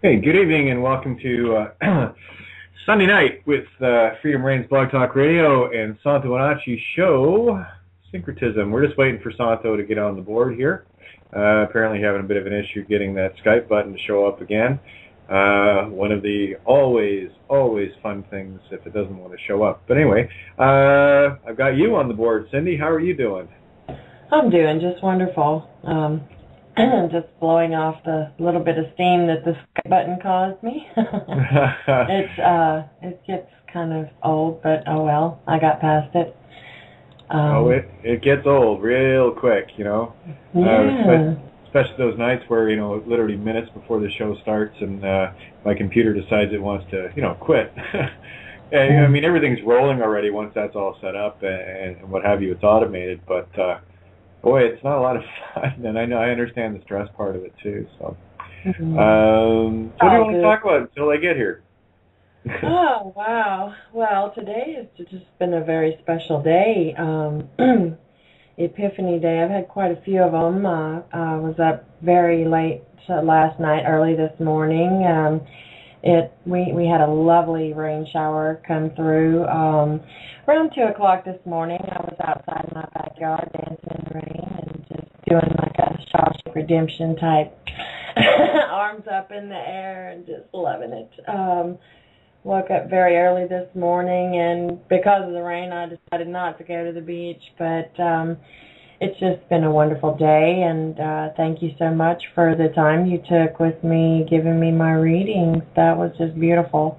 Hey, good evening and welcome to Sunday night with Freedom Reigns Blog Talk Radio and Santo Bonacci's show, Syncretism. We're just waiting for Santo to get on the board here. Apparently having a bit of an issue getting that Skype button to show up again. One of the always fun things if it doesn't want to show up. But anyway, I've got you on the board. Cindy, how are you doing? I'm doing just wonderful. Just blowing off the little bit of steam that the Skype button caused me. It gets kind of old, but oh well, I got past it. It gets old real quick, you know. Yeah. Especially those nights where, you know, literally minutes before the show starts and my computer decides it wants to, you know, quit. I mean, everything's rolling already once that's all set up and what have you. It's automated, but boy, it's not a lot of fun. And I understand the stress part of it too. So, what do you want to talk about until I get here? Oh, wow. Well, today has just been a very special day. Epiphany Day. I've had quite a few of them. I was up very late last night, early this morning. We had a lovely rain shower come through. Around 2 o'clock this morning, I was outside in my backyard dancing in the rain and just doing like a Shawshank Redemption type arms up in the air and just loving it. Woke up very early this morning, and because of the rain, I decided not to go to the beach, but it's just been a wonderful day, and thank you so much for the time you took with me, giving me my readings. That was just beautiful,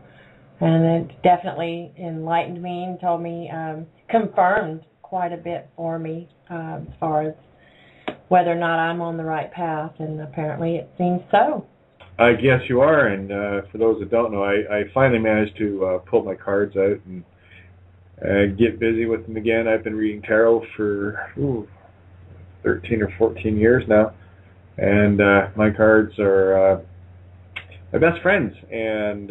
and it definitely enlightened me and told me, confirmed quite a bit for me as far as whether or not I'm on the right path, and apparently it seems so. I guess you are, and for those that don't know, I finally managed to pull my cards out and get busy with them again. I've been reading tarot for 13 or 14 years now, and my cards are my best friends, and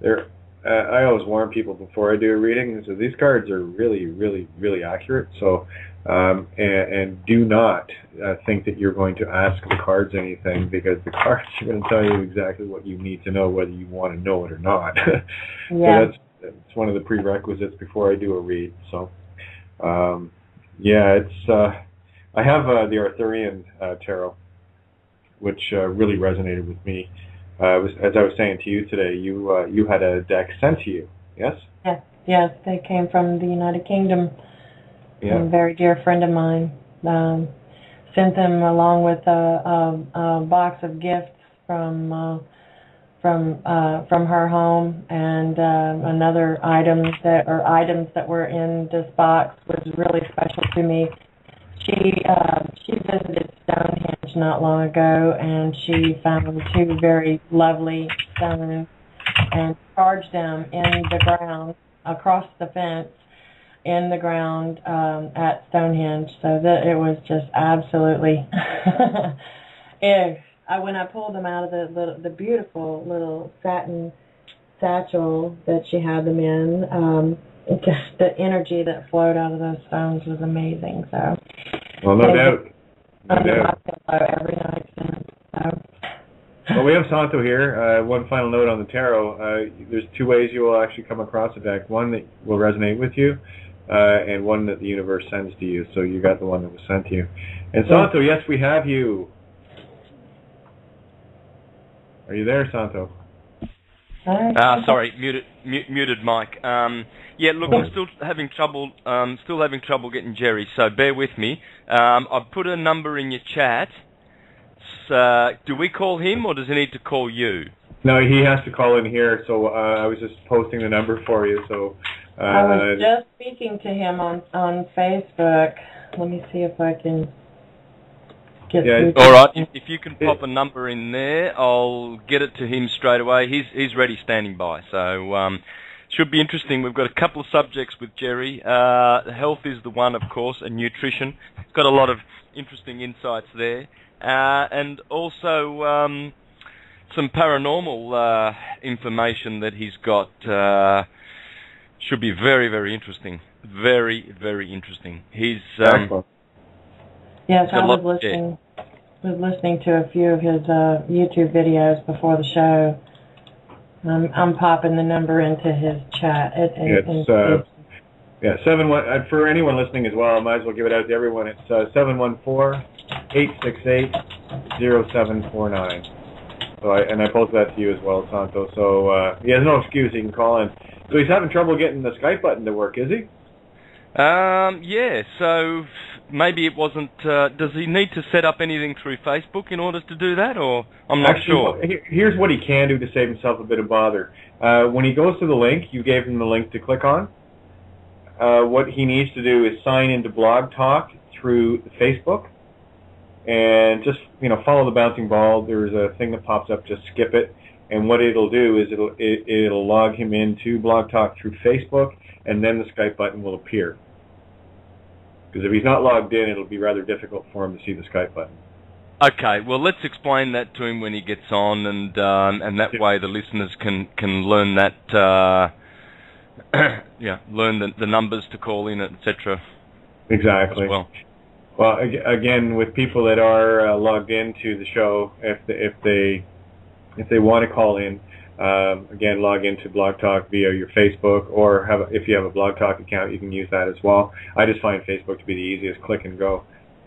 they're. I always warn people before I do a reading, so these cards are really accurate. So, and do not think that you're going to ask the cards anything, because the cards are going to tell you exactly what you need to know, whether you want to know it or not. Yeah. So that's one of the prerequisites before I do a read. So, yeah, it's. I have the Arthurian tarot, which really resonated with me. As I was saying to you today, you had a deck sent to you, yes? Yes, they came from the United Kingdom. Yeah. A very dear friend of mine sent them along with a box of gifts from her home, and another items that were in this box was really special to me. She visited Stonehenge not long ago, and she found 2 very lovely stones and charged them in the ground, across the fence, in the ground at Stonehenge. So that it was just absolutely. When I pulled them out of the beautiful little satin satchel that she had them in, just the energy that flowed out of those stones was amazing. So, well, no doubt. Every night since. So. Well, we have Santo here. One final note on the tarot. There's 2 ways you will actually come across a deck. One that will resonate with you, and one that the universe sends to you. So you got the one that was sent to you. And Santo, yes, we have you. Are you there, Santo? Sorry, muted mic. Yeah, look, I'm still having trouble getting Jerry, so bear with me. I've put a number in your chat. So, do we call him, or does he need to call you? No, he has to call in here, so I was just posting the number for you. So I was just speaking to him on Facebook. Let me see if I can get through. All right, if you can pop a number in there, I'll get it to him straight away. He's ready, standing by. So should be interesting. We've got a couple of subjects with Jerry. Health is the one, of course, and nutrition. Got a lot of interesting insights there. And also some paranormal information that he's got should be very interesting. Very interesting. He's yes, I was listening. was listening to a few of his YouTube videos before the show. I'm popping the number into his chat. It's 71 for anyone listening as well. I might as well give it out to everyone. It's 714-868-0749. So I posted that to you as well, Santo. So he has no excuse. He can call in. So he's having trouble getting the Skype button to work, is he? Yeah. So maybe it wasn't. Does he need to set up anything through Facebook in order to do that, or I'm not sure. Here's what he can do to save himself a bit of bother. When he goes to the link, you gave him the link to click on. What he needs to do is sign into Blog Talk through Facebook, and just follow the bouncing ball. There's a thing that pops up. Just skip it, and what it'll do is it'll log him into Blog Talk through Facebook, and then the Skype button will appear. Because if he's not logged in, it'll be rather difficult for him to see the Skype button. Okay, well, let's explain that to him when he gets on, and that way the listeners can learn that. Learn the numbers to call in, etc. Exactly. Well, again, with people that are logged into the show, if they want to call in, again, log into Blog Talk via your Facebook, or if you have a Blog Talk account, you can use that as well. I just find Facebook to be the easiest. Click and go,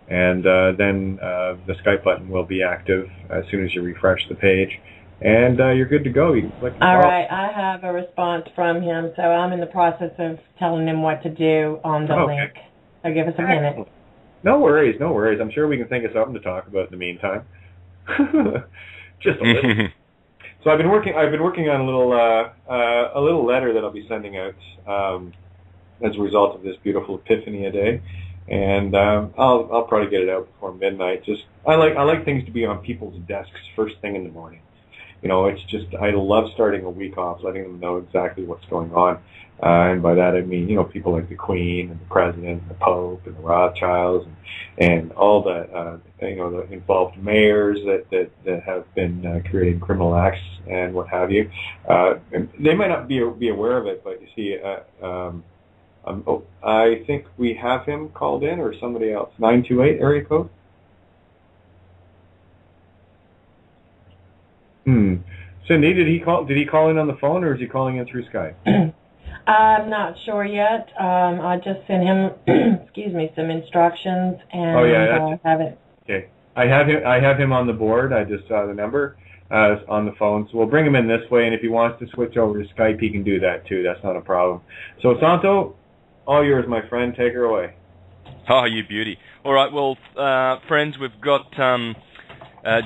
and then the Skype button will be active as soon as you refresh the page. And you're good to go. You can click. All right, I have a response from him, so I'm in the process of telling him what to do on the link. So give us a minute. No worries. I'm sure we can think of something to talk about in the meantime. Just a little. So I've been working on a little letter that I'll be sending out as a result of this beautiful Epiphany Day, and I'll probably get it out before midnight. I like things to be on people's desks first thing in the morning. It's just, I love starting a week off, letting them know exactly what's going on. And by that I mean, people like the Queen and the President and the Pope and the Rothschilds and all the, the involved mayors that have been creating criminal acts and what have you. And they might not be aware of it, but you see, I think we have him called in, or somebody else. 928 area code? Cindy, did he call in on the phone, or is he calling in through Skype? I'm not sure yet. I just sent him, some instructions, and have it. Okay, I have him on the board. I just saw the number on the phone, so we'll bring him in this way. And if he wants to switch over to Skype, he can do that too. That's not a problem. So Santo, all yours, my friend. Take her away. Oh, you beauty. All right, well, friends, we've got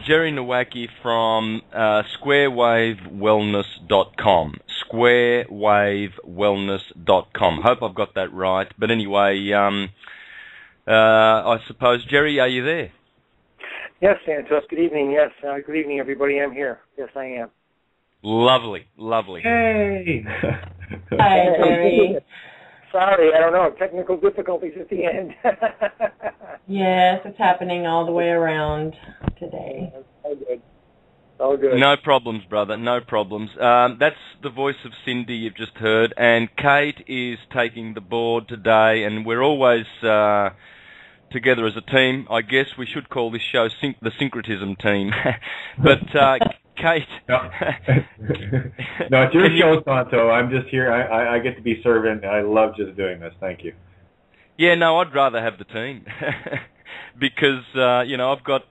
Jerry Nowacki from squarewavewellness.com. Squarewavewellness.com. Hope I've got that right. But anyway, I suppose, Jerry, are you there? Yes, Santos. Good evening. Yes, good evening, everybody. I'm here. Yes, I am. Lovely. Hey! Hi, Jerry. Sorry, I don't know. Technical difficulties at the end. Yes, it's happening all the way around today. All good. No problems, brother. No problems. That's the voice of Cindy you've just heard, and Kate is taking the board today, and we're always together as a team. I guess we should call this show the Syncretism team. But Kate... No, it's your show, Santo. I'm just here. I get to be servant. I love just doing this. Thank you. Yeah, no, I'd rather have the team. Because, I've got,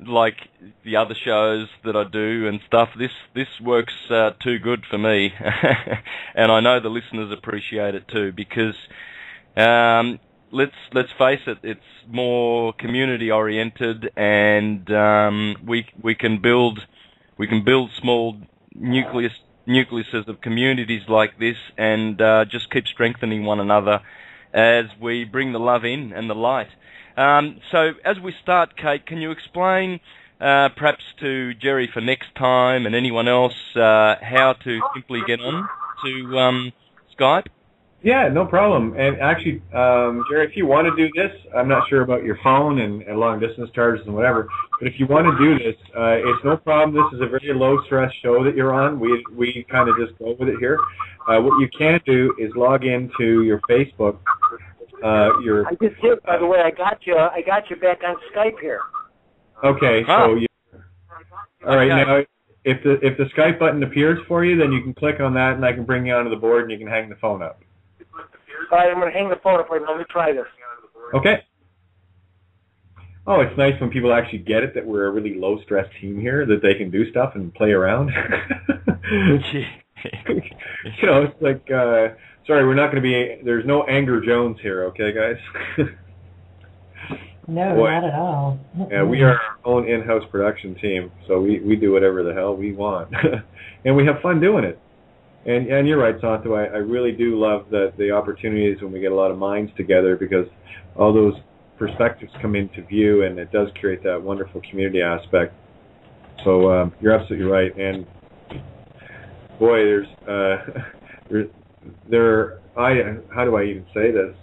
like, the other shows that I do and stuff. This works too good for me. And I know the listeners appreciate it too, because... Let's face it, it's more community oriented, and we can build small nucleuses of communities like this, and just keep strengthening one another as we bring the love in and the light. So as we start, Kate, can you explain perhaps to Jerry for next time and anyone else how to simply get on to Skype? Yeah, no problem. And actually, Jerry, if you want to do this, I'm not sure about your phone and long-distance charges and whatever, but if you want to do this, it's no problem. This is a very low-stress show that you're on. We kind of just go with it here. What you can do is log into your Facebook. I just did, by the way. I got you back on Skype here. Okay, Ah. so all right, Okay. now if the Skype button appears for you, then you can click on that, and I can bring you onto the board, and you can hang the phone up. All right, I'm going to hang the phone up. Let me try this. Okay. Oh, it's nice when people actually get it that we're a really low-stress team here, that they can do stuff and play around. It's like, sorry, we're not going to be, there's no Anger Jones here, okay, guys? No, Boy. not at all. Yeah, we are our own in-house production team, so we do whatever the hell we want. And we have fun doing it. And you're right, Santo, I really do love the opportunities when we get a lot of minds together, because all those perspectives come into view, and it does create that wonderful community aspect. So you're absolutely right. And boy, how do I even say this?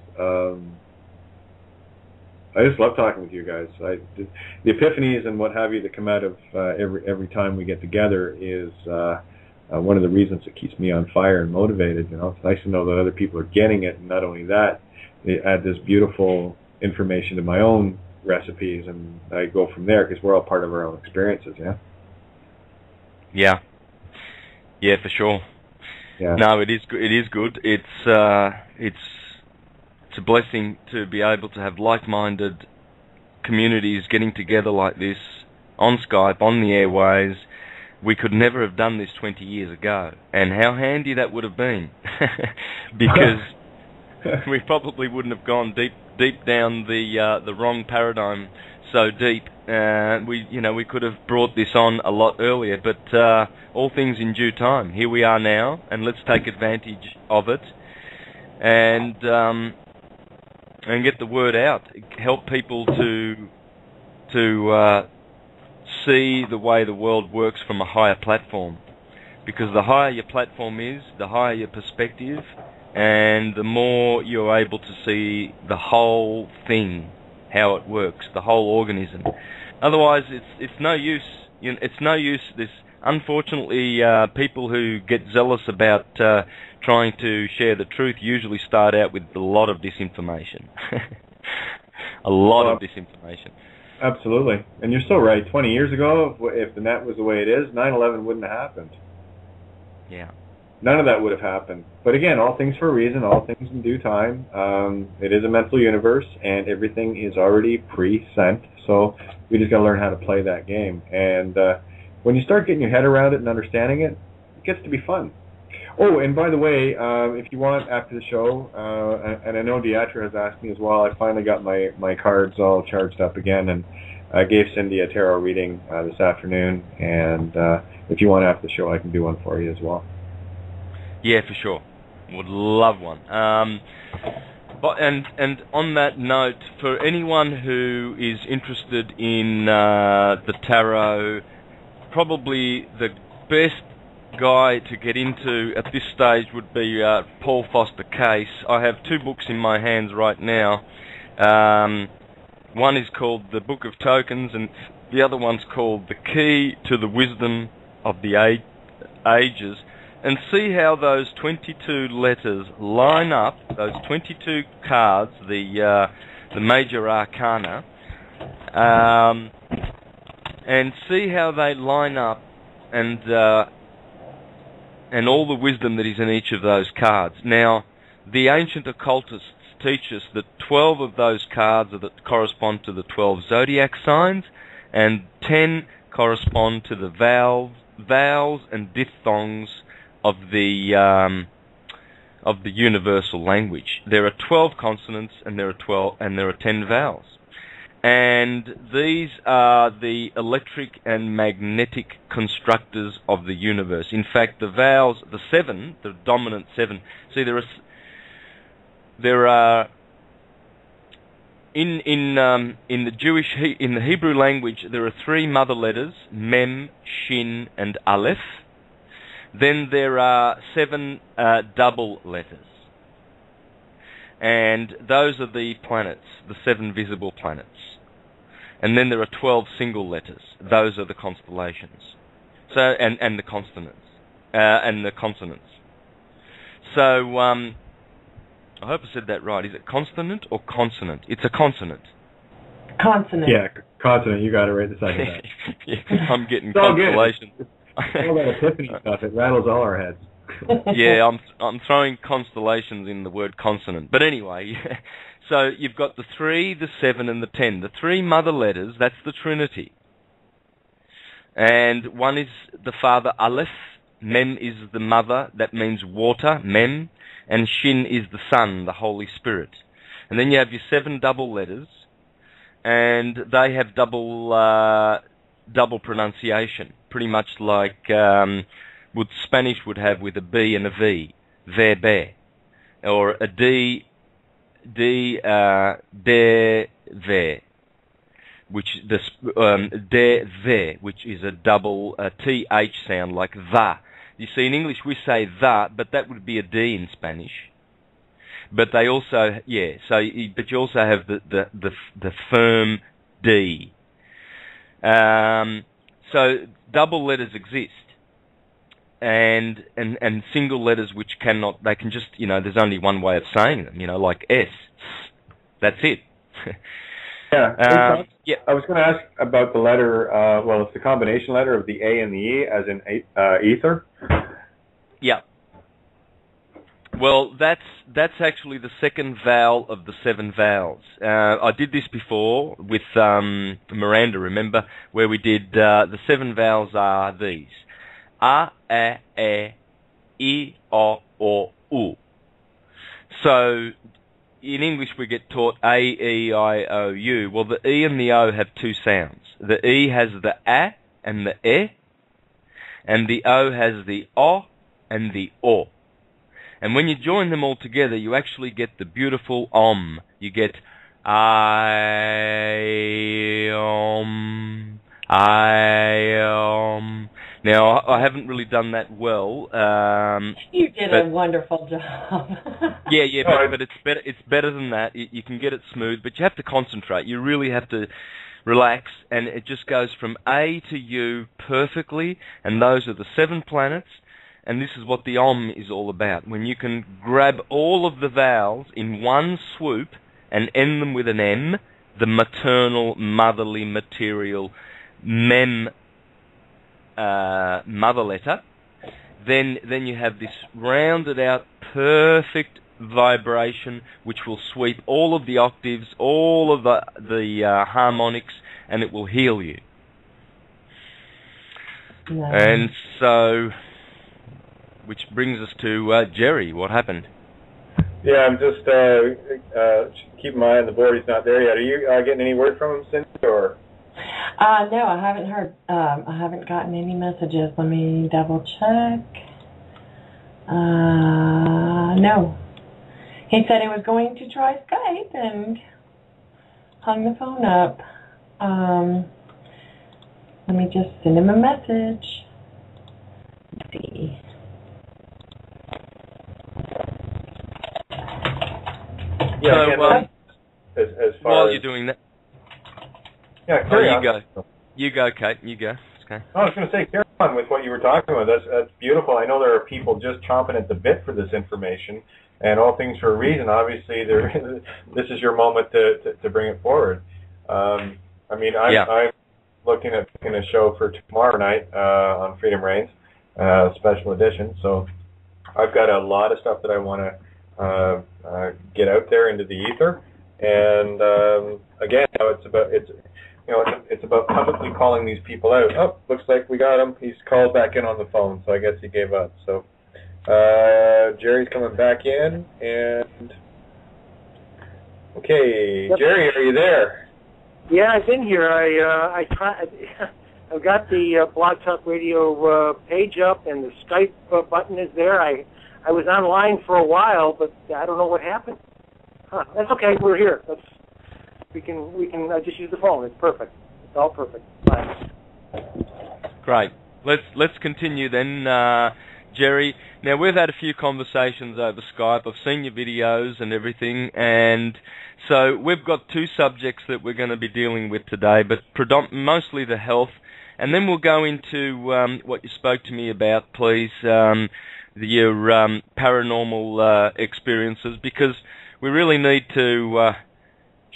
I just love talking with you guys. The epiphanies and what have you that come out of every time we get together is one of the reasons that keeps me on fire and motivated. It's nice to know that other people are getting it, and not only that, they add this beautiful information to my own recipes, and I go from there, because we're all part of our own experiences. Yeah, for sure. Yeah. No, it is good. It's a blessing to be able to have like-minded communities getting together like this on Skype, on the airways. We could never have done this 20 years ago, and how handy that would have been, because we probably wouldn't have gone deep down the wrong paradigm so deep. We could have brought this on a lot earlier, but all things in due time. Here we are now, and let's take advantage of it, and get the word out. Help people to see the way the world works from a higher platform, because the higher your platform is, the higher your perspective, and the more you're able to see the whole thing, how it works, the whole organism. Otherwise, it's no use. It's no use. Unfortunately, people who get zealous about trying to share the truth usually start out with a lot of disinformation. A lot of disinformation. Absolutely. And you're so right. 20 years ago, if the net was the way it is, 9/11 wouldn't have happened. Yeah. None of that would have happened. But again, all things for a reason, all things in due time. It is a mental universe, and everything is already pre-sent. So we just got to learn how to play that game. And when you start getting your head around it and understanding it, it gets to be fun. Oh, and by the way, if you want, after the show, and I know Deatra has asked me as well, I finally got my cards all charged up again, and I gave Cindy a tarot reading this afternoon, and if you want after the show, I can do one for you as well. Yeah, for sure. Would love one. But on that note, for anyone who is interested in the tarot, probably the best guy to get into at this stage would be Paul Foster Case. I have two books in my hands right now. One is called The Book of Tokens, and the other one's called The Key to the Wisdom of the Ages. And see how those 22 letters line up, those 22 cards, the major arcana, and see how they line up, and all the wisdom that is in each of those cards. Now, the ancient occultists teach us that 12 of those cards that correspond to the 12 zodiac signs, and 10 correspond to the vowels and diphthongs of the universal language. There are 12 consonants, and there are 10 vowels. And these are the electric and magnetic constructors of the universe. In fact, the vowels, the seven, the dominant seven. See, there are in the Hebrew language, there are three mother letters: Mem, Shin, and Aleph. Then there are seven double letters, and those are the planets, the seven visible planets. And then there are 12 single letters. Those are the constellations. So, and the consonants, and the consonants. So, I hope I said that right. Is it consonant or consonant? It's a consonant. Consonant. Yeah, consonant. You got it right the second time. Yeah, I'm getting It's all good. constellations. All that epiphany stuff, it rattles all our heads. Yeah, I'm throwing constellations in the word consonant. But anyway, so you've got the 3, the 7, and the 10. The 3 mother letters, that's the Trinity. And one is the father Aleph, Mem is the mother, that means water, Mem, and Shin is the son, the Holy Spirit. And then you have your 7 double letters, and they have double pronunciation, pretty much like what Spanish would have with a B and a V, verbe, or a D, de, ve, which de, ve, which is a double TH sound, like the. You see, in English we say the, but that would be a D in Spanish. But they also, but you also have the firm D. So double letters exist, and single letters which cannot. They can just, there's only one way of saying them. Like S. That's it. Yeah. Yeah. I was going to ask about the letter. Well, it's the combination letter of the A and the E, as in ether. Yeah. Well, that's actually the second vowel of the 7 vowels. I did this before with Miranda, remember, where we did the 7 vowels are these: A, E, I, O, U. So in English we get taught A, E, I, O, U. Well, the E and the O have 2 sounds. The E has the A and the E, and the O has the O and the O. And when you join them all together, you actually get the beautiful om. You get I, Now, I haven't really done that well. You did a wonderful job. but it's better than that. You can get it smooth, but you have to concentrate. You really have to relax, and it just goes from A to U perfectly, and those are the 7 planets. And this is what the Om is all about. When you can grab all of the vowels in one swoop and end them with an M, the maternal, motherly, material, Mem mother letter, then you have this rounded out, perfect vibration which will sweep all of the octaves, all of the harmonics, and it will heal you. Nice. And so, which brings us to Jerry. What happened? Yeah, I'm just keeping my eye on the board. He's not there yet. Are you getting any word from him, Cynthia? Or? No, I haven't heard. I haven't gotten any messages. Let me double check. No. He said he was going to try Skype and hung the phone up. Let me just send him a message. Let's see. Yeah, so, as far while as you're doing that, carry you on. go. You go, Kate. You go. Okay. I was going to say, carry on with what you were talking about. That's beautiful. I know there are people just chomping at the bit for this information, and all things for a reason. Obviously, this is your moment to bring it forward. I'm looking at a show for tomorrow night on Freedom Reigns, special edition. So I've got a lot of stuff that I want to get out there into the ether, and again, it's about publicly calling these people out. Oh, looks like we got him. He's called back in on the phone, so I guess he gave up. So Jerry's coming back in, and okay, yep. Jerry, are you there? Yeah, I've been here. I've got the Blog Talk Radio page up, and the Skype button is there. I was online for a while, but I don't know what happened. That's okay. We're here. We can just use the phone. It's perfect. It's all perfect. Bye. Great. Let's continue then, Jerry. Now, we've had a few conversations over Skype. I've seen your videos and everything, and so we've got 2 subjects that we're going to be dealing with today, but mostly the health, and then we'll go into what you spoke to me about, please, your paranormal experiences, because we really need to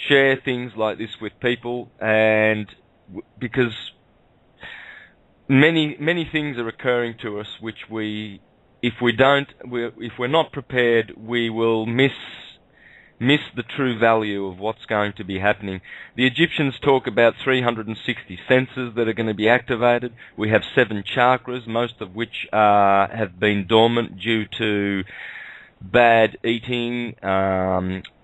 share things like this with people, and because many things are occurring to us which if we're not prepared, we will miss the true value of what's going to be happening. The Egyptians talk about 360 senses that are going to be activated. We have 7 chakras, most of which have been dormant due to bad eating,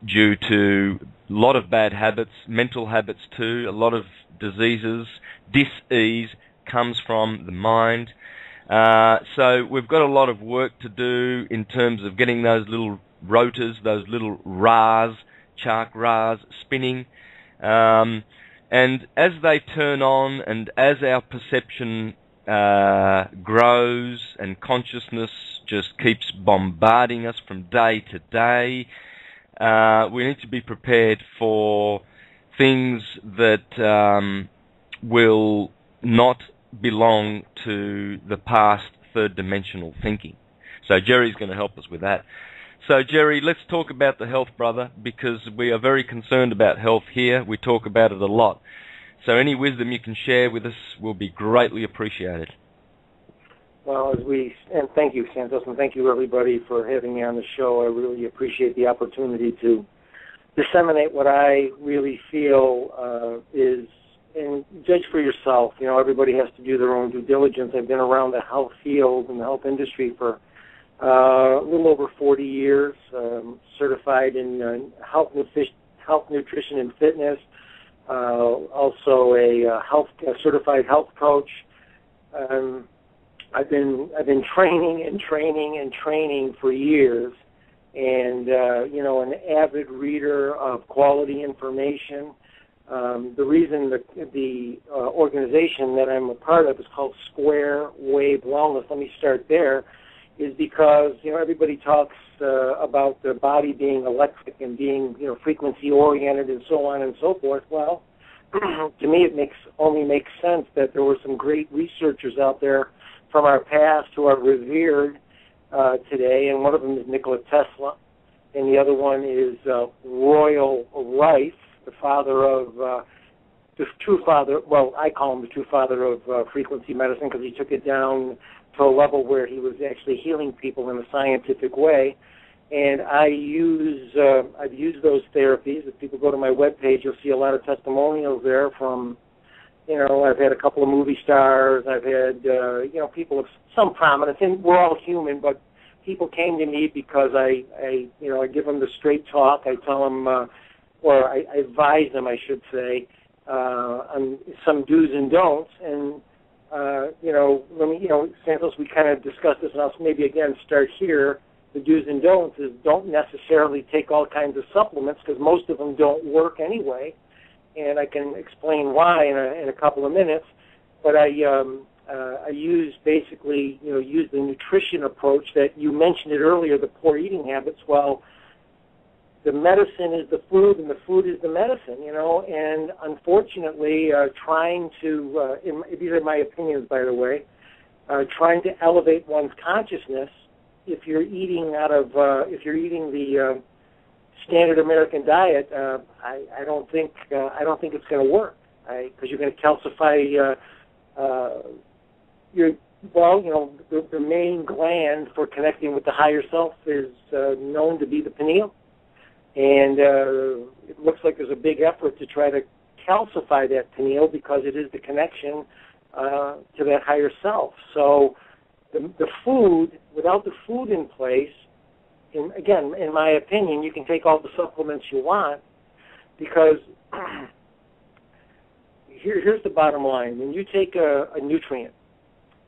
due to a lot of bad habits, mental habits too, a lot of diseases. Dis-ease comes from the mind. So we've got a lot of work to do in terms of getting those little rotors, those little chakras spinning. And as they turn on, and as our perception grows and consciousness just keeps bombarding us from day to day, we need to be prepared for things that will not belong to the past third dimensional thinking. So Jerry's going to help us with that. So Jerry, let's talk about the health, brother, because we are very concerned about health here. We talk about it a lot. So any wisdom you can share with us will be greatly appreciated. Well, and thank you, Santos, and thank you, everybody, for having me on the show. I really appreciate the opportunity to disseminate what I really feel is, and judge for yourself. You know, everybody has to do their own due diligence. I've been around the health field and the health industry for a little over 40 years, certified in health, nutrition, and fitness, also a certified health coach. I've been training for years, and an avid reader of quality information. The reason the organization that I'm a part of is called Square Wave Wellness. Let me start there. Is because everybody talks about the body being electric and being frequency oriented and so on and so forth. Well, to me it only makes sense that there were some great researchers out there from our past who are revered today, and one of them is Nikola Tesla, and the other one is Royal Rife, the father of the true father. Well, I call him the true father of frequency medicine because he took it down to a level where he was actually healing people in a scientific way. And I've used those therapies. If people go to my webpage, you'll see a lot of testimonials there from, I've had a couple of movie stars. I've had, people of some prominence. And we're all human, but people came to me because I give them the straight talk. I tell them, or I advise them, I should say, on some do's and don'ts. And Santos, we kind of discussed this, and I'll maybe again start here. The do's and don'ts is don't necessarily take all kinds of supplements because most of them don't work anyway, and I can explain why in a couple of minutes. But I use basically, use the nutrition approach that you mentioned it earlier, the poor eating habits. Well, the medicine is the food, and the food is the medicine, and unfortunately, trying to, these are my opinions, by the way, trying to elevate one's consciousness, if you're eating the standard American diet, I don't think it's going to work, because you're going to calcify the main gland for connecting with the higher self is known to be the pineal. And it looks like there's a big effort to try to calcify that pineal because it is the connection to that higher self. So the food, without the food in place, again, in my opinion, you can take all the supplements you want because here's the bottom line. When you take a nutrient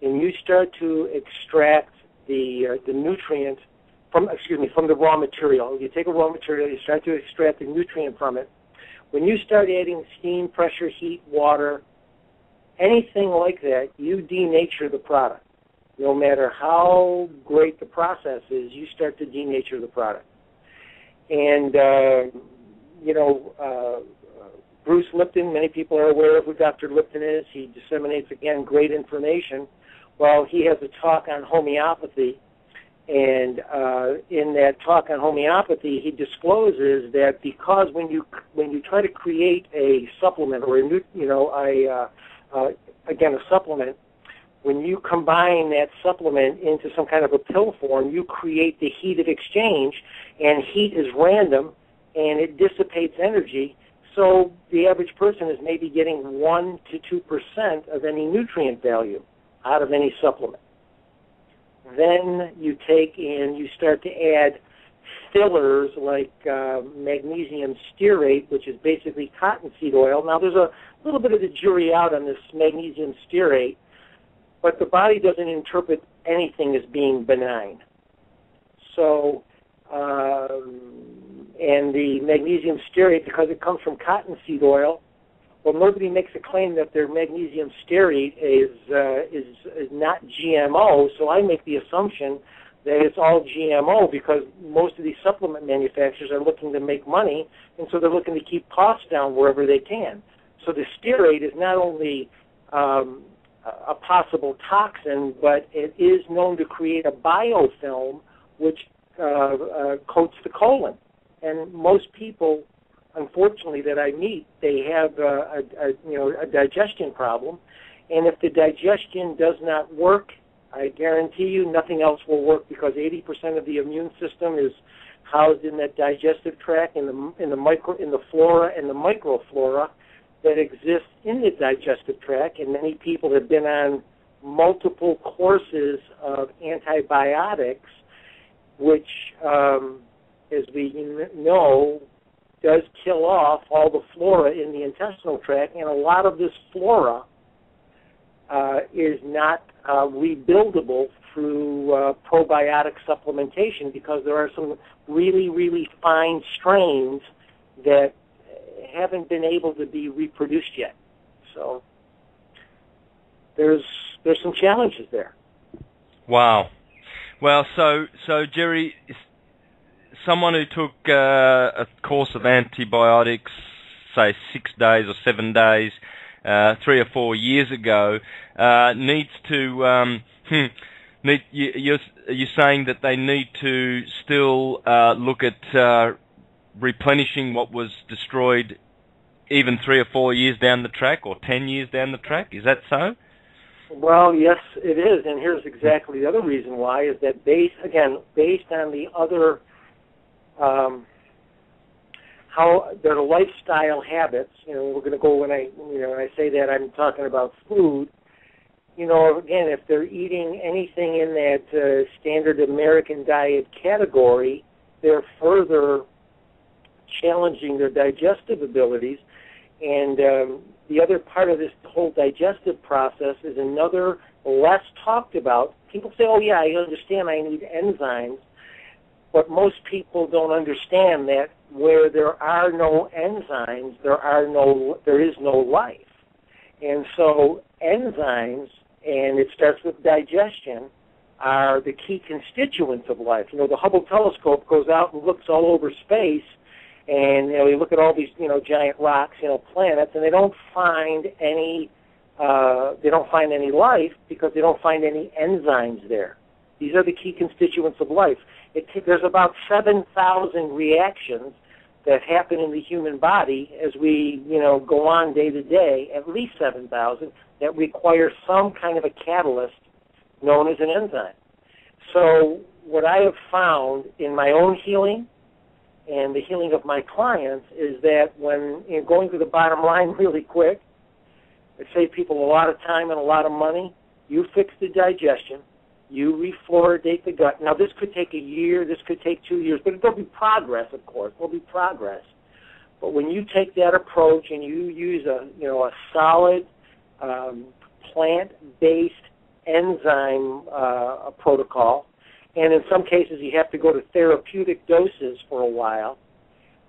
and you start to extract the nutrient from the raw material. You take a raw material, you start to extract the nutrient from it. When you start adding steam, pressure, heat, water, anything like that, you denature the product. No matter how great the process is, you start to denature the product. And, Bruce Lipton, many people are aware of who Dr. Lipton is. He disseminates, again, great information. Well, he has a talk on homeopathy. And in that talk on homeopathy, he discloses that because when you try to create a supplement or a supplement, when you combine that supplement into some kind of a pill form, you create the heat of exchange, and heat is random, and it dissipates energy. So the average person is maybe getting 1 to 2% of any nutrient value out of any supplement. Then you take and you start to add fillers like magnesium stearate, which is basically cottonseed oil. Now, there's a little bit of the jury out on this magnesium stearate, but the body doesn't interpret anything as being benign. So, and the magnesium stearate, because it comes from cottonseed oil, well, nobody makes a claim that their magnesium stearate is not GMO, so I make the assumption that it's all GMO because most of these supplement manufacturers are looking to make money, and so they're looking to keep costs down wherever they can. So the stearate is not only a possible toxin, but it is known to create a biofilm which coats the colon. And most people, unfortunately, that I meet, they have a digestion problem, and if the digestion does not work, I guarantee you nothing else will work because 80% of the immune system is housed in that digestive tract, in the flora and the microflora that exists in the digestive tract, and many people have been on multiple courses of antibiotics, which, as we know, does kill off all the flora in the intestinal tract, and a lot of this flora is not rebuildable through probiotic supplementation because there are some really, really fine strains that haven't been able to be reproduced yet. So there's some challenges there. Wow. Well, so Jerry, someone who took a course of antibiotics, say 6 days or 7 days, 3 or 4 years ago, needs to. You're saying that they need to still look at replenishing what was destroyed, even 3 or 4 years down the track, or 10 years down the track. Is that so? Well, yes, it is, and here's exactly the other reason why, is that based on the other, how their lifestyle habits, we're going to go when I say that, I'm talking about food, again, if they're eating anything in that standard American diet category, they're further challenging their digestive abilities, and the other part of this whole digestive process is another less talked about. People say, oh, yeah, I understand I need enzymes, but most people don't understand that where there are no enzymes, there is no life. And so enzymes, and it starts with digestion, are the key constituents of life. The Hubble telescope goes out and looks all over space, and you look at all these giant rocks, planets, and they don't find any life because they don't find any enzymes there. These are the key constituents of life. There's about 7,000 reactions that happen in the human body as we go on day to day, at least 7,000, that require some kind of a catalyst known as an enzyme. So what I have found in my own healing and the healing of my clients is that when going to the bottom line really quick, I save people a lot of time and a lot of money. You fix the digestion. You refluoridate the gut. Now, this could take a year. This could take 2 years. But there'll be progress, of course. There'll be progress. But when you take that approach and you use a solid plant-based enzyme protocol, and in some cases you have to go to therapeutic doses for a while,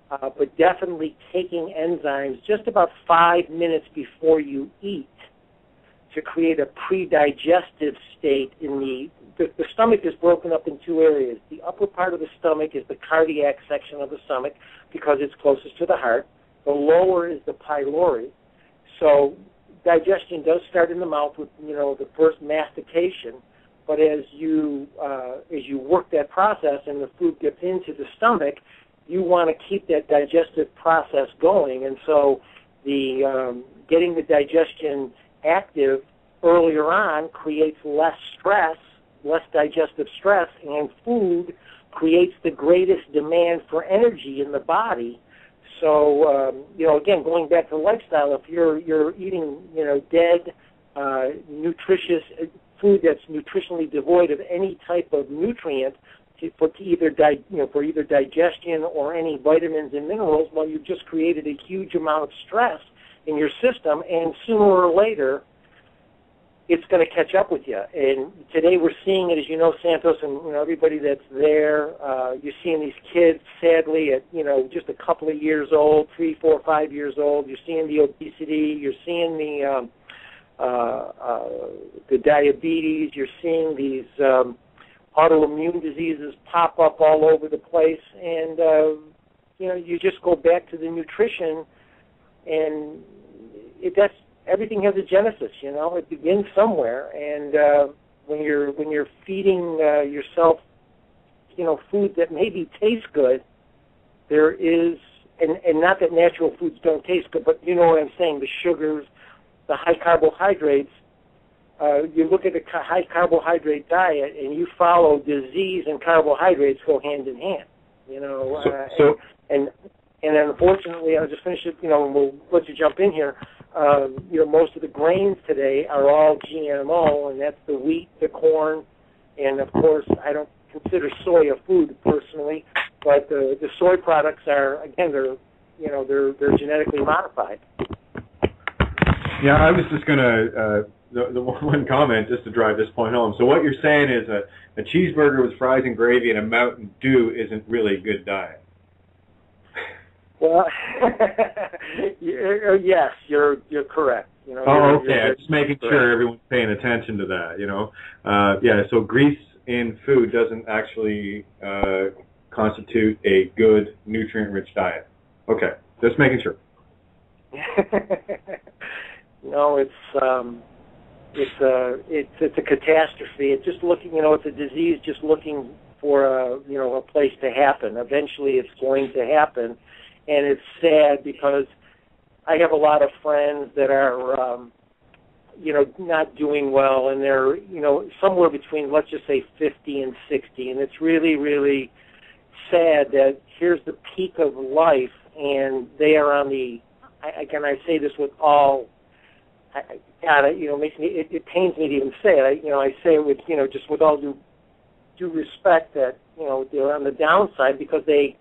but definitely taking enzymes just about 5 minutes before you eat to create a pre-digestive state in the stomach is broken up in 2 areas. The upper part of the stomach is the cardiac section of the stomach because it's closest to the heart. The lower is the pylori. So digestion does start in the mouth with, the first mastication, But as you work that process and the food gets into the stomach, you want to keep that digestive process going. And so the getting the digestion active earlier on creates less stress, less digestive stress, and food creates the greatest demand for energy in the body. So, again, going back to lifestyle, if you're eating, dead, nutritious food that's nutritionally devoid of any type of nutrient for either digestion or any vitamins and minerals, well, you've just created a huge amount of stress in your system, and sooner or later, it's going to catch up with you. And today we're seeing it, as you know, Santos, and everybody that's there. You're seeing these kids, sadly, at just a couple of years old, 3, 4, 5 years old. You're seeing the obesity. You're seeing the diabetes. You're seeing these autoimmune diseases pop up all over the place, and you just go back to the nutrition, and that's. Everything has a genesis, It begins somewhere, and when you're feeding yourself, food that maybe tastes good, there is, and not that natural foods don't taste good, but you know what I'm saying, the sugars, the high carbohydrates. You look at a high carbohydrate diet, and you follow disease and carbohydrates go hand in hand, And unfortunately, I'll just finish it, and we'll let you jump in here. Most of the grains today are all GMO, and that's the wheat, the corn, and of course, I don't consider soy a food personally, but the soy products are, again, they're genetically modified. Yeah, I was just gonna the one comment just to drive this point home. So what you're saying is a cheeseburger with fries and gravy and a Mountain Dew isn't really a good diet. Well, yes, you're correct. Okay. I'm just making sure everyone's paying attention to that. So grease in food doesn't actually constitute a good nutrient-rich diet. Okay, just making sure. No, it's a catastrophe. It's just looking, it's a disease just looking for a place to happen. Eventually, it's going to happen. And it's sad because I have a lot of friends that are, not doing well, and they're, somewhere between, let's just say, 50 and 60. And it's really, really sad that here's the peak of life, and they are on the, I say this with all, makes me, it pains me to even say it. I say it with, just with all due respect that, they're on the downside because they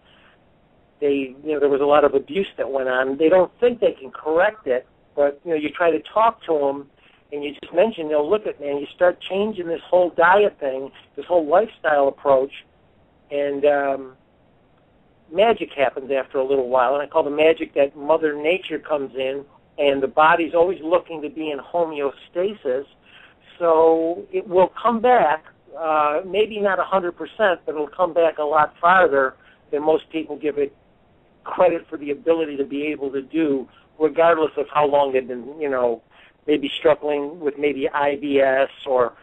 there was a lot of abuse that went on. They don't think they can correct it, but, you try to talk to them, and you just mention, look at, man, you start changing this whole diet thing, this whole lifestyle approach, and magic happens after a little while. And I call the magic that Mother Nature comes in, and the body's always looking to be in homeostasis, so it will come back, maybe not 100%, but it'll come back a lot farther than most people give it credit for the ability to be able to do, regardless of how long they've been, maybe struggling with maybe IBS or,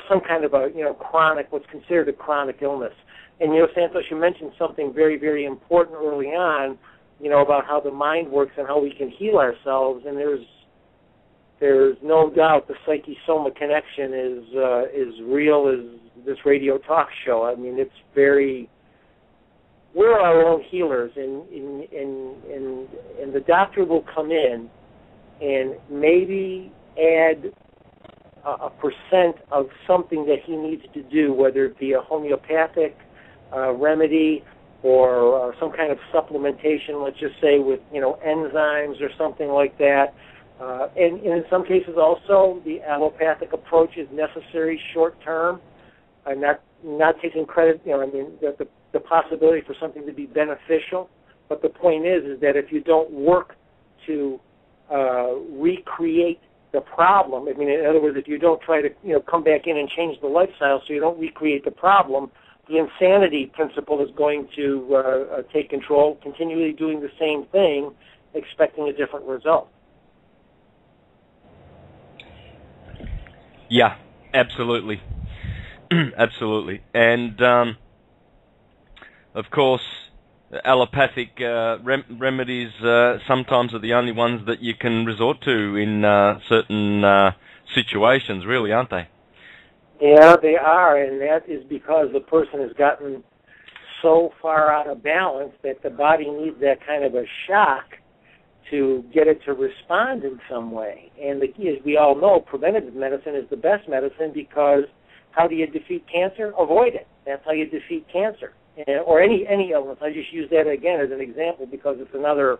some kind of a, chronic, what's considered a chronic illness. And, Santos, you mentioned something very, very important early on, about how the mind works and how we can heal ourselves. And there's no doubt the psyche-soma connection is real as this radio talk show. I mean, it's very... We're our own healers, and the doctor will come in and maybe add a percent of something that he needs to do, whether it be a homeopathic remedy or some kind of supplementation, let's just say with enzymes or something like that. And in some cases also the allopathic approach is necessary short term. I'm not taking credit, the possibility for something to be beneficial, but the point is that if you don't work to recreate the problem, in other words, if you don't try to come back in and change the lifestyle so you don't recreate the problem, the insanity principle is going to take control, continually doing the same thing, expecting a different result. Yeah, absolutely. Absolutely. And, of course, allopathic remedies sometimes are the only ones that you can resort to in certain situations, really, aren't they? Yeah, they are, and that is because the person has gotten so far out of balance that the body needs that kind of a shock to get it to respond in some way. And the key, as we all know, preventative medicine is the best medicine, because how do you defeat cancer? Avoid it. That's how you defeat cancer, or any illness. I just use that again as an example because it's another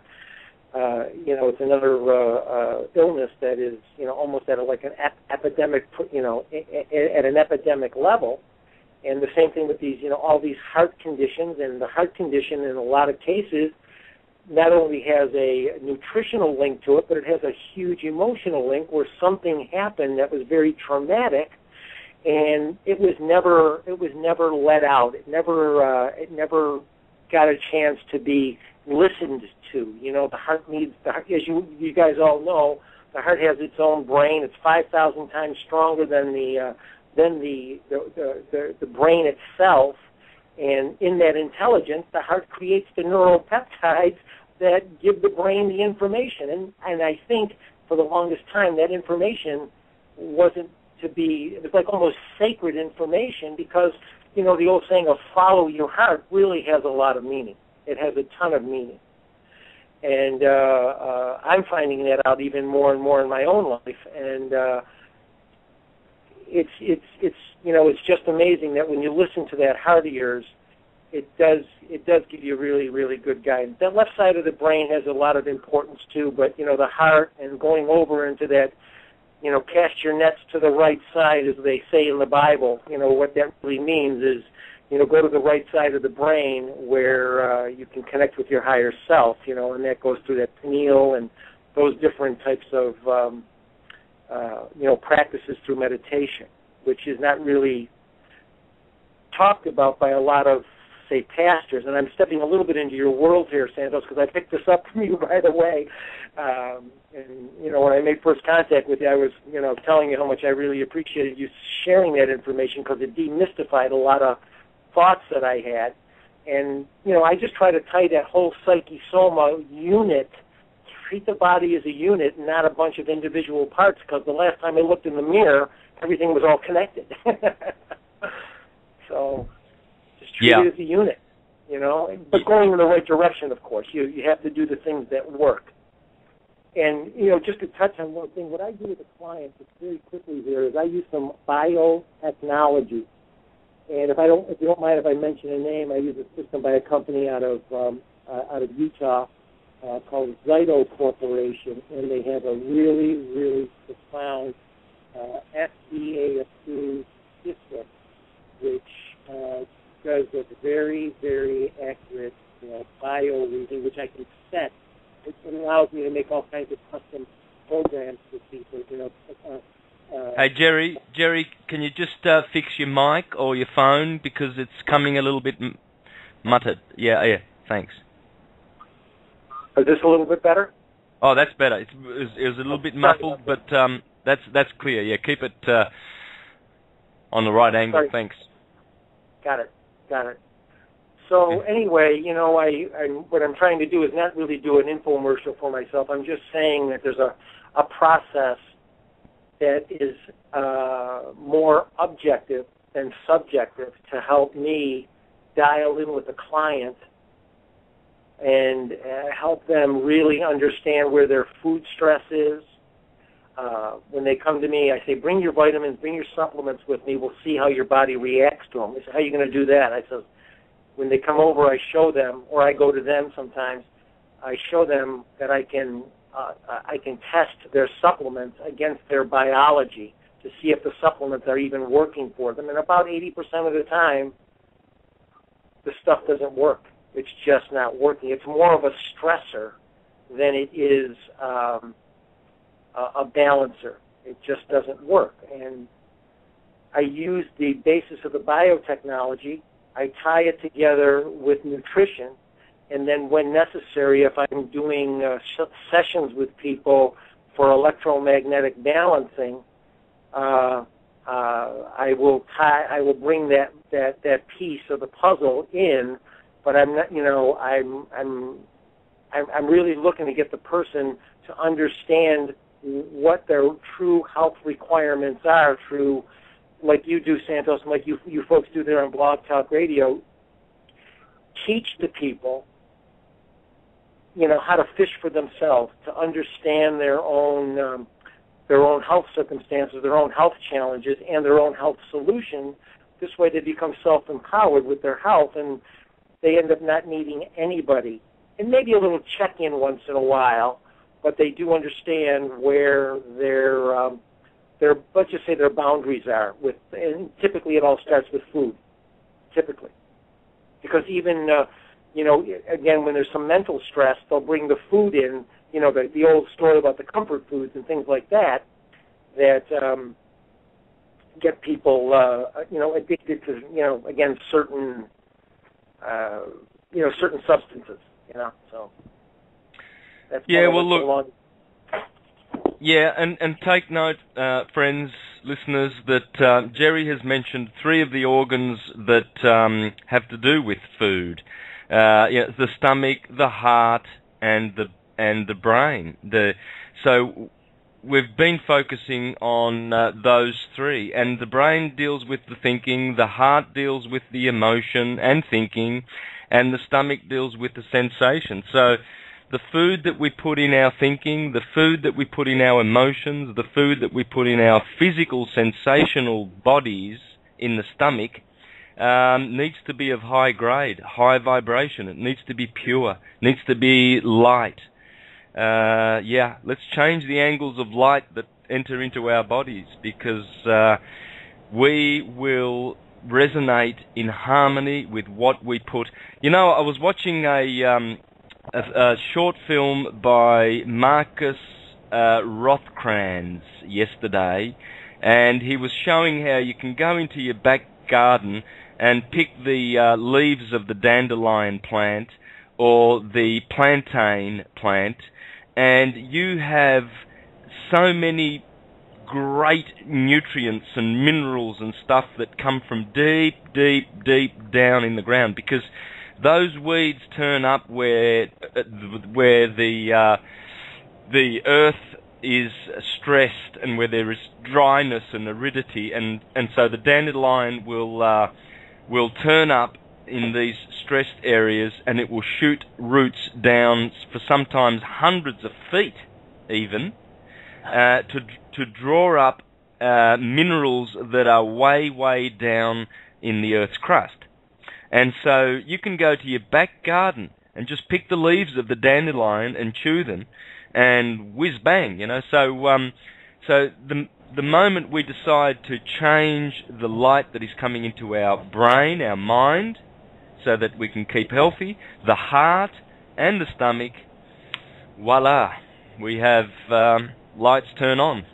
illness that is, almost at like an epidemic, at an epidemic level. And the same thing with these, all these heart conditions. And the heart condition, in a lot of cases, not only has a nutritional link to it, but it has a huge emotional link where something happened that was very traumatic, and it was never let out. It never got a chance to be listened to. The heart needs, as you guys all know, the heart has its own brain. It's 5,000 times stronger than the brain itself. And in that intelligence, the heart creates the neuropeptides that give the brain the information. And I think for the longest time that information wasn't to be, it was like almost sacred information, because, the old saying of follow your heart really has a lot of meaning. It has a ton of meaning. And I'm finding that out even more and more in my own life. And it's just amazing that when you listen to that heart of yours, it does give you really, really good guidance. That left side of the brain has a lot of importance too, but the heart, and going over into that, cast your nets to the right side, as they say in the Bible. What that really means is, go to the right side of the brain where you can connect with your higher self, and that goes through that pineal and those different types of practices through meditation, which is not really talked about by a lot of, say, pastors. And I'm stepping a little bit into your world here, Santos, because I picked this up from you right away. And when I made first contact with you, I was, telling you how much I really appreciated you sharing that information, because it demystified a lot of thoughts that I had. And, I just try to tie that whole psyche-soma unit, treat the body as a unit, not a bunch of individual parts, because the last time I looked in the mirror, everything was all connected. So just treat it as a unit, but going in the right direction, of course. You have to do the things that work. And, just to touch on one thing, what I do with the clients, just very quickly here, is I use some biotechnology. And if you don't mind if I mention a name, I use a system by a company out of Utah called Zyto Corporation, and they have a really, really profound FDA-approved system, which does a very, very accurate bio reading, which I can set. It allows me to make all kinds of custom programs for people. Hey, Jerry, can you just fix your mic or your phone, because it's coming a little bit muttered? Yeah, thanks. Is this a little bit better? Oh, that's better. It was a little bit muffled, but that's clear. Yeah, keep it on the right angle. Sorry. Thanks. Got it. So anyway, what I'm trying to do is not really do an infomercial for myself. I'm just saying that there's a process that is more objective than subjective to help me dial in with the client and help them really understand where their food stress is. When they come to me, I say, bring your vitamins, bring your supplements with me. We'll see how your body reacts to them. They say, how are you going to do that? I said, when they come over, I show them, or I go to them sometimes, I show them that I can test their supplements against their biology to see if the supplements are even working for them. And about 80% of the time, the stuff doesn't work. It's just not working. It's more of a stressor than it is a balancer. It just doesn't work. And I use the basis of the biotechnology. I tie it together with nutrition, and then when necessary, if I'm doing sessions with people for electromagnetic balancing, I will bring that piece of the puzzle in, but I'm not, I'm really looking to get the person to understand what their true health requirements are through, like you do, Santos, and like you folks do there on Blog Talk Radio. Teach the people, how to fish for themselves, to understand their own health circumstances, their own health challenges, and their own health solutions. This way they become self-empowered with their health, and they end up not needing anybody. And maybe a little check-in once in a while, but they do understand where their let's just say their boundaries are. And typically it all starts with food, typically. Because even, again, when there's some mental stress, they'll bring the food in, the old story about the comfort foods and things like that get people, addicted to, again, certain substances, so. That's look. Yeah, and take note, friends, listeners, that Jerry has mentioned 3 of the organs that have to do with food. The stomach, the heart, and the brain. So we've been focusing on those 3, and the brain deals with the thinking, the heart deals with the emotion and thinking, and the stomach deals with the sensation. So the food that we put in our thinking, the food that we put in our emotions, the food that we put in our physical, sensational bodies in the stomach needs to be of high grade, high vibration. It needs to be pure, needs to be light. Let's change the angles of light that enter into our bodies, because we will resonate in harmony with what we put. I was watching a short film by Marcus Rothkranz yesterday, and he was showing how you can go into your back garden and pick the leaves of the dandelion plant or the plantain plant, and you have so many great nutrients and minerals and stuff that come from deep, deep, deep down in the ground, because those weeds turn up where the earth is stressed and where there is dryness and aridity, and so the dandelion will turn up in these stressed areas, and it will shoot roots down for sometimes hundreds of feet, even to draw up minerals that are way, way down in the Earth's crust. And so you can go to your back garden and just pick the leaves of the dandelion and chew them, and whiz bang, So the moment we decide to change the light that is coming into our brain, our mind, so that we can keep healthy, the heart and the stomach, voila, we have lights turn on.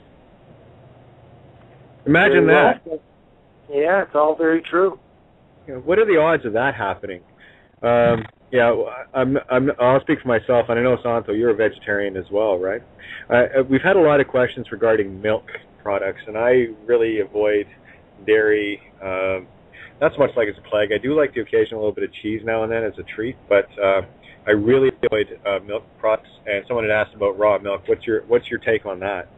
Imagine that. Yeah, it's all very true. What are the odds of that happening? I'll speak for myself, and I know, Santo, you're a vegetarian as well, right? We've had a lot of questions regarding milk products, and I really avoid dairy, not so much like it's a plague. I do like the occasional little bit of cheese now and then as a treat, but I really avoid milk products. And someone had asked about raw milk. What's your take on that?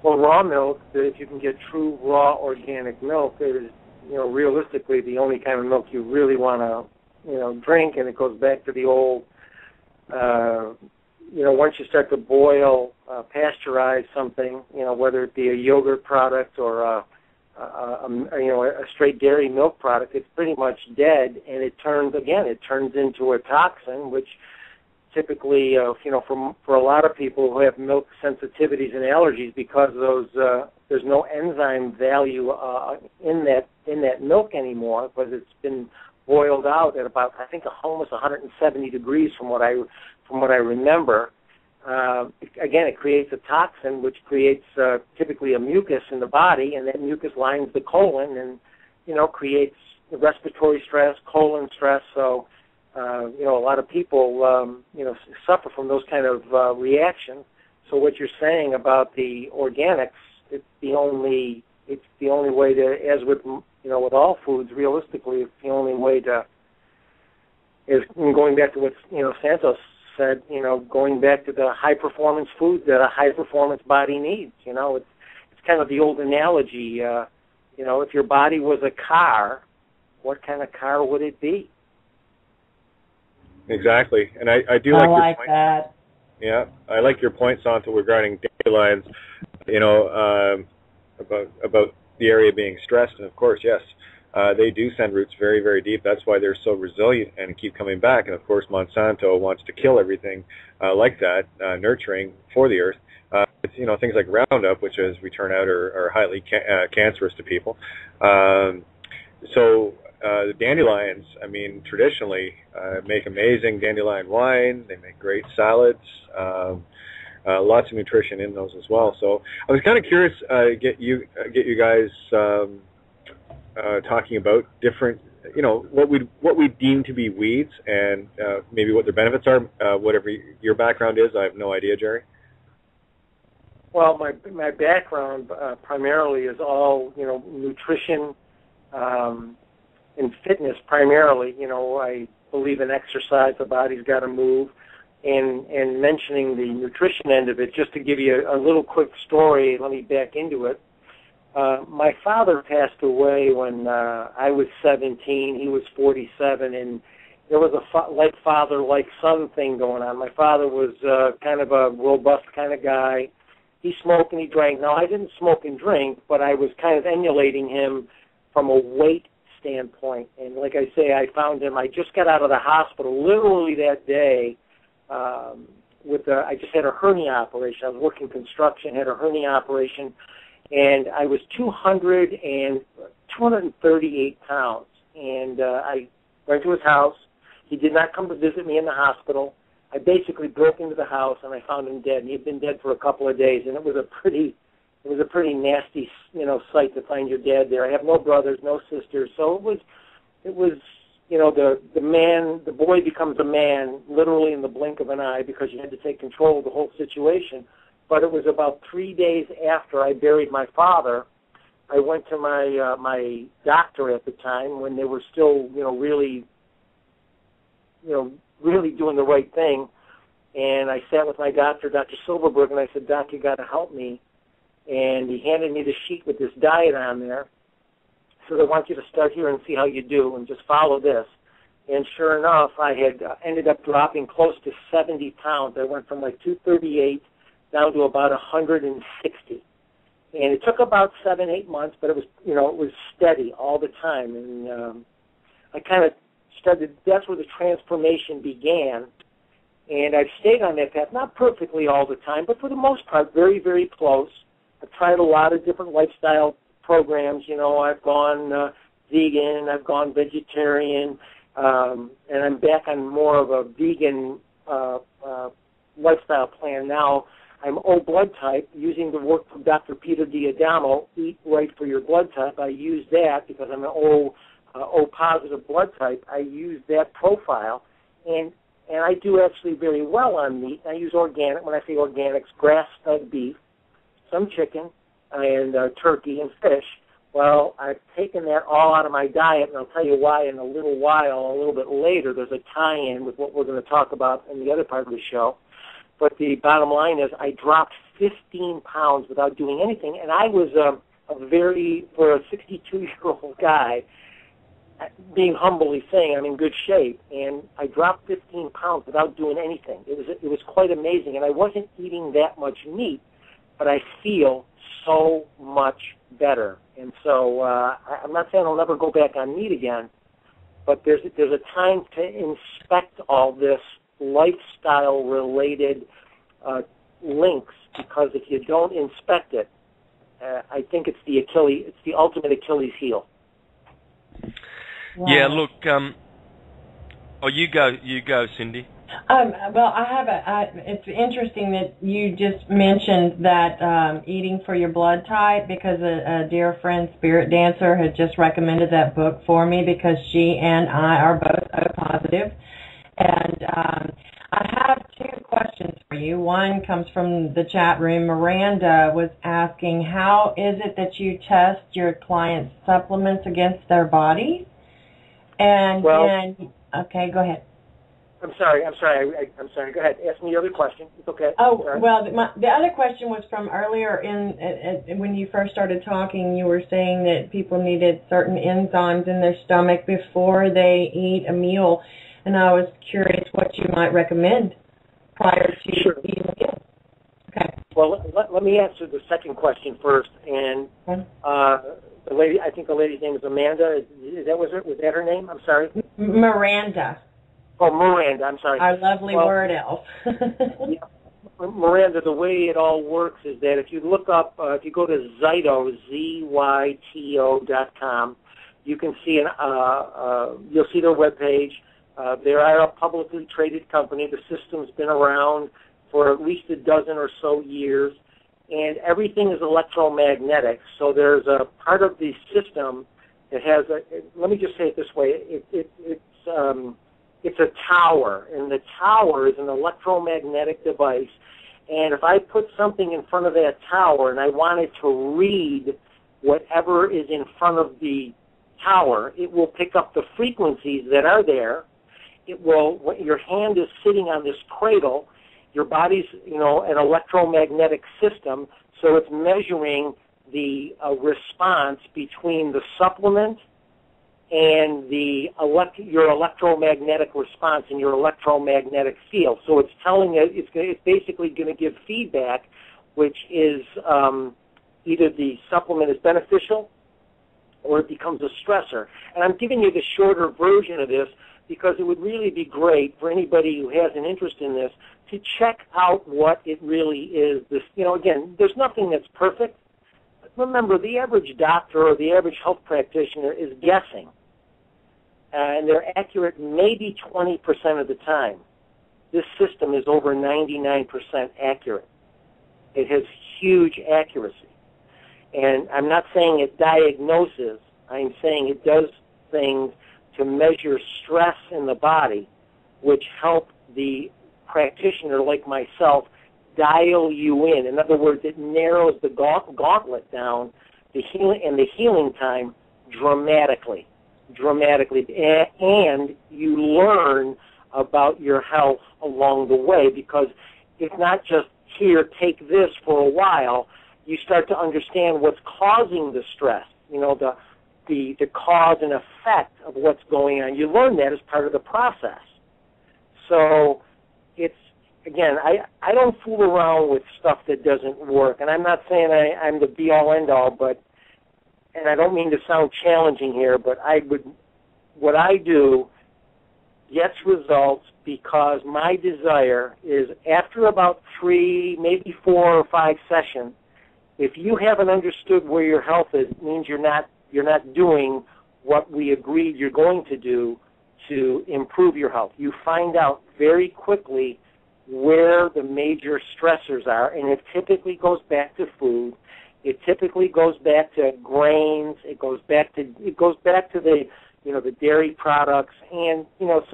Well, raw milk, if you can get true raw organic milk, it is, realistically the only kind of milk you really want to, drink. And it goes back to the old, once you start to boil, pasteurize something, whether it be a yogurt product or a straight dairy milk product, it's pretty much dead, and it turns into a toxin, which typically, for a lot of people who have milk sensitivities and allergies, because there's no enzyme value in that milk anymore, because it's been boiled out at about, I think, almost 170 degrees from what I remember. Again, it creates a toxin, which creates typically a mucus in the body, and that mucus lines the colon and, creates respiratory stress, colon stress. So, a lot of people, suffer from those kind of reactions. So what you're saying about the organics, it's the only way to, as with with all foods, realistically, it's the only way to, is going back to what Santos said, going back to the high performance foods that a high performance body needs. It's kind of the old analogy. If your body was a car, what kind of car would it be? Exactly, and I do like I your like point. that. Yeah, I like your point, Santo, regarding dandelions. About the area being stressed, and of course, yes, they do send roots very, very deep. That's why they're so resilient and keep coming back. And of course, Monsanto wants to kill everything like that, nurturing for the earth. It's, things like Roundup, which, as we turn out, are highly cancerous to people. So the dandelions, traditionally make amazing dandelion wine. They make great salads. Lots of nutrition in those as well. So I was kind of curious get you guys talking about different, what we deem to be weeds, and maybe what their benefits are. Whatever your background is, I have no idea, Jerry. Well, my background primarily is all nutrition and fitness primarily. I believe in exercise. The body's got to move. And mentioning the nutrition end of it, just to give you a little quick story, let me back into it. My father passed away when I was 17. He was 47, and there was a like father, like son thing going on. My father was kind of a robust kind of guy. He smoked and he drank. Now, I didn't smoke and drink, but I was kind of emulating him from a weight standpoint. And like I say, I found him. I just got out of the hospital literally that day. I just had a hernia operation. I was working construction, had a hernia operation, and I was 238 pounds. And I went to his house. He did not come to visit me in the hospital. I basically broke into the house and I found him dead. And he had been dead for a couple of days, and it was a pretty nasty, sight to find your dad there. I have no brothers, no sisters, so it was. The boy becomes a man literally in the blink of an eye, because you had to take control of the whole situation. But it was about 3 days after I buried my father, I went to my doctor at the time, when they were still, really doing the right thing. And I sat with my doctor, Dr. Silverberg, and I said, "Doc, you got to help me." And he handed me the sheet with this diet on there. So I want you to start here and see how you do, and just follow this. And sure enough, I had ended up dropping close to 70 pounds. I went from like 238 down to about 160. And it took about 7-8 months, but it was, it was steady all the time. And I kind of started, that's where the transformation began. And I've stayed on that path, not perfectly all the time, but for the most part, very, very close. I've tried a lot of different lifestyle programs. I've gone vegan, I've gone vegetarian, and I'm back on more of a vegan lifestyle plan now. I'm O blood type, using the work from Dr. Peter D'Adamo, Eat Right for Your Blood Type. I use that because I'm an O positive blood type. I use that profile, and I do actually very well on meat. I use organic. When I say organics, grass-fed beef, some chicken, and turkey and fish. Well, I've taken that all out of my diet, and I'll tell you why in a little while, a little bit later. There's a tie-in with what we're going to talk about in the other part of the show. But the bottom line is I dropped 15 pounds without doing anything, and I was for a 62-year-old guy, being humbly saying I'm in good shape, and I dropped 15 pounds without doing anything. It was quite amazing, and I wasn't eating that much meat, but I feel so much better. And so I'm not saying I'll never go back on meat again, but there's a time to inspect all this lifestyle-related links, because if you don't inspect it, I think it's the ultimate Achilles heel. Wow. Yeah, look. You go, Cindy. Well, it's interesting that you just mentioned that eating for your blood type, because a dear friend, Spirit Dancer, had just recommended that book for me, because she and I are both O positive. And I have two questions questions for you. One comes from the chat room. Miranda was asking, how is it that you test your clients' supplements against their bodies? And okay, go ahead. I'm sorry. Go ahead. Ask me the other question. It's okay. Oh, well, the other question was from earlier when you first started talking. You were saying that people needed certain enzymes in their stomach before they eat a meal, and I was curious what you might recommend prior to eating a meal. Okay. Well, let me answer the second question first. And the lady, I think the lady's name is Amanda. Was that her name? I'm sorry. Miranda. Oh, Miranda, I'm sorry. Our lovely word elf. Yeah. Miranda, the way it all works is that if you look up, if you go to Zyto, ZYTO.com, you can see you'll see their webpage. They are a publicly traded company. The system's been around for at least a dozen or so years, and everything is electromagnetic. So there's a part of the system that has let me just say it this way, it's a tower, and the tower is an electromagnetic device. And if I put something in front of that tower and I wanted to read whatever is in front of the tower, it will pick up the frequencies that are there. It will, when your hand is sitting on this cradle, your body's, an electromagnetic system, so it's measuring the response between the supplement and your electromagnetic response and your electromagnetic field. So it's telling it, it's basically going to give feedback, which is either the supplement is beneficial or it becomes a stressor. And I'm giving you the shorter version of this because it would really be great for anybody who has an interest in this to check out what it really is. This, again, there's nothing that's perfect. Remember, the average doctor or the average health practitioner is guessing. And they're accurate maybe 20% of the time. This system is over 99% accurate. It has huge accuracy. And I'm not saying it diagnoses. I'm saying it does things to measure stress in the body, which help the practitioner like myself dial you in. In other words, it narrows the gauntlet down, the healing time dramatically, and you learn about your health along the way, because it's not just here, take this for a while. You start to understand what's causing the stress, the cause and effect of what's going on. You learn that as part of the process. So it's, again, I don't fool around with stuff that doesn't work, and I'm not saying I'm the be-all, end-all, but, and I don't mean to sound challenging here, but what I do gets results because my desire is after about 3, maybe 4 or 5 sessions, if you haven't understood where your health is, it means you're not doing what we agreed you're going to do to improve your health. You find out very quickly where the major stressors are, and it typically goes back to food. It typically goes back to grains. It goes back to the the dairy products, and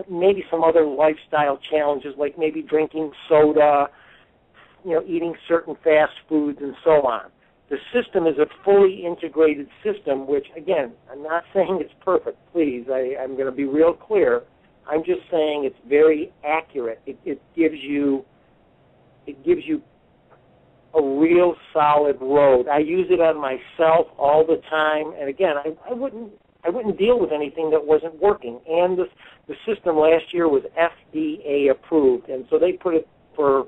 maybe some other lifestyle challenges like maybe drinking soda, eating certain fast foods, and so on. The system is a fully integrated system, which, again, I'm not saying it's perfect. Please, I'm going to be real clear. I'm just saying it's very accurate. It gives you a real solid road. I use it on myself all the time, and again, I wouldn't deal with anything that wasn't working. And the system last year was FDA approved, and so they put it for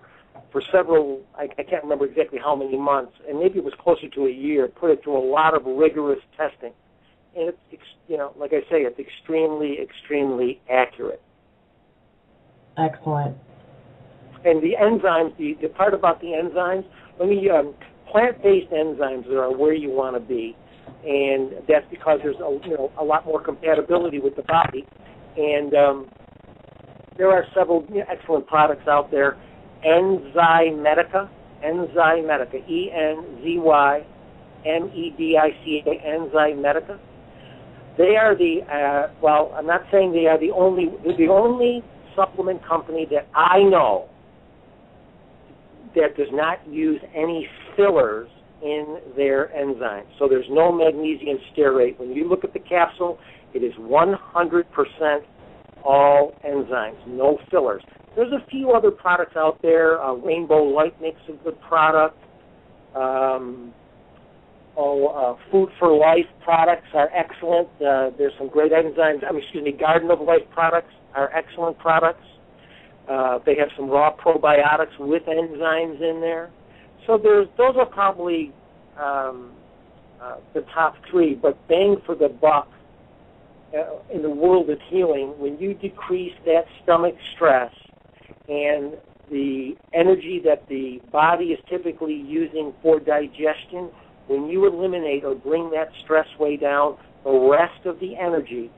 several, I can't remember exactly how many months, and maybe it was closer to a year, put it through a lot of rigorous testing. And it's, like I say, it's extremely, extremely accurate. Excellent. And the enzymes, the part about the enzymes, plant-based enzymes are where you want to be. And that's because there's a lot more compatibility with the body. And there are several excellent products out there. Enzymedica, Enzymedica, Enzymedica. They are I'm not saying they are the only supplement company that I know that does not use any fillers in their enzymes. So there's no magnesium stearate. When you look at the capsule, it is 100% all enzymes, no fillers. There's a few other products out there. Rainbow Light makes a good product. Food for Life products are excellent. There's some great enzymes. Garden of Life products are excellent products. They have some raw probiotics with enzymes in there. So those are probably the top three. But bang for the buck in the world of healing, when you decrease that stomach stress and the energy that the body is typically using for digestion, when you eliminate or bring that stress way down, the rest of the energy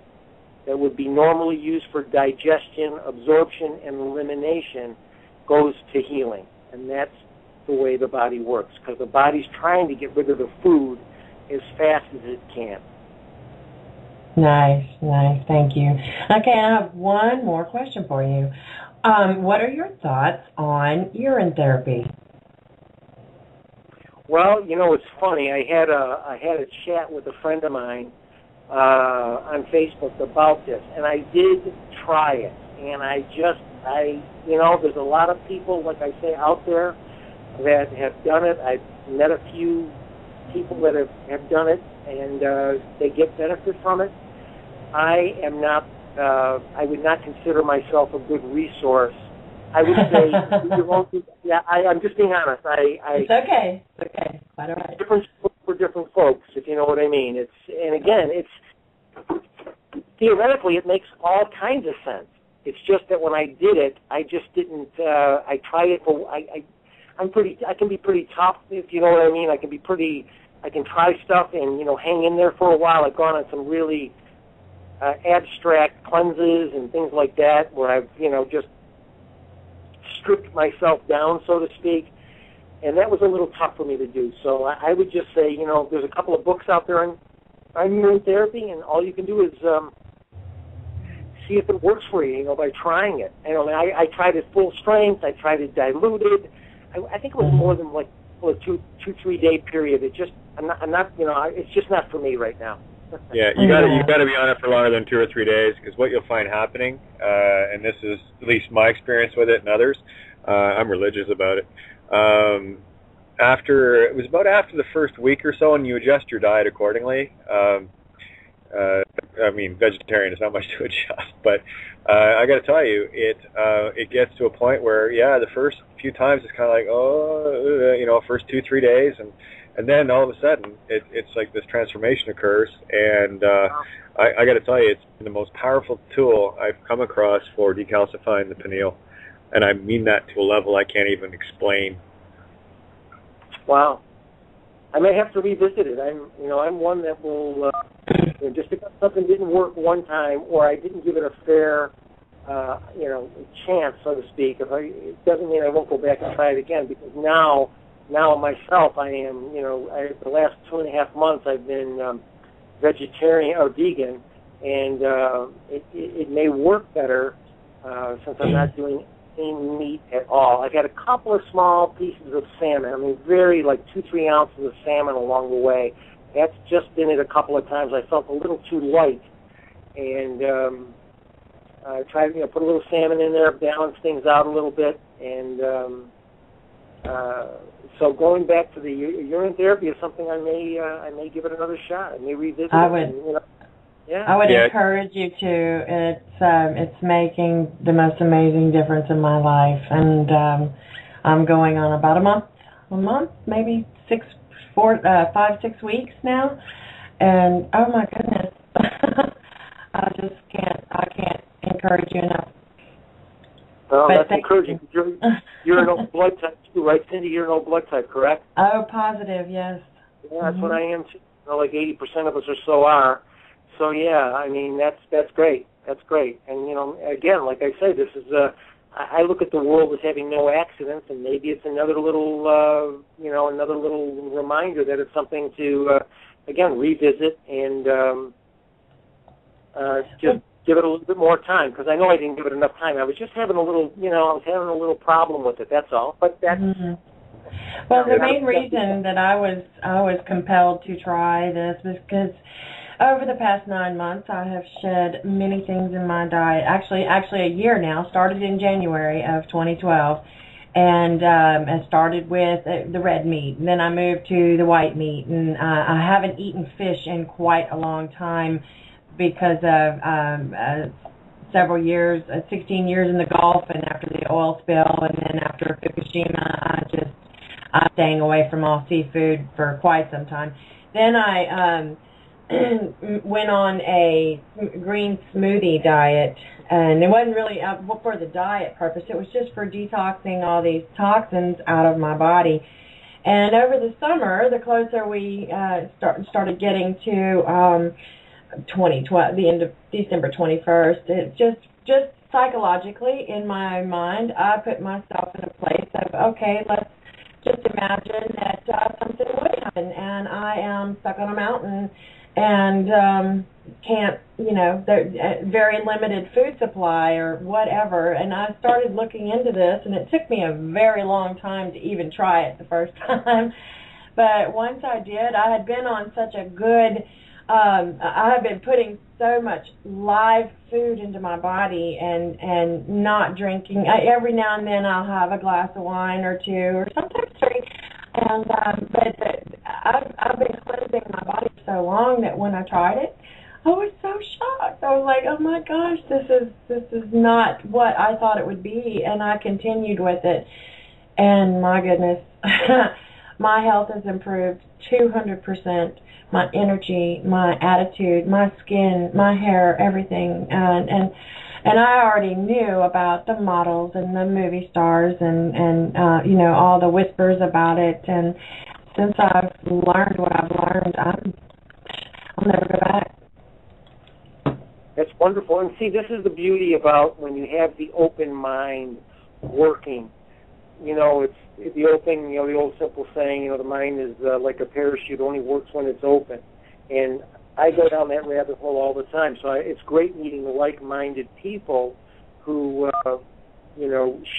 that would be normally used for digestion, absorption, and elimination goes to healing. And that's the way the body works, because the body's trying to get rid of the food as fast as it can. Nice. Thank you. Okay, I have one more question for you. What are your thoughts on urine therapy? Well, it's funny. I had a chat with a friend of mine on Facebook about this, and I did try it. And there's a lot of people, like I say, out there that have done it. I've met a few people that have done it, and they get benefit from it. I am not. I would not consider myself a good resource. I would say, I'm just being honest. It's okay. It's okay. Quite all right. Different for different folks, if you know what I mean. It's theoretically it makes all kinds of sense. It's just that when I did it, I just didn't. I tried it for. I can be pretty tough, if you know what I mean. I can try stuff and hang in there for a while. I've gone on some really abstract cleanses and things like that, where I've just stripped myself down, so to speak, and that was a little tough for me to do. So I would just say, there's a couple of books out there on urine therapy, and all you can do is see if it works for you, by trying it. I tried it full strength. I tried it diluted. I think it was more than like a 2-3 day period. It's just not for me right now. Yeah, you got to be on it for longer than 2 or 3 days, because what you'll find happening, and this is at least my experience with it and others, I'm religious about it. It was about after the first week or so, and you adjust your diet accordingly. Vegetarian is not much to adjust, but I got to tell you, it gets to a point where, the first few times it's kind of like, first 2-3 days, and then all of a sudden it's like this transformation occurs, and I got to tell you, it's been the most powerful tool I've come across for decalcifying the pineal, and I mean that to a level I can't even explain. Wow. I may have to revisit it. I'm one that will, just because something didn't work one time, or I didn't give it a fair, chance, so to speak. It doesn't mean I won't go back and try it again, because now myself, I am, the last 2.5 months I've been vegetarian or vegan, and it may work better since I'm not doing any meat at all. I've had a couple of small pieces of salmon, very like 2-3 ounces of salmon along the way. That's just been it a couple of times. I felt a little too light, and I tried, put a little salmon in there, balance things out a little bit, and so going back to the urine therapy is something I may give it another shot. I may revisit it. I would encourage you to. It's making the most amazing difference in my life, and I'm going on about a month, maybe 5-6 weeks now, and oh my goodness, I can't encourage you enough. Well, that's encouraging. You're an O blood type too, right, Cindy? You're an O blood type, correct? Oh, positive, yes. Yeah, that's what I am too. Like 80% of us or so are. So yeah, that's great. That's great. And again, like I say, this is I look at the world as having no accidents, and maybe it's another little reminder that it's something to again revisit and just give it a little bit more time, because I know I didn't give it enough time. I was just having a little, I was having a little problem with it. That's all. But that's well, the main reason that I was compelled to try this was because over the past 9 months I have shed many things in my diet. Actually a year now. Started in January of 2012. And I started with the red meat, and then I moved to the white meat, and I haven't eaten fish in quite a long time because of several years, 16 years in the Gulf, and after the oil spill, and then after Fukushima, I'm staying away from all seafood for quite some time. Then I went on a green smoothie diet, and it wasn't really for the diet purpose. It was just for detoxing all these toxins out of my body. And over the summer, the closer we started getting to 2012, the end of December 21st, it just psychologically in my mind, I put myself in a place of, okay, let's just imagine that something would happen, and I am stuck on a mountain and can't, very limited food supply or whatever. And I started looking into this, and it took me a very long time to even try it the first time. But once I did, I had been on such a good, I had been putting so much live food into my body and not drinking. Every now and then I'll have a glass of wine or two, or sometimes three. And but I've been cleansing my body so long that when I tried it, I was so shocked. I was like, oh my gosh, this is not what I thought it would be. And I continued with it, and my goodness, my health has improved 200%. My energy, my attitude, my skin, my hair, everything, and I already knew about the models and the movie stars and all the whispers about it. And since I've learned what I've learned, I'll never go back. That's wonderful. And see, this is the beauty about when you have the open mind working. It's the old thing, the old simple saying, the mind is like a parachute, only works when it's open. And I go down that rabbit hole all the time. So it's great meeting like-minded people who,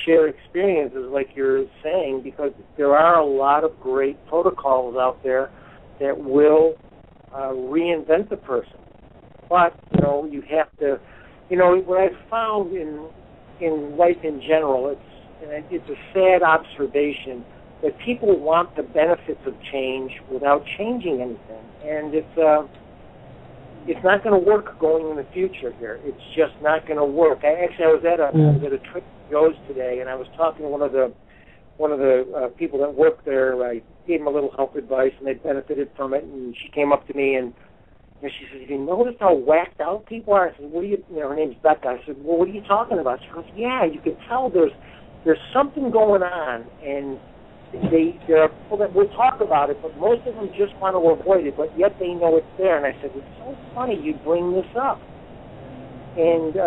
share experiences like you're saying, because there are a lot of great protocols out there that will reinvent the person. But, you have to, what I've found in life in general, it's a sad observation that people want the benefits of change without changing anything. And it's not going to work going in the future here. It's just not going to work. I was at a Trader Joe's today, and I was talking to one of the people that work there. I gave them a little health advice, and they benefited from it. And she came up to me and she said, "Have you noticed how whacked out people are?" I said, "What do you?" Her name's Becca. I said, "Well, what are you talking about?" She goes, "Yeah, you can tell there's something going on, and there are people that will talk about it, but most of them just want to avoid it, but yet they know it's there." And I said, "It's so funny you bring this up." And,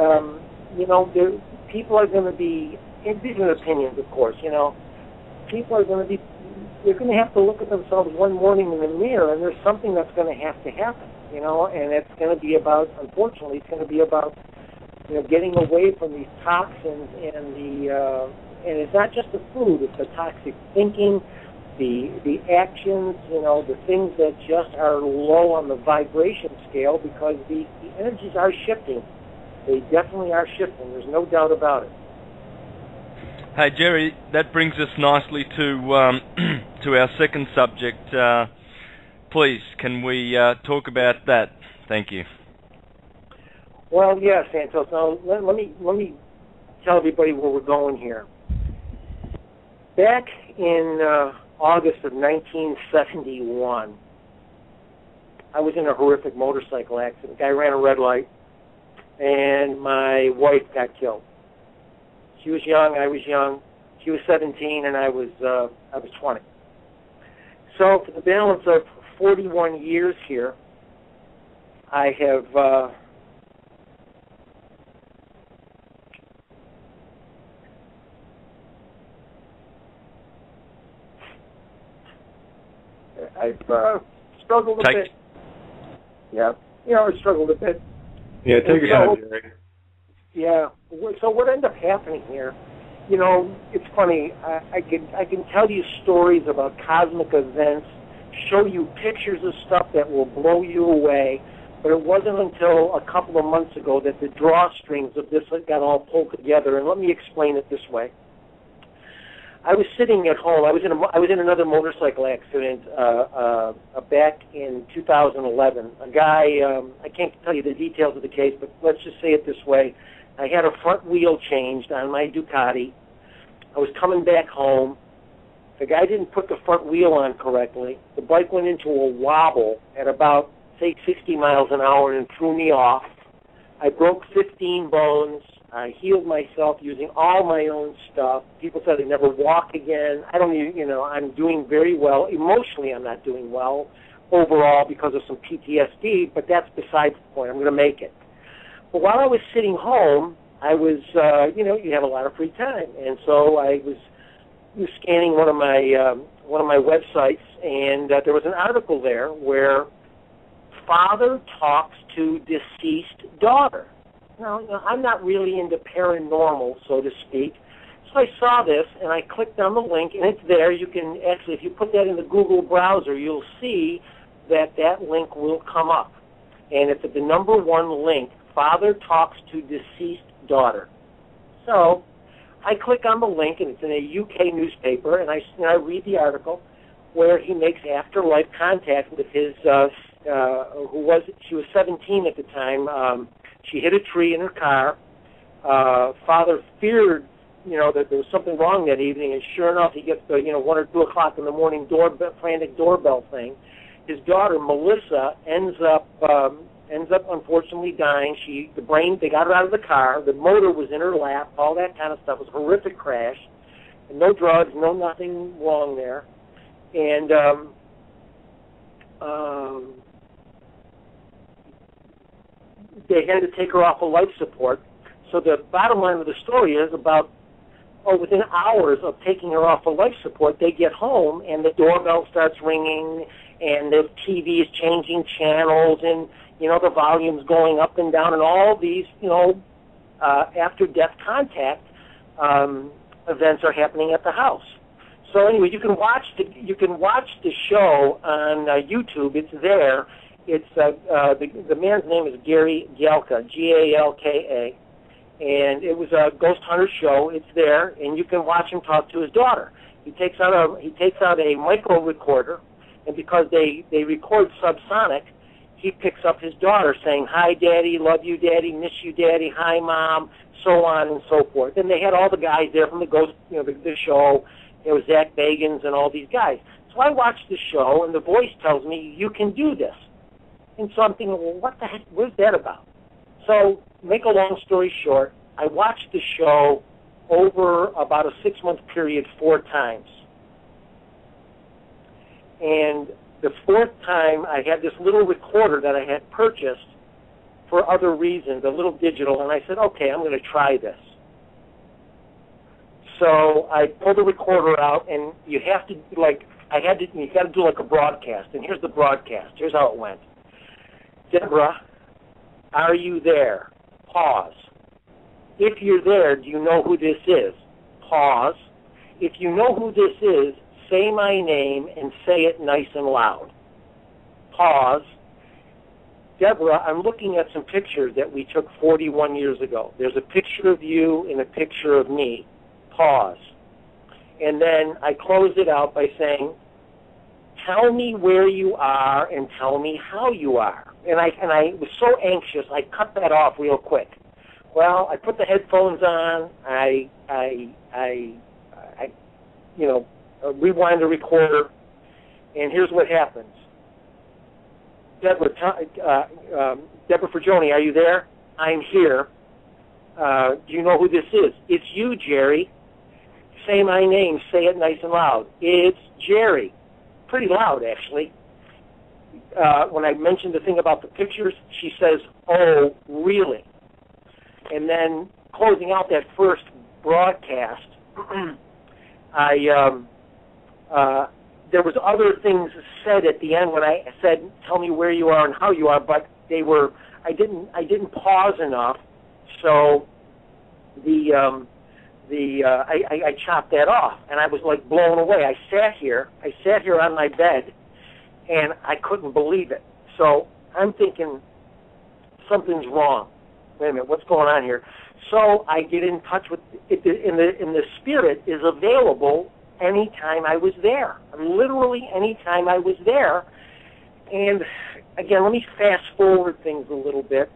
people are going to be, and these are opinions, of course, people are going to be, they're going to have to look at themselves one morning in the mirror, and there's something that's going to have to happen, and it's going to be about, unfortunately, it's going to be about, getting away from these toxins and it's not just the food, it's the toxic thinking, the actions, the things that just are low on the vibration scale, because the energies are shifting. They definitely are shifting. There's no doubt about it. Hey, Jerry, that brings us nicely to to our second subject. Please, can we talk about that? Thank you. Well, yes, Santos. Now, let me tell everybody where we're going here. Back in August of 1971, I was in a horrific motorcycle accident. Guy ran a red light, and my wife got killed. She was young, I was young. She was 17, and I was 20. So for the balance of 41 years here, I have I've struggled a bit. Yeah, I struggled a bit. Yeah, take your time, Jerry. Yeah. So what ended up happening here, it's funny. I can tell you stories about cosmic events, show you pictures of stuff that will blow you away, but it wasn't until a couple of months ago that the drawstrings of this got all pulled together. And let me explain it this way. I was sitting at home. I was in another motorcycle accident back in 2011. A guy, I can't tell you the details of the case, but let's just say it this way. I had a front wheel changed on my Ducati. I was coming back home. The guy didn't put the front wheel on correctly. The bike went into a wobble at about, say, 60 miles an hour and threw me off. I broke 15 bones. I healed myself using all my own stuff. People said I'd never walk again. I don't even, I'm doing very well. Emotionally, I'm not doing well overall because of some PTSD, but that's besides the point. I'm going to make it. But while I was sitting home, I was, you have a lot of free time, and so I was scanning one of my websites, and there was an article there where father talks to deceased daughter. Now, I'm not really into paranormal, so to speak, so I saw this, and I clicked on the link, and it's there. You can actually, if you put that in the Google browser, you'll see that link will come up, and it's the number one link, father talks to deceased daughter. So I click on the link, and it's in a UK newspaper, and I read the article where he makes afterlife contact with his, she was 17 at the time. She hit a tree in her car. Father feared, that there was something wrong that evening, and sure enough, he gets the, 1 or 2 o'clock in the morning frantic doorbell thing. His daughter, Melissa, ends up unfortunately dying. They got her out of the car. The motor was in her lap. All that kind of stuff. It was a horrific crash. And no drugs, nothing wrong there. And they had to take her off of life support. So the bottom line of the story is within hours of taking her off of life support, they get home and the doorbell starts ringing and the TV is changing channels and, the volume's going up and down and all these, after-death contact events are happening at the house. So anyway, you can watch the show on YouTube. It's there. It's the man's name is Gary Galka, Galka, and it was a ghost hunter show. It's there, and you can watch him talk to his daughter. He takes out a micro recorder, and because they record subsonic, he picks up his daughter saying, "Hi, Daddy, love you, Daddy, miss you, Daddy, hi, Mom," so on and so forth. And they had all the guys there from the ghost, the show. It was Zach Bagans and all these guys. So I watched the show, and the voice tells me, "You can do this." And so I'm thinking, well, what the heck, what's that about? So, make a long story short, I watched the show over about a 6-month period 4 times. And the 4th time, I had this little recorder that I had purchased for other reasons, a little digital, and I said, okay, I'm going to try this. So I pulled the recorder out, and you have to, you got to do like a broadcast, and here's the broadcast. Here's how it went. Deborah, are you there? Pause. If you're there, do you know who this is? Pause. If you know who this is, say my name and say it nice and loud. Pause. Deborah, I'm looking at some pictures that we took 41 years ago. There's a picture of you and a picture of me. Pause. And then I closed it out by saying, tell me where you are and tell me how you are. And I was so anxious, I cut that off real quick. Well, I put the headphones on. I rewind the recorder, and here's what happens. Deborah Forgione, are you there? I'm here. Do you know who this is? It's you, Jerry. Say my name. Say it nice and loud. It's Jerry. Pretty loud, actually. When I mentioned the thing about the pictures, she says, oh, really? And then closing out that first broadcast, there was other things said at the end when I said, tell me where you are and how you are, but I didn't pause enough, so I chopped that off, and I was like blown away. I sat here on my bed, and I couldn't believe it. So I'm thinking something's wrong. Wait a minute, what's going on here? So I get in touch with it, and the spirit is available anytime I was there, literally anytime I was there. And again, let me fast forward things a little bit.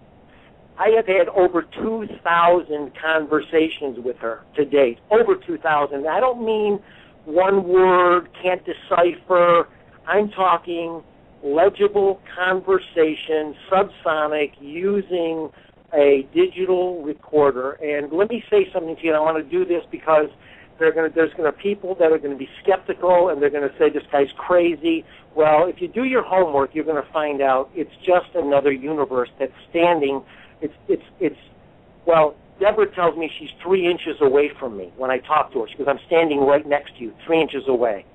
I have had over 2,000 conversations with her to date, over 2,000. I don't mean one word, can't decipher. I'm talking legible conversation, subsonic, using a digital recorder. And let me say something to you. I want to do this because there's going to be people that are going to be skeptical, and they're going to say this guy's crazy. Well, if you do your homework, you're going to find out it's just another universe that's standing. Well, Deborah tells me she's 3 inches away from me when I talk to her. She goes, I'm standing right next to you, 3 inches away.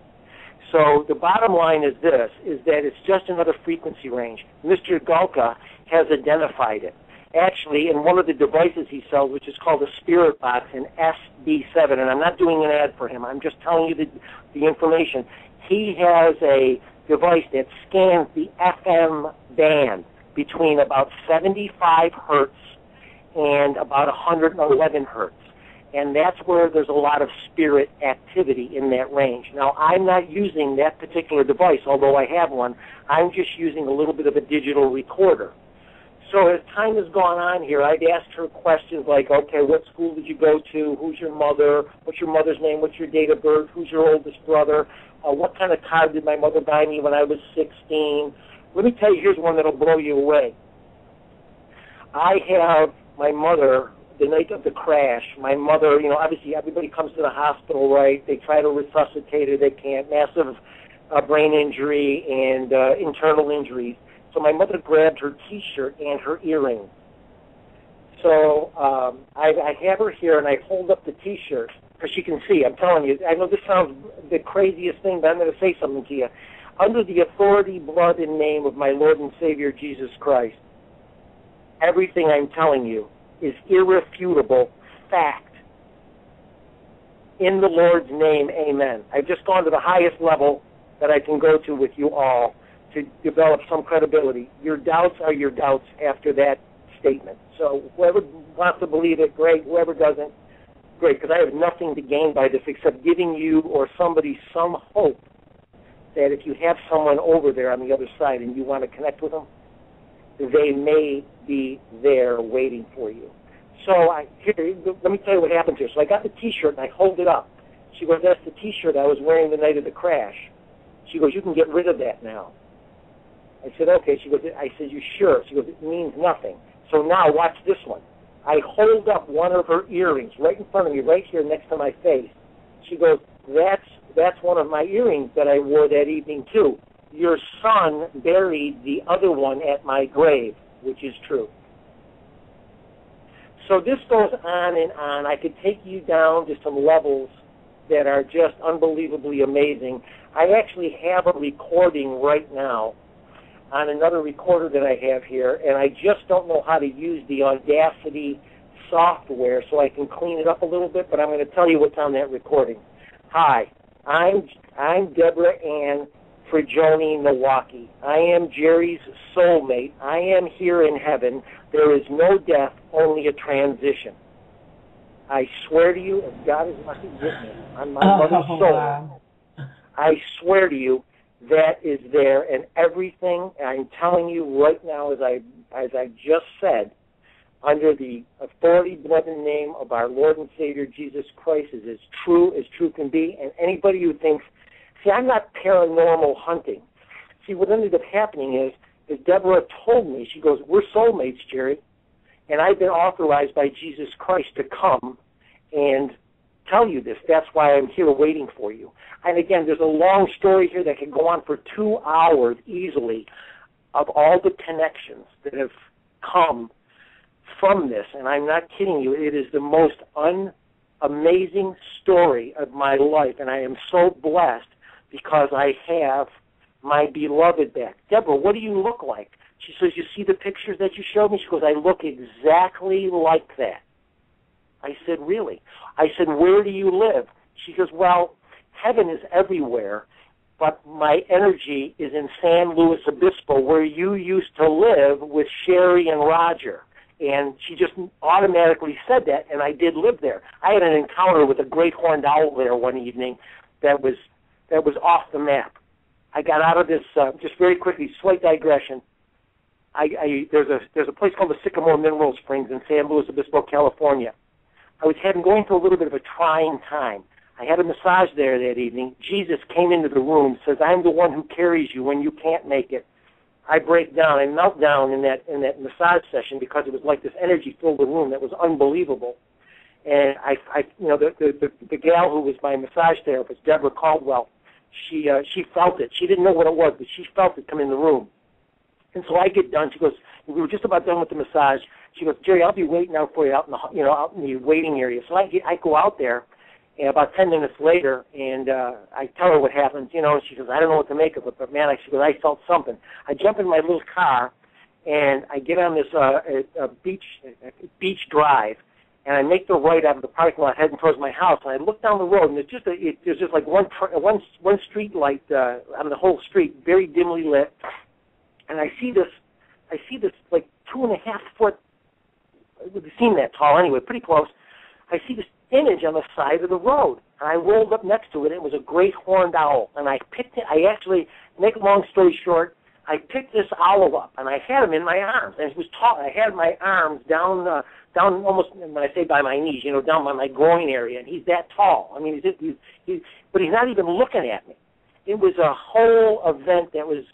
So the bottom line is this, is that it's just another frequency range. Mr. Galka has identified it. Actually, in one of the devices he sells, which is called a Spirit Box, an SB7, and I'm not doing an ad for him, I'm just telling you the information. He has a device that scans the FM band between about 75 hertz and about 111 hertz. And that's where there's a lot of spirit activity in that range. Now, I'm not using that particular device, although I have one. I'm just using a little bit of a digital recorder. So as time has gone on here, I'd asked her questions like, okay, what school did you go to? Who's your mother? What's your mother's name? What's your date of birth? Who's your oldest brother? What kind of car did my mother buy me when I was 16? Let me tell you, here's one that'll blow you away. I have my mother, the night of the crash, my mother, obviously everybody comes to the hospital, right? They try to resuscitate her. They can't. Massive brain injury and internal injuries. So my mother grabbed her T-shirt and her earrings. So I have her here, and I hold up the T-shirt because she can see. I'm telling you, I know this sounds the craziest thing, but I'm going to say something to you. Under the authority, blood, and name of my Lord and Savior, Jesus Christ, everything I'm telling you is irrefutable fact. In the Lord's name, amen. I've just gone to the highest level that I can go to with you all to develop some credibility. Your doubts are your doubts after that statement. So whoever wants to believe it, great. Whoever doesn't, great, because I have nothing to gain by this except giving you or somebody some hope that if you have someone over there on the other side and you want to connect with them, they may be there waiting for you. So let me tell you what happened here. So I got the T-shirt and I hold it up. She goes, that's the T-shirt I was wearing the night of the crash. She goes, you can get rid of that now. I said, okay. She goes, I said, you sure? She goes, it means nothing. So now watch this one. I hold up one of her earrings right in front of me, right here next to my face. She goes, that's one of my earrings that I wore that evening too. Your son buried the other one at my grave, which is true. So this goes on and on. I could take you down to some levels that are just unbelievably amazing. I actually have a recording right now on another recorder that I have here, and I just don't know how to use the Audacity software so I can clean it up a little bit, but I'm going to tell you what's on that recording. Hi, I'm Deborah Ann Prigioni, Milwaukee. I am Jerry's soulmate. I am here in heaven. There is no death, only a transition. I swear to you, if God is my witness on my mother's soul, wow. I swear to you, that is there, and everything I'm telling you right now, as I just said, under the authority, blood, and name of our Lord and Savior Jesus Christ, is as true can be. And anybody who thinks, see, I'm not paranormal hunting. See, what ended up happening is Deborah told me, she goes, we're soulmates, Jerry, and I've been authorized by Jesus Christ to come and tell you this. That's why I'm here waiting for you. And again, there's a long story here that can go on for 2 hours easily of all the connections that have come from this. And I'm not kidding you. It is the most amazing story of my life. And I am so blessed because I have my beloved back. Deborah, what do you look like? She says, you see the pictures that you showed me? She goes, I look exactly like that. I said, really? I said, where do you live? She goes, well, heaven is everywhere, but my energy is in San Luis Obispo, where you used to live with Sherry and Roger. And she just automatically said that, and I did live there. I had an encounter with a great horned owl there one evening that was off the map. I got out of this, just very quickly, slight digression. There's a place called the Sycamore Mineral Springs in San Luis Obispo, California. I was going through a little bit of a trying time. I had a massage there that evening. Jesus came into the room, says, I'm the one who carries you when you can't make it. I break down. I melt down in that massage session because it was like this energy filled the room that was unbelievable. And the gal who was my massage therapist, Deborah Caldwell, she felt it. She didn't know what it was, but she felt it come in the room. And so I get done. She goes, we were just about done with the massage. She goes, Jerry, I'll be waiting out for you out in the waiting area. So I go out there, and about 10 minutes later, and I tell her what happened. She goes, I don't know what to make of it, but man, she goes, I felt something. I jump in my little car, and I get on this beach drive, and I make the right out of the parking lot heading towards my house. And I look down the road, and there's just like one street light on the whole street, very dimly lit. And I see this like 2.5 foot, it would seem that tall anyway, pretty close. I see this image on the side of the road. And I rolled up next to it, and it was a great horned owl. And I picked it, I actually, make a long story short, I picked this owl up, and I had him in my arms. And it was tall. I had my arms down almost, when I say by my knees, down by my groin area. And he's that tall. I mean, but he's not even looking at me. It was a whole event that was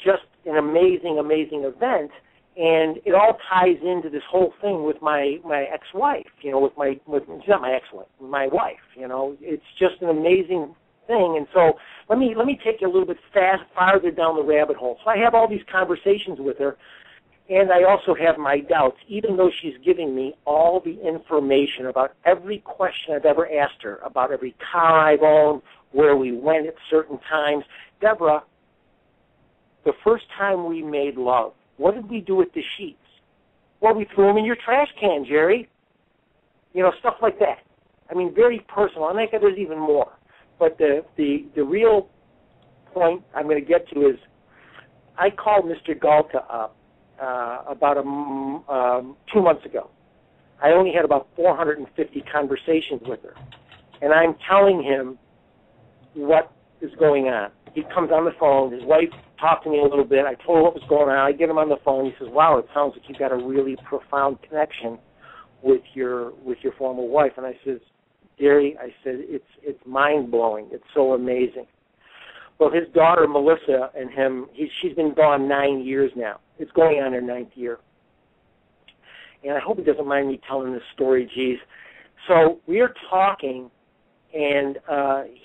just an amazing, amazing event, and it all ties into this whole thing with my ex-wife. She's not my ex-wife, my wife. It's just an amazing thing. And so let me take you a little bit farther down the rabbit hole. So I have all these conversations with her, and I also have my doubts, even though she's giving me all the information about every question I've ever asked her, about every car I've owned, where we went at certain times. Deborah, the first time we made love, what did we do with the sheets? Well, we threw them in your trash can, Jerry. Stuff like that. I mean, very personal. I think there's even more. But the real point I'm going to get to is I called Mr. Galka up about 2 months ago. I only had about 450 conversations with her. And I'm telling him what is going on. He comes on the phone. His wife talked to me a little bit. I told him what was going on. I get him on the phone. He says, wow, it sounds like you've got a really profound connection with your former wife. And I says, Gary, I said, it's mind-blowing. It's so amazing. Well, his daughter, Melissa, and him, she's been gone 9 years now. It's going on her 9th year. And I hope he doesn't mind me telling this story, geez. So we're talking, and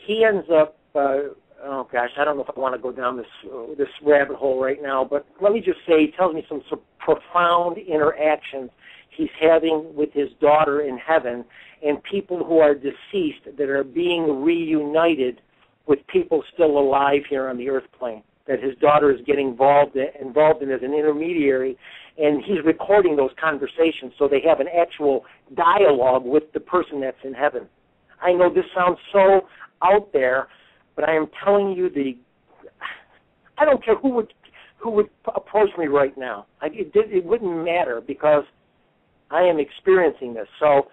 he ends up, oh gosh, I don't know if I want to go down this rabbit hole right now, but let me just say, he tells me some profound interactions he's having with his daughter in heaven and people who are deceased that are being reunited with people still alive here on the earth plane, that his daughter is getting involved in as an intermediary, and he's recording those conversations so they have an actual dialogue with the person that's in heaven. I know this sounds so out there, but I am telling you, I don't care who would approach me right now. It wouldn't matter because I am experiencing this. So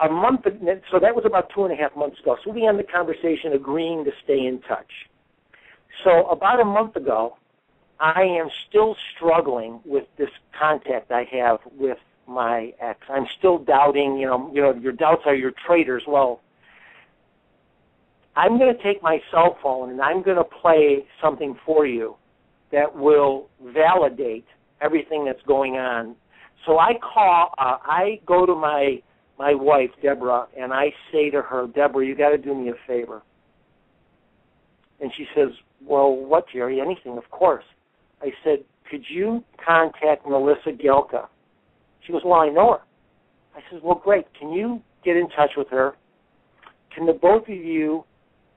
so that was about 2.5 months ago. So we ended the conversation agreeing to stay in touch. So about a month ago, I am still struggling with this contact I have with my ex. I'm still doubting, your doubts are your traitors. Well, I'm going to take my cell phone and I'm going to play something for you that will validate everything that's going on. So I go to my wife, Deborah, and I say to her, Deborah, you got to do me a favor. And she says, well, what, Jerry? Anything, of course. I said, could you contact Melissa Gelka? She goes, well, I know her. I said, well, great. Can you get in touch with her? Can the both of you,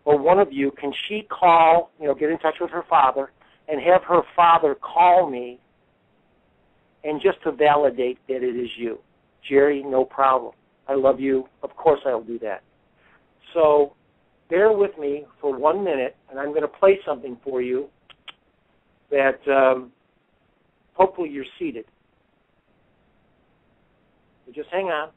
or one of you, can she call, get in touch with her father? and have her father call me and just to validate that it is you. Jerry, no problem. I love you. Of course I'll do that. So bear with me for 1 minute, and I'm going to play something for you that hopefully you're seated. So just hang on.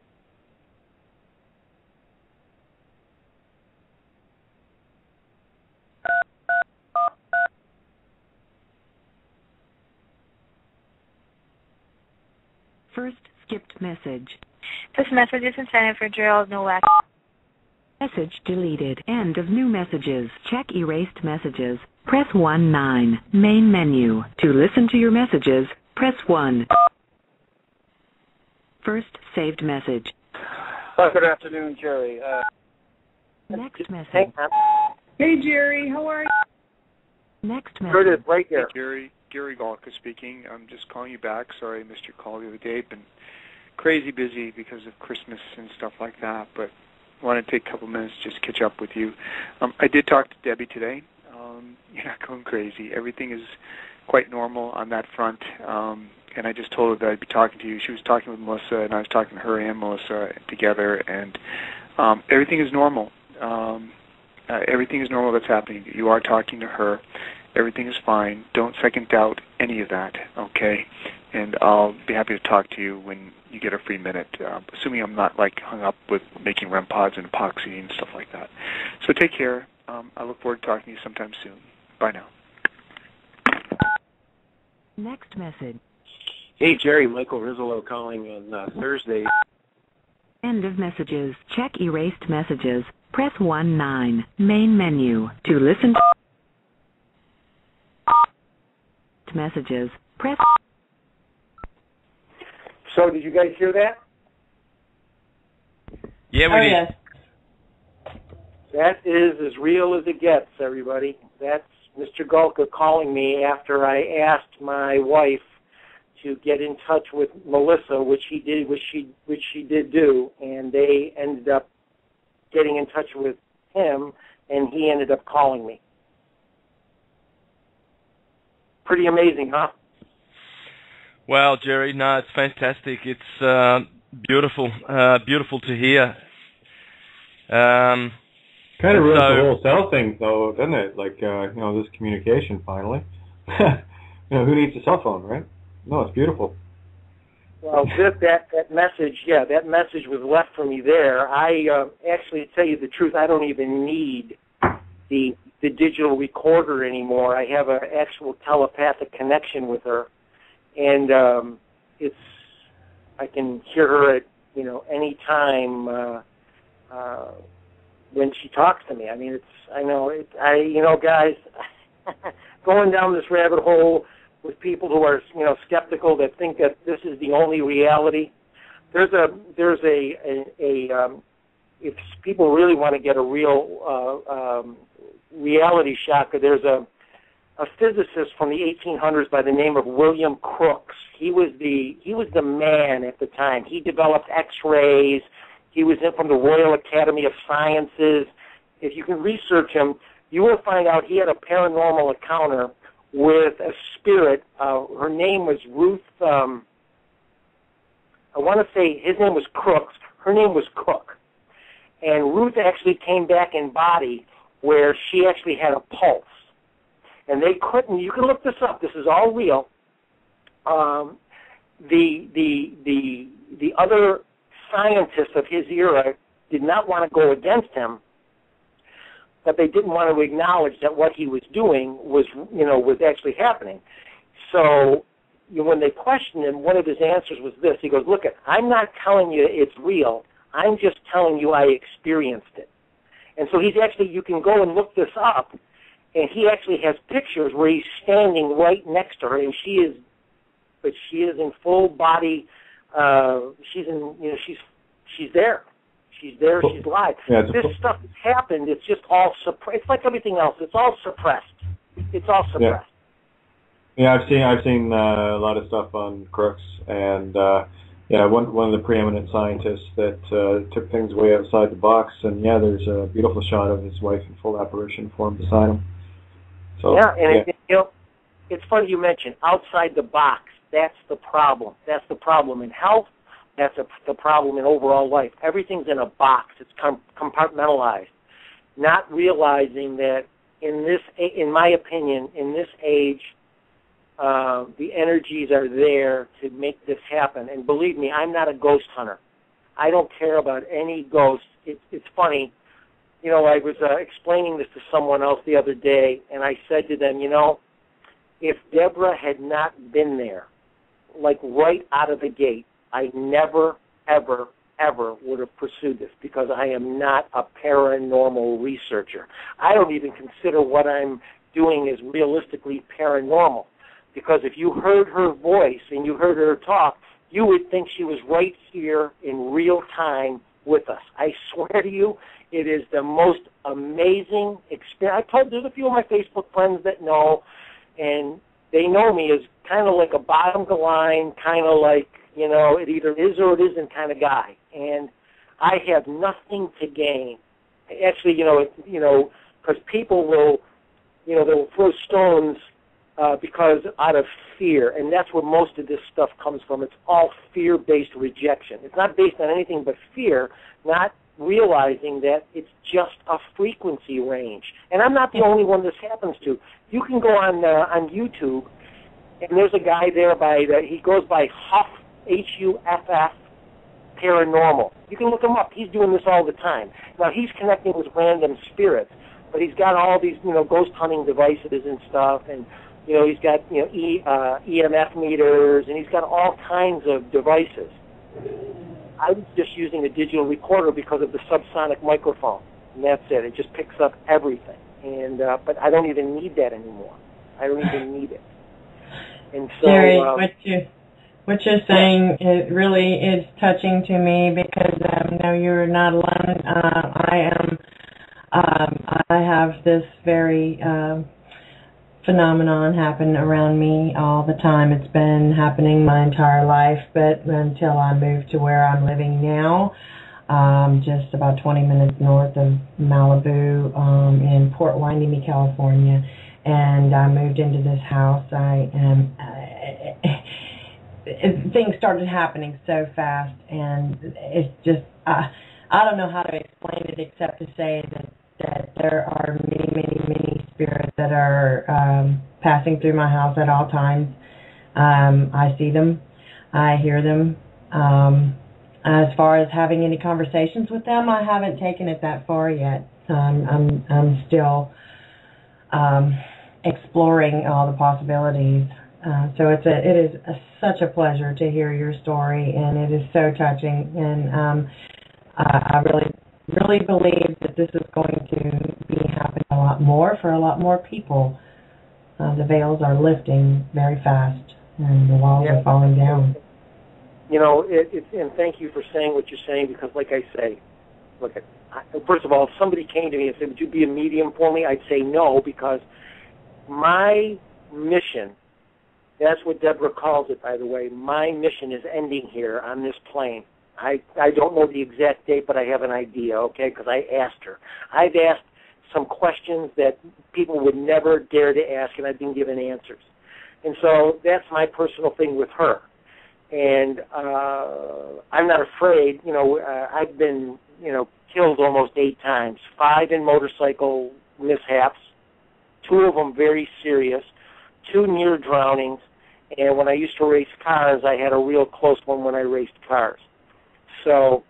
First skipped message. This message is intended for Gerald Nowak. Message deleted. End of new messages. Check erased messages. Press 1-9. Main menu. To listen to your messages, press 1. First saved message. Good afternoon, Jerry. Next message. Hang on. Hey, Jerry, how are you? Next Here it message. is, right here. Hey, Gary Galka speaking. I'm just calling you back. Sorry I missed your call the other day. Been crazy busy because of Christmas and stuff like that, but I wanted to take a couple minutes just to catch up with you. I did talk to Debbie today. You're not going crazy. Everything is quite normal on that front, and I just told her that I'd be talking to you. She was talking with Melissa, and I was talking to her and Melissa together, and everything is normal. Everything is normal that's happening. You are talking to her. Everything is fine. Don't second doubt any of that, okay? And I'll be happy to talk to you when you get a free minute, assuming I'm not, hung up with making REM pods and epoxy and stuff like that. So take care. I look forward to talking to you sometime soon. Bye now. Next message. Hey, Jerry, Michael Rizzolo calling on Thursday. End of messages. Check erased messages. Press 1-9. Main menu. To listen to messages, press. So did you guys hear that? Yeah, we did. Yes. That is as real as it gets, everybody. That's Mr. Galka calling me after I asked my wife to get in touch with Melissa, which she did do, and they ended up getting in touch with him, and he ended up calling me. Pretty amazing, huh? Well, Jerry, no, it's fantastic. It's beautiful, beautiful to hear. Kind of ruins the whole cell thing, though, doesn't it? This communication finally. Who needs a cell phone, right? No, it's beautiful. Well, that message, that message was left for me there. I actually, to tell you the truth, I don't even need the digital recorder anymore. I have an actual telepathic connection with her, and I can hear her at any time when she talks to me. I mean, guys, going down this rabbit hole with people who are skeptical that think that this is the only reality. There's if people really want to get a real reality shock, there's a physicist from the 1800s by the name of William Crookes. He was the man at the time. He developed X-rays. He was from the Royal Academy of Sciences. If you can research him, you will find out he had a paranormal encounter with a spirit. Her name was Ruth. I want to say his name was Crooks. Her name was Cook. And Ruth actually came back in body where she actually had a pulse. And they couldn't, you can look this up, this is all real. The other scientists of his era did not want to go against him, but they didn't want to acknowledge that what he was doing was actually happening. So when they questioned him, one of his answers was this. He goes, look, I'm not telling you it's real. I'm just telling you I experienced it. And so he's actually, you can go and look this up, and he actually has pictures where he's standing right next to her, and she is in full body. She's there. She's there. She's live. Yeah, this stuff has happened. It's just all suppressed. It's like everything else. It's all suppressed. It's all suppressed. Yeah, I've seen a lot of stuff on Crooks, and one of the preeminent scientists that took things way outside the box. And there's a beautiful shot of his wife in full apparition form beside him. So it's funny you mentioned outside the box. That's the problem. That's the problem in health. That's the problem in overall life. Everything's in a box. It's compartmentalized. Not realizing that in my opinion, in this age, the energies are there to make this happen. And believe me, I'm not a ghost hunter. I don't care about any ghosts. It's funny. You know, I was explaining this to someone else the other day, and I said to them, you know, if Deborah had not been there, like right out of the gate, I never, ever, ever would have pursued this, because I am not a paranormal researcher. I don't even consider what I'm doing as realistically paranormal, because if you heard her voice and you heard her talk, you would think she was right here in real time with us. I swear to you, it is the most amazing experience. There's a few of my Facebook friends that know, and they know me as kind of like a bottom of the line, kind of like, you know, it either is or it isn't kind of guy. And I have nothing to gain. Actually, because people will, they'll throw stones because out of fear, and that's where most of this stuff comes from. It's all fear-based rejection. It's not based on anything but fear, not realizing that it's just a frequency range. And I'm not the only one this happens to. You can go on YouTube, and there's a guy there he goes by Huff, Huff, Paranormal. You can look him up. He's doing this all the time. Now, he's connecting with random spirits, but he's got all these, ghost hunting devices and stuff, and, he's got, EMF meters, and he's got all kinds of devices. I was just using a digital recorder because of the subsonic microphone, and that's it. It just picks up everything. And but I don't even need that anymore. I don't even need it. And so, Jerry, what you're saying, it really is touching to me, because no, you're not alone. I have this very phenomenon happen around me all the time. It's been happening my entire life, but until I moved to where I'm living now, just about 20 minutes north of Malibu, in Port Hueneme, California, and I moved into this house. Things started happening so fast, and it's just, I don't know how to explain it except to say that there are many, many, many spirits that are passing through my house at all times. I see them. I hear them. As far as having any conversations with them, I haven't taken it that far yet. I'm still exploring all the possibilities. So it is such a pleasure to hear your story, and it is so touching. And I really, really believe that this is going to be happening a lot more for a lot more people. The veils are lifting very fast, and the walls are falling down. And thank you for saying what you're saying, because, like I say, first of all, if somebody came to me and said, "Would you be a medium for me?" I'd say no, because my mission. That's what Deborah calls it, by the way. My mission is ending here on this plane. I don't know the exact date, but I have an idea, okay, because I asked her. I've asked some questions that people would never dare to ask, and I've been given answers. And so that's my personal thing with her. And I'm not afraid. I've been, killed almost 8 times, 5 in motorcycle mishaps, 2 of them very serious, 2 near drownings, and when I used to race cars, I had a real close one when I raced cars. So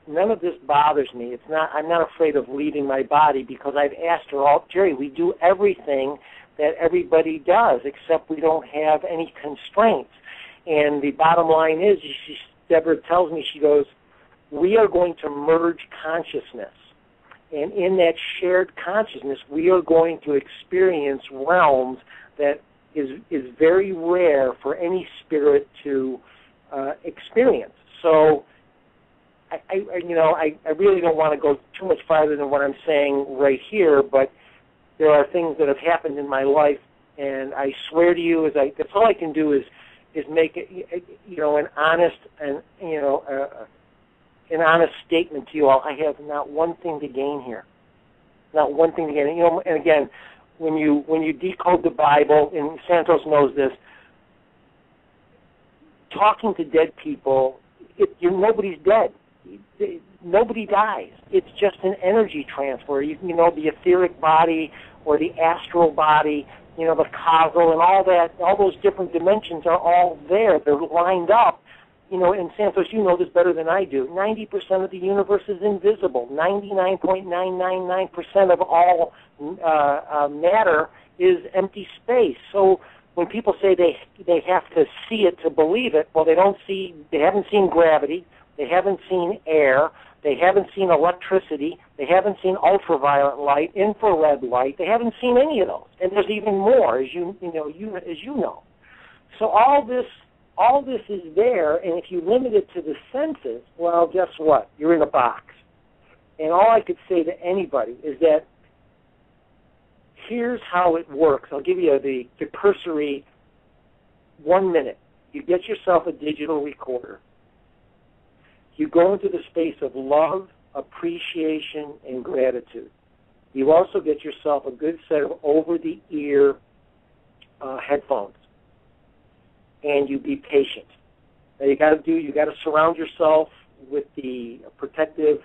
none of this bothers me. I'm not afraid of leaving my body, because I've asked her, Jerry, we do everything that everybody does, except we don't have any constraints. And the bottom line is, Deborah tells me, she goes, we are going to merge consciousness. And in that shared consciousness, we are going to experience realms that is very rare for any spirit to experience. So, I really don't want to go too much farther than what I'm saying right here, but there are things that have happened in my life, and I swear to you, that's all I can do is make it, an honest and an honest statement to you all. I have not one thing to gain here. Not one thing to gain. And again, when you decode the Bible, and Santos knows this, talking to dead people, nobody's dead. Nobody dies. It's just an energy transfer. You know, the etheric body or the astral body, you know, the causal and all that, all those different dimensions are all there. They're lined up. You know, and Santos, you know this better than I do. 90% of the universe is invisible. 99.999% of all matter is empty space. So when people say they have to see it to believe it, well, they haven't seen gravity, they haven't seen air, they haven't seen electricity, they haven't seen ultraviolet light, infrared light, they haven't seen any of those. And there's even more, as you know. So all this is there, and if you limit it to the senses, well, guess what? You're in a box. And all I could say to anybody is that here's how it works. I'll give you the cursory 1 minute. You get yourself a digital recorder. You go into the space of love, appreciation, and gratitude. You also get yourself a good set of over-the-ear headphones. And you be patient. Now you got to surround yourself with the protective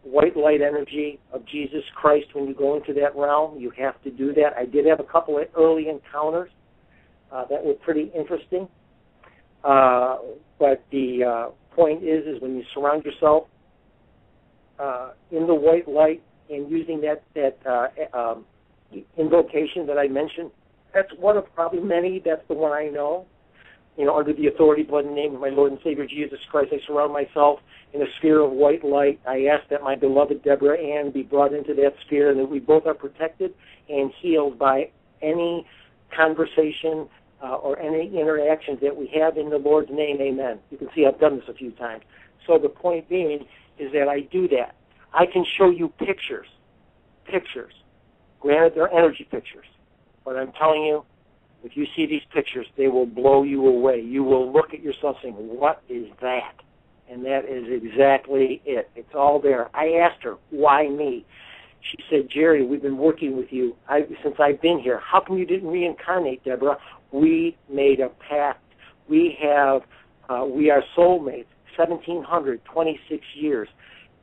white light energy of Jesus Christ when you go into that realm. You have to do that. I did have a couple of early encounters that were pretty interesting. But the point is when you surround yourself in the white light and using that invocation that I mentioned, that's one of probably many. That's the one I know. You know, under the authority, blood, and name of my Lord and Savior Jesus Christ, I surround myself in a sphere of white light. I ask that my beloved Deborah Ann be brought into that sphere and that we both are protected and healed by any conversation or any interactions that we have in the Lord's name. Amen. You can see I've done this a few times. So the point being is that I do that. I can show you pictures. Granted, they're energy pictures. But I'm telling you, if you see these pictures, they will blow you away. You will look at yourself saying, what is that? And that is exactly it. It's all there. I asked her, why me? She said, Jerry, we've been working with you since I've been here. How come you didn't reincarnate, Deborah? We made a pact. We are soulmates, 1,726 years.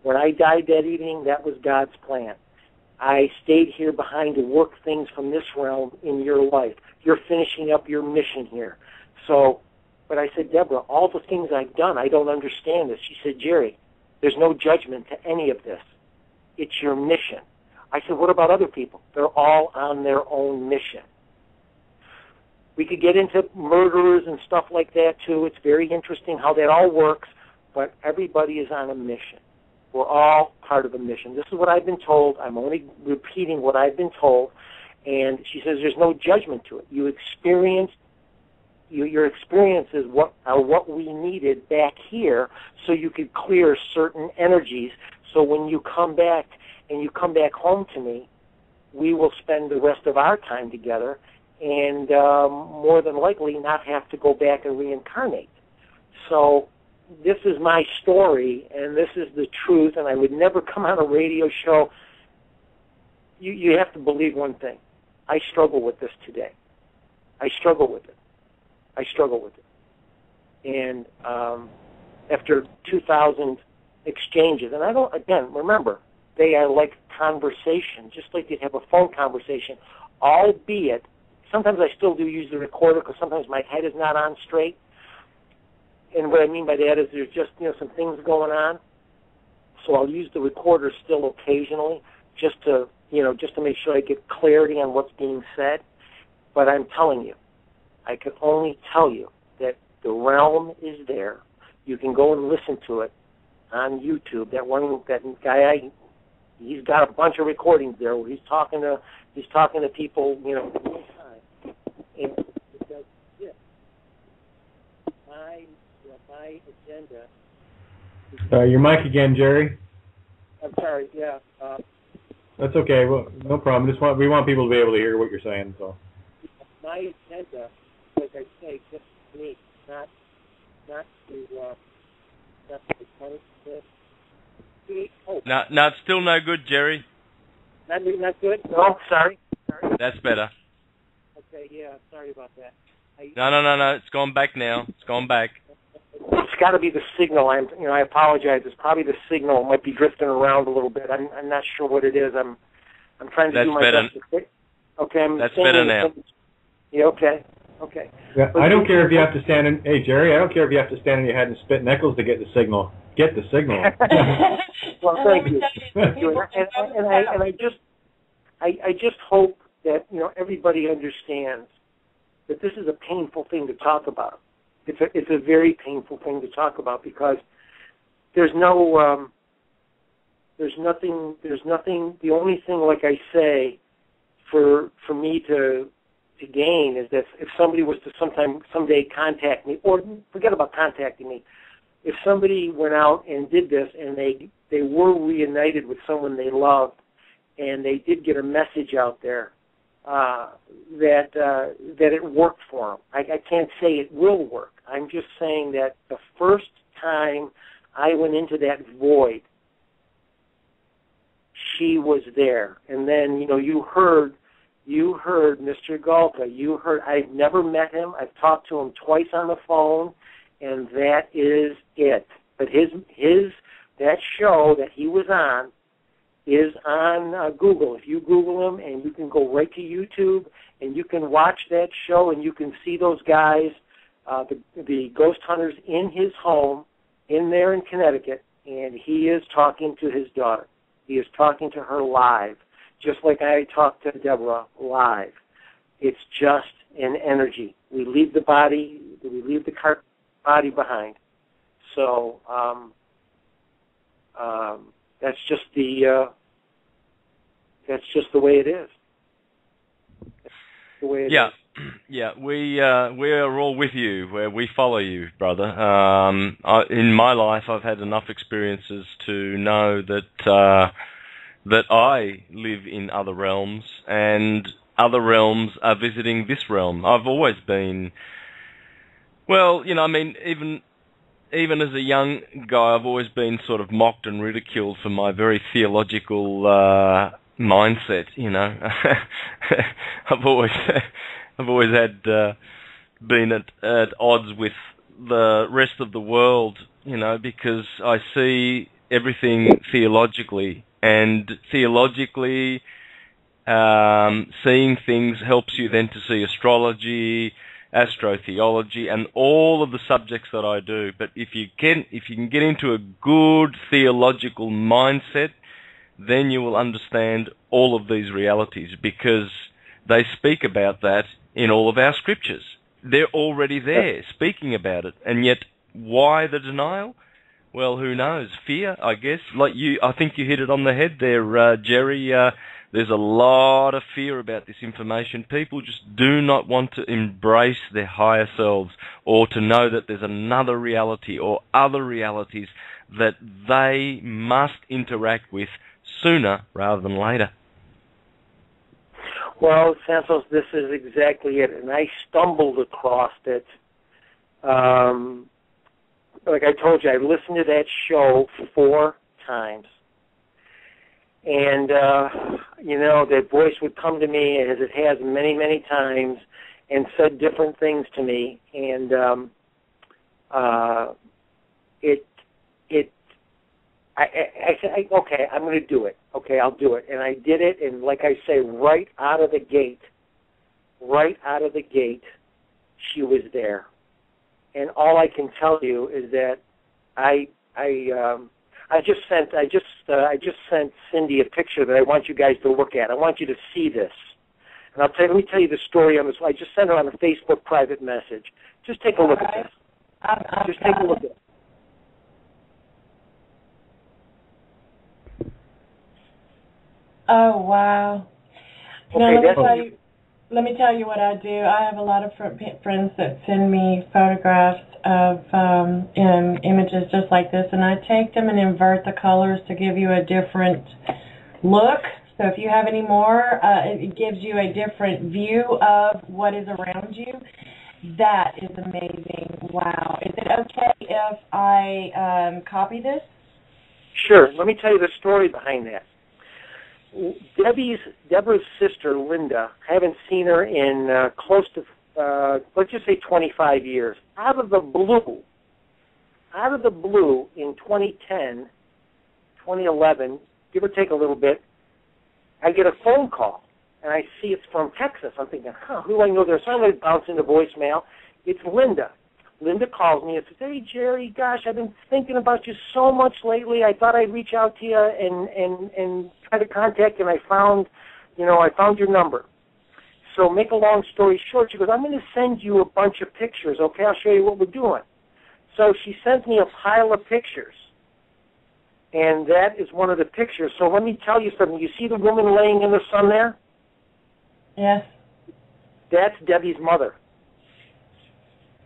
When I died that evening, that was God's plan. I stayed here behind to work things from this realm in your life. You're finishing up your mission here. So, but I said, Deborah, all the things I've done, I don't understand this. She said, Jerry, there's no judgment to any of this. It's your mission. I said, what about other people? They're all on their own mission. We could get into murderers and stuff like that, too. It's very interesting how that all works, but everybody is on a mission. We're all part of a mission. This is what I've been told. I'm only repeating what I've been told. And she says there's no judgment to it. Your experiences are what we needed back here so you could clear certain energies. So when you come back and you come back home to me, we will spend the rest of our time together and more than likely not have to go back and reincarnate. So this is my story, and this is the truth, and I would never come on a radio show. You have to believe one thing. I struggle with this today. I struggle with it. And after 2,000 exchanges, and I don't, again, remember, they are like conversation, just like you'd have a phone conversation, albeit, sometimes I still do use the recorder because sometimes my head is not on straight. And what I mean by that is there's just, some things going on. So I'll use the recorder still occasionally just to make sure I get clarity on what's being said. But I'm telling you, I can only tell you that the realm is there. You can go and listen to it on YouTube. That guy, he's got a bunch of recordings there where he's talking to people, all the time. And because my agenda. Your mic again, Jerry. I'm sorry. Yeah. That's okay. Well, no problem. We want people to be able to hear what you're saying. So. My agenda, like I say, just me, not to punish this. No, it's still no good, Jerry. Not good. No, sorry. That's better. Okay, yeah, sorry about that. No. It's gone back now. It's gone back. It's got to be the signal. I apologize. It's probably the signal. It might be drifting around a little bit. I'm not sure what it is. I'm trying to do my best to fix. Okay, that's better now. Yeah. Okay. Yeah, I don't care if you have to stand in. Hey, Jerry, I don't care if you have to stand on your head and spit nickels to get the signal. Get the signal. Well, thank you. And I just hope that everybody understands that this is a painful thing to talk about. It's a very painful thing to talk about because there's nothing. The only thing, like I say, for me to gain is that if somebody was to someday contact me, or forget about contacting me, if somebody went out and did this and they were reunited with someone they loved and they did get a message out there that it worked for them. I can't say it will work. I'm just saying that the first time I went into that void, she was there. And then, you heard Mr. Galka. I've never met him. I've talked to him twice on the phone, and that is it. But that show that he was on is on Google. If you Google him, and you can go right to YouTube, and you can watch that show, and you can see those guys, the ghost hunters in his home, in there in Connecticut, and he is talking to his daughter. He is talking to her live, just like I talked to Deborah live. It's just an energy. We leave the body, we leave the body behind. So that's just the way it is. That's the way it is. Yeah, we are all with you. We follow you, brother. In my life, I've had enough experiences to know that I live in other realms, and other realms are visiting this realm. I've always been, even as a young guy, I've always been sort of mocked and ridiculed for my very theological mindset. I've always had been at odds with the rest of the world, because I see everything theologically. And theologically, seeing things helps you then to see astrology, astrotheology, and all of the subjects that I do. But if you can get into a good theological mindset, then you will understand all of these realities, because they speak about that in all of our scriptures. They're already there, speaking about it. And yet, why the denial? Well, who knows? Fear, I guess. I think you hit it on the head there, Jerry. There's a lot of fear about this information. People just do not want to embrace their higher selves, or to know that there's another reality or other realities that they must interact with sooner rather than later. Well, Santos, this is exactly it. And I stumbled across it. Like I told you, I listened to that show 4 times. And, that voice would come to me, as it has many, many times, and said different things to me. And I said, okay, I'm going to do it. Okay, I'll do it. And I did it, and like I say, right out of the gate, she was there. And all I can tell you is that I just sent Cindy a picture that I want you guys to look at. I want you to see this. And let me tell you the story on this. I just sent her on a Facebook private message. Just take a look at this. Just take a look at it. Oh, wow. Okay, let me tell you what I do. I have a lot of friends that send me photographs of images just like this, and I take them and invert the colors to give you a different look. So if you have any more, it gives you a different view of what is around you. That is amazing. Wow. Is it okay if I copy this? Sure. Let me tell you the story behind that. Deborah's sister, Linda, haven't seen her in close to, let's just say 25 years. Out of the blue, in 2010, 2011, give or take a little bit, I get a phone call, and I see it's from Texas. I'm thinking, who do I know there? So I let it bounce into voicemail. It's Linda. Linda calls me and says, hey, Jerry, gosh, I've been thinking about you so much lately. I thought I'd reach out to you and try to contact you, and I found your number. So make a long story short, she goes, I'm going to send you a bunch of pictures, okay? I'll show you what we're doing. So she sends me a pile of pictures, and that is one of the pictures. So let me tell you something. You see the woman laying in the sun there? Yes. That's Debbie's mother.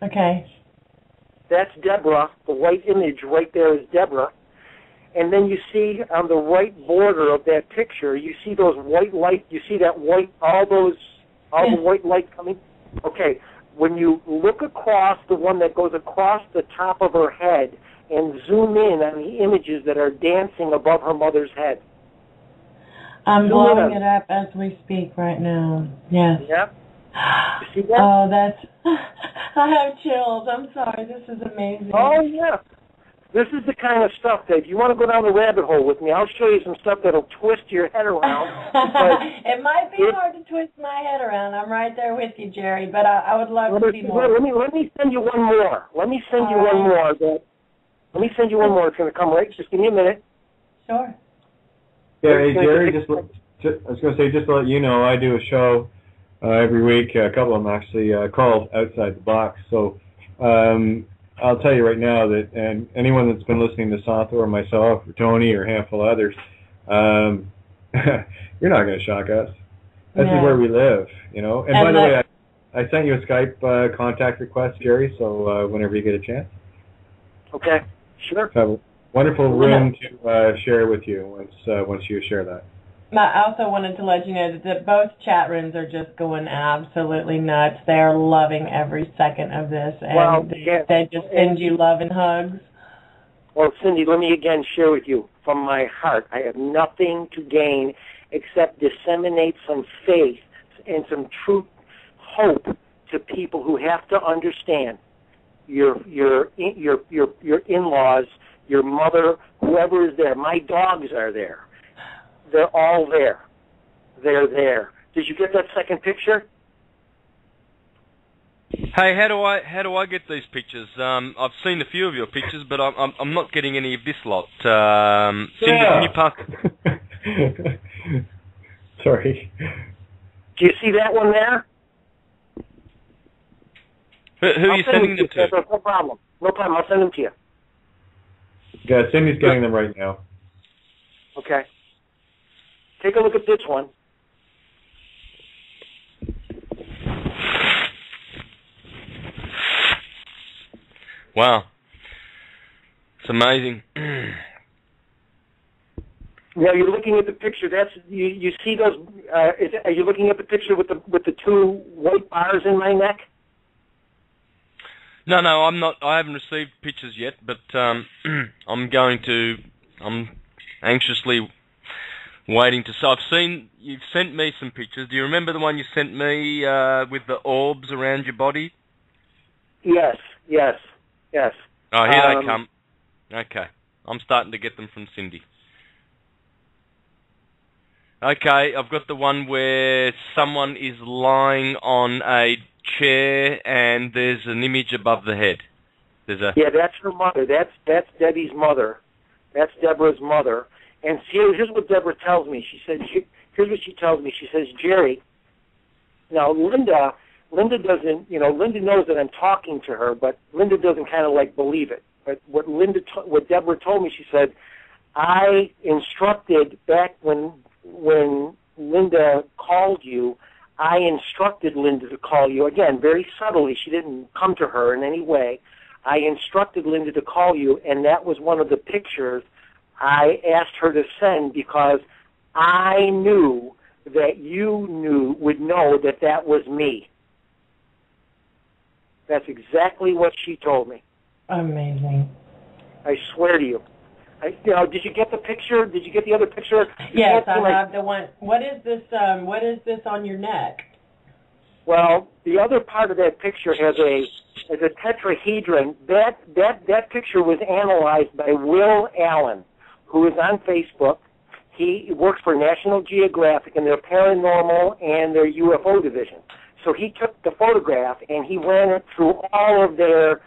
Okay. That's Deborah. The white image right there is Deborah. And then you see on the right border of that picture, you see those white light. You see that white, all the white light coming. Okay. When you look across, the one that goes across the top of her head, and zoom in on the images that are dancing above her mother's head. I'm blowing it up as we speak right now. Yes. Yep. You see that? Oh, that's... I have chills. I'm sorry. This is amazing. Oh, yeah. This is the kind of stuff that if you want to go down the rabbit hole with me, I'll show you some stuff that'll twist your head around. It might be hard to twist my head around. I'm right there with you, Jerry, but I would love to see more. Let me send you one more. Let me send you one more. It's going to come right. Just give me a minute. Sure. Yeah, hey, Jerry, I was going to say, just to let you know, I do a show every week, a couple of them actually, called Outside the Box. So I'll tell you right now that, and anyone that's been listening to Santo or myself or Tony or a handful of others, you're not going to shock us. This is where we live, you know. And by the way, I sent you a Skype contact request, Jerry, so whenever you get a chance. Okay, sure. So have a wonderful room to share with you once you share that. I also wanted to let you know that both chat rooms are just going absolutely nuts. They're loving every second of this, and they just send you love and hugs. Well, Cindy, let me again share with you from my heart. I have nothing to gain except disseminate some faith and some true hope to people who have to understand your in-laws, your mother, whoever is there. My dogs are there. They're all there. They're there. Did you get that second picture? Hey, how do I get these pictures? I've seen a few of your pictures, but I'm not getting any of this lot. Cindy, can you pass? Sorry. Do you see that one there? Who are you sending them to? No problem. No problem. I'll send them to you. Yeah, Cindy's getting them right now. Okay. Take a look at this one. Wow. It's amazing. Now you're looking at the picture. That's you see those. Are you looking at the picture with the two white bars in my neck? No, I'm not. I haven't received pictures yet, but I'm anxiously waiting to. So I've seen you've sent me some pictures. Do you remember the one you sent me with the orbs around your body? Yes. Oh, here they come. Okay, I'm starting to get them from Cindy. Okay, I've got the one where someone is lying on a chair and there's an image above the head. Yeah, that's her mother. That's Debbie's mother. That's Deborah's mother. And here's what Deborah tells me. She said, here's what she tells me. She says, Jerry, now Linda doesn't, Linda knows that I'm talking to her, but Linda doesn't kind of like believe it. But what Deborah told me, she said, I instructed back when Linda called you, I instructed Linda to call you. Again, very subtly. She didn't come to her in any way. I instructed Linda to call you, and that was one of the pictures I asked her to send because I knew that you would know that was me. That's exactly what she told me. Amazing. I swear to you. Did you get the picture? Did you get the other picture? Yes, I have the one. What is this? What is this on your neck? Well, the other part of that picture has a tetrahedron. That picture was analyzed by Will Allen, who is on Facebook. He works for National Geographic in their paranormal and their UFO division. So he took the photograph and he ran it through all of their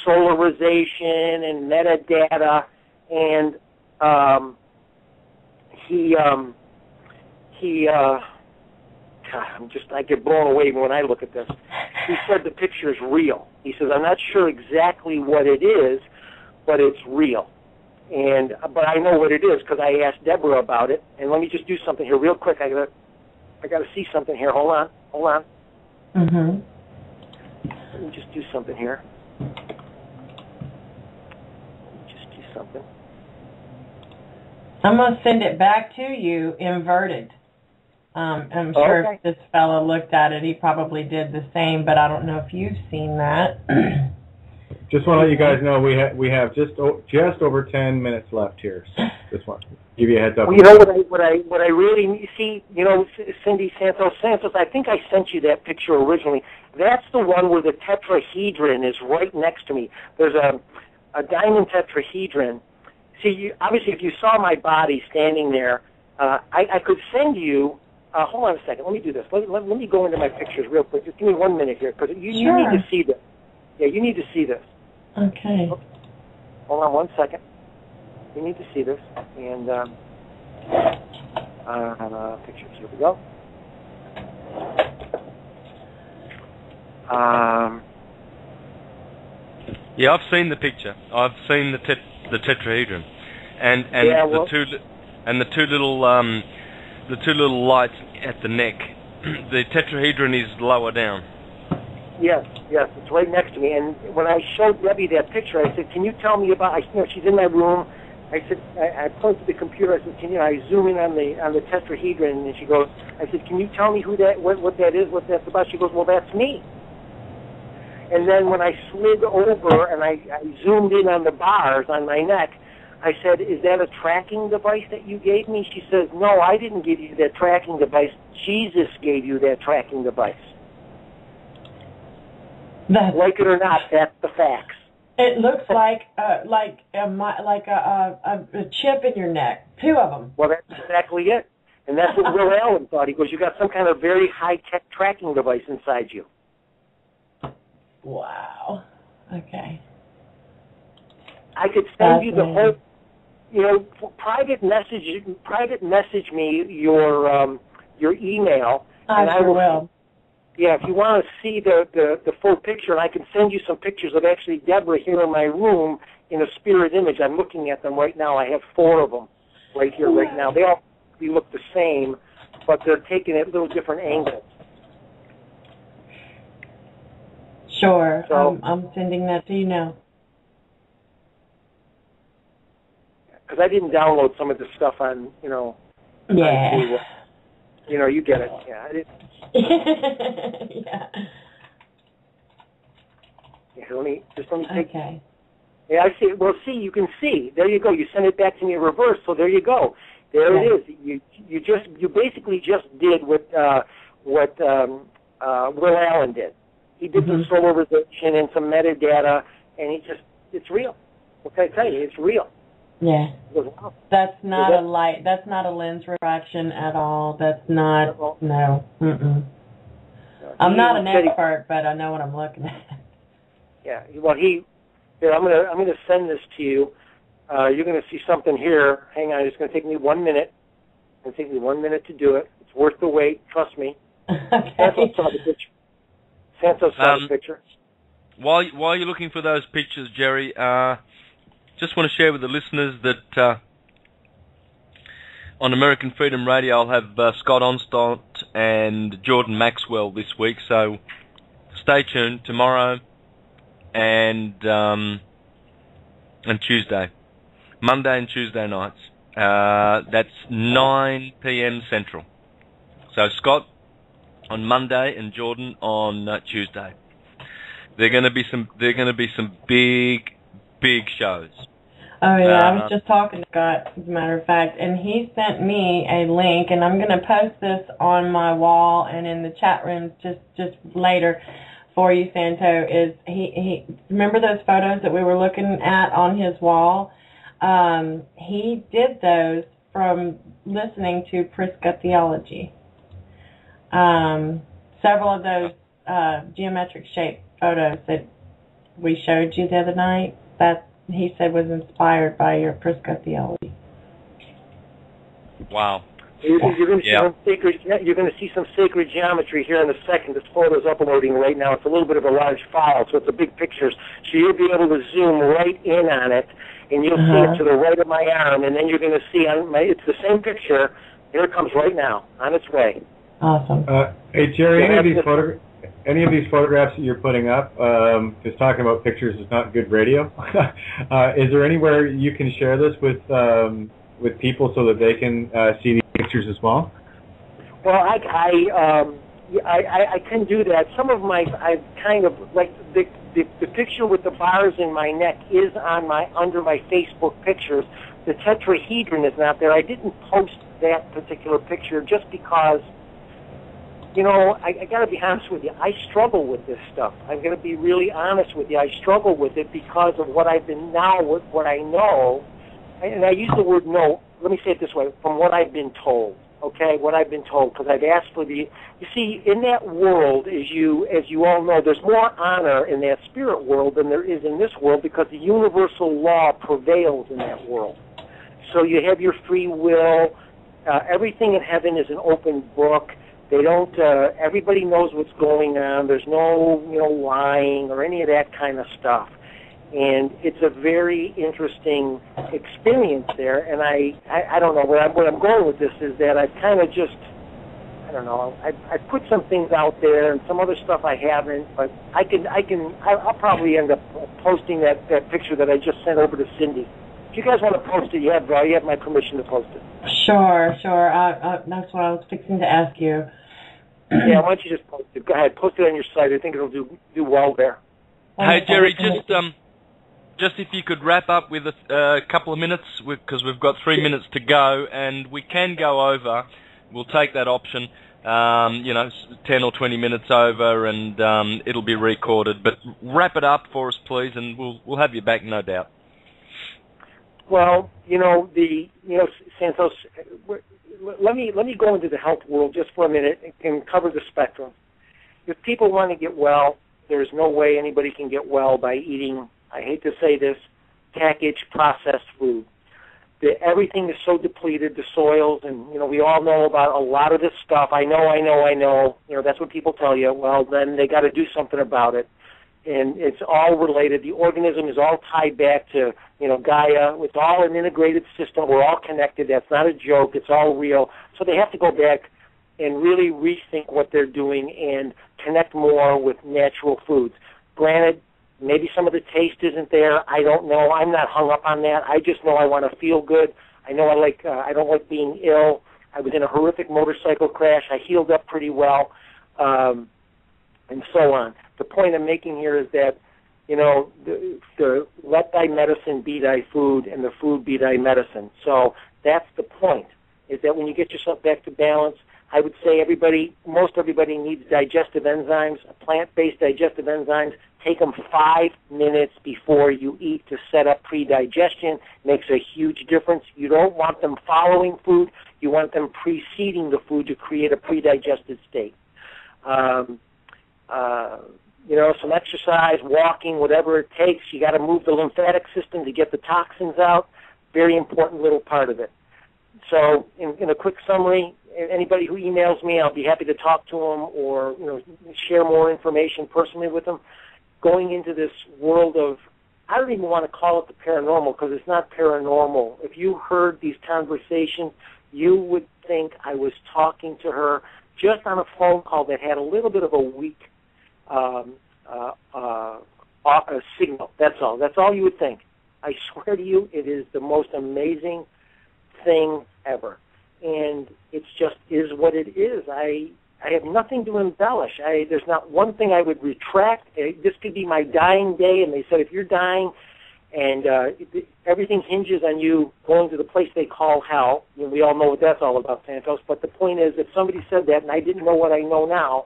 solarization and metadata, and I get blown away when I look at this. He said the picture is real. He says, I'm not sure exactly what it is, but it's real. But I know what it is because I asked Deborah about it. And let me just do something here real quick. I gotta see something here. Hold on. Mhm. Let me just do something here. Something. I'm going to send it back to you inverted. I'm sure if this fellow looked at it, he probably did the same, but I don't know if you've seen that. Just want to let you guys know we have just over 10 minutes left here. So just want to give you a heads up. Well, you know what I really see, Cindy Santos, I think I sent you that picture originally. That's the one where the tetrahedron is right next to me. There's a diamond tetrahedron. See, obviously, if you saw my body standing there, I could send you. Hold on a second. Let me do this. Let me go into my pictures real quick. Just give me 1 minute here, because you need to see this. Yeah, you need to see this. Okay. Hold on 1 second. You need to see this. And pictures. Here we go. Yeah, I've seen the picture. I've seen the tetrahedron, and the two little lights at the neck. The tetrahedron is lower down. Yes, it's right next to me. And when I showed Debbie that picture, I said, "Can you tell me about?" She's in my room. I said, I pointed to the computer. I said, I zoom in on the tetrahedron, and she goes, I said, "Can you tell me what that is? What that's about?" She goes, "Well, that's me." And then when I slid over and I zoomed in on the bars on my neck, I said, "Is that a tracking device that you gave me?" She says, "No, I didn't give you that tracking device. Jesus gave you that tracking device." Like it or not, that's the facts. It looks like a chip in your neck. 2 of them. Well, that's exactly it. And that's what Will Allen thought. He goes, "You got some kind of very high-tech tracking device inside you." Wow. Okay. I could send you the whole, private message me your email. I sure will. Yeah, if you want to see the full picture, and I can send you some pictures of actually Deborah here in my room in a spirit image. I'm looking at them right now. I have 4 of them right here, right now. They all look the same, but they're taken at little different angles. Sure. So, I'm sending that to you now. Because I didn't download some of the stuff on, Yeah. You get it. Yeah. I didn't. Yeah. Yeah. Let me take. Okay. Yeah, I see. Well, see, you can see. There you go. You sent it back to me in reverse. So there you go. There it is. You basically just did what Will Allen did. He did some solarization and some metadata, and it's real. What can I tell you? It's real. Yeah. Goes, wow. That's not a light. That's not a lens refraction at all. That's not. No. Mm-mm. I'm not an expert, but I know what I'm looking at. Yeah. Well, here, I'm gonna send this to you. You're gonna see something here. Hang on. It's gonna take me 1 minute. It's gonna take me 1 minute to do it. It's worth the wait. Trust me. Okay. Santos saw the picture. Santos saw the picture. While you're looking for those pictures, Jerry, just want to share with the listeners that on American Freedom Radio I'll have Scott Onstott and Jordan Maxwell this week, so stay tuned tomorrow and Tuesday. Monday and Tuesday nights. That's 9 p.m. Central. So Scott on Monday and Jordan on Tuesday. They're going to be some big shows. Oh, yeah, I was just talking to Scott, as a matter of fact, and he sent me a link, and I'm going to post this on my wall and in the chat room just later for you, Santo. Is he remember those photos that we were looking at on his wall? He did those from listening to Prisca Theology. Several of those geometric shape photos that we showed you the other night, that he said was inspired by your Prisca Theology. Wow. You're going to see some sacred geometry here in a second. This photo's uploading right now. It's a little bit of a large file, so it's a big picture. So you'll be able to zoom right in on it, and you'll see it to the right of my arm, and then you're going to see it's the same picture. Here it comes right now, on its way. Awesome. Hey, Jerry, any of these photographs that you're putting up, because talking about pictures is not good radio, is there anywhere you can share this with people so that they can see these pictures as well? Well, I can do that. Some of I kind of like the picture with the bars in my neck is under my Facebook pictures. The tetrahedron is not there. I didn't post that particular picture just because. You know, I got to be honest with you. I struggle with this stuff. I'm going to be really honest with you. I struggle with it because of what I've been what I know, and I use the word know. Let me say it this way: from what I've been told. Okay, what I've been told, because I've asked for the. You see, in that world, as you all know, there's more honor in that spirit world than there is in this world, because the universal law prevails in that world. So you have your free will. Everything in heaven is an open book. They don't. Everybody knows what's going on. There's no, lying or any of that kind of stuff. And it's a very interesting experience there. And I don't know where I'm going with this is that I've kind of just, I don't know. I put some things out there and some other stuff I haven't. But I'll probably end up posting that picture that I just sent over to Cindy. If you guys want to post it, you have my permission to post it. Sure. That's what I was fixing to ask you. Yeah, why don't you just post it? Go ahead, post it on your site. I think it'll do well there. Hey, Jerry, just if you could wrap up with a couple of minutes, because we've got 3 minutes to go, and we can go over. We'll take that option. 10 or 20 minutes over, and it'll be recorded. But wrap it up for us, please, and we'll have you back, no doubt. Well, Santos, let me go into the health world just for a minute and cover the spectrum. If people want to get well, there's no way anybody can get well by eating, I hate to say this, packaged processed food. Everything is so depleted, the soils, and, we all know about a lot of this stuff. I know. That's what people tell you. Well, then they got to do something about it. And it's all related. The organism is all tied back to, Gaia. It's all an integrated system. We're all connected. That's not a joke. It's all real. So they have to go back and really rethink what they're doing and connect more with natural foods. Granted, maybe some of the taste isn't there. I don't know. I'm not hung up on that. I just know I want to feel good. I know I don't like being ill. I was in a horrific motorcycle crash. I healed up pretty well, and so on. The point I'm making here is that, the let thy medicine be thy food and the food be thy medicine. So that's the point, is that when you get yourself back to balance, I would say most everybody needs digestive enzymes, plant-based digestive enzymes. Take them 5 minutes before you eat to set up pre-digestion. Makes a huge difference. You don't want them following food. You want them preceding the food to create a pre-digested state. Some exercise, walking, whatever it takes. You got to move the lymphatic system to get the toxins out. Very important little part of it. So, in a quick summary, anybody who emails me, I'll be happy to talk to them or share more information personally with them. Going into this world of, I don't even want to call it the paranormal because it's not paranormal. If you heard these conversations, you would think I was talking to her just on a phone call that had a little bit of a weak signal. That's all. That's all you would think. I swear to you, it is the most amazing thing ever. And it just is what it is. I have nothing to embellish. There's not one thing I would retract. This could be my dying day, and they said, if you're dying, And everything hinges on you going to the place they call hell. You know, we all know what that's all about, Santos. But the point is, if somebody said that and I didn't know what I know now,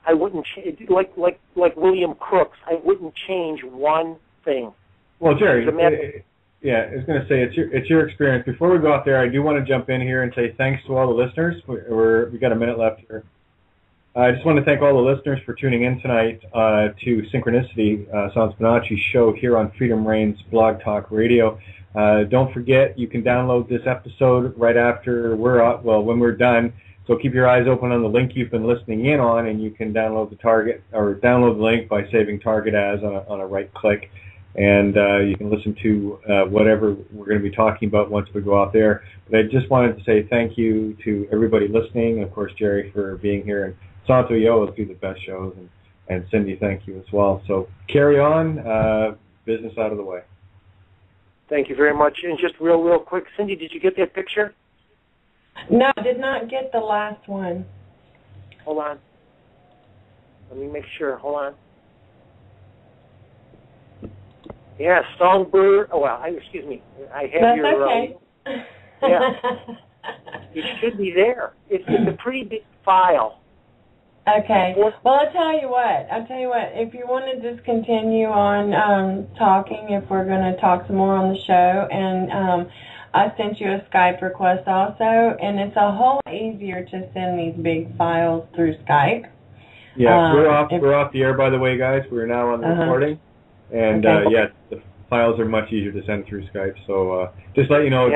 I wouldn't like William Crooks. I wouldn't change one thing. Well, Jerry, yeah, I was going to say it's your experience. Before we go out there, I do want to jump in here and say thanks to all the listeners. We got a minute left here. I just want to thank all the listeners for tuning in tonight to Synchronicity, Sans Bonacci's show here on Freedom Reigns Blog Talk Radio. Don't forget, you can download this episode right after when we're done. So keep your eyes open on the link you've been listening in on, and you can download the link by saving target as on a right click, and you can listen to whatever we're going to be talking about once we go out there. But I just wanted to say thank you to everybody listening, and of course Jerry for being here, and Santo, you always do the best shows, and Cindy, thank you as well. So carry on, business out of the way. Thank you very much. And just real quick, Cindy, did you get that picture? No, I did not get the last one. Hold on. Let me make sure. Hold on. Yeah, Songbird. Oh, well, excuse me. I have That's your... okay. Yeah. It should be there. It's a pretty big file. Okay. Well, I'll tell you what. If you want to just continue on talking, if we're going to talk some more on the show, and I sent you a Skype request also, and it's a whole lot easier to send these big files through Skype. Yeah, we're off the air, by the way, guys. We're now on the recording, and the files are much easier to send through Skype. So just let you know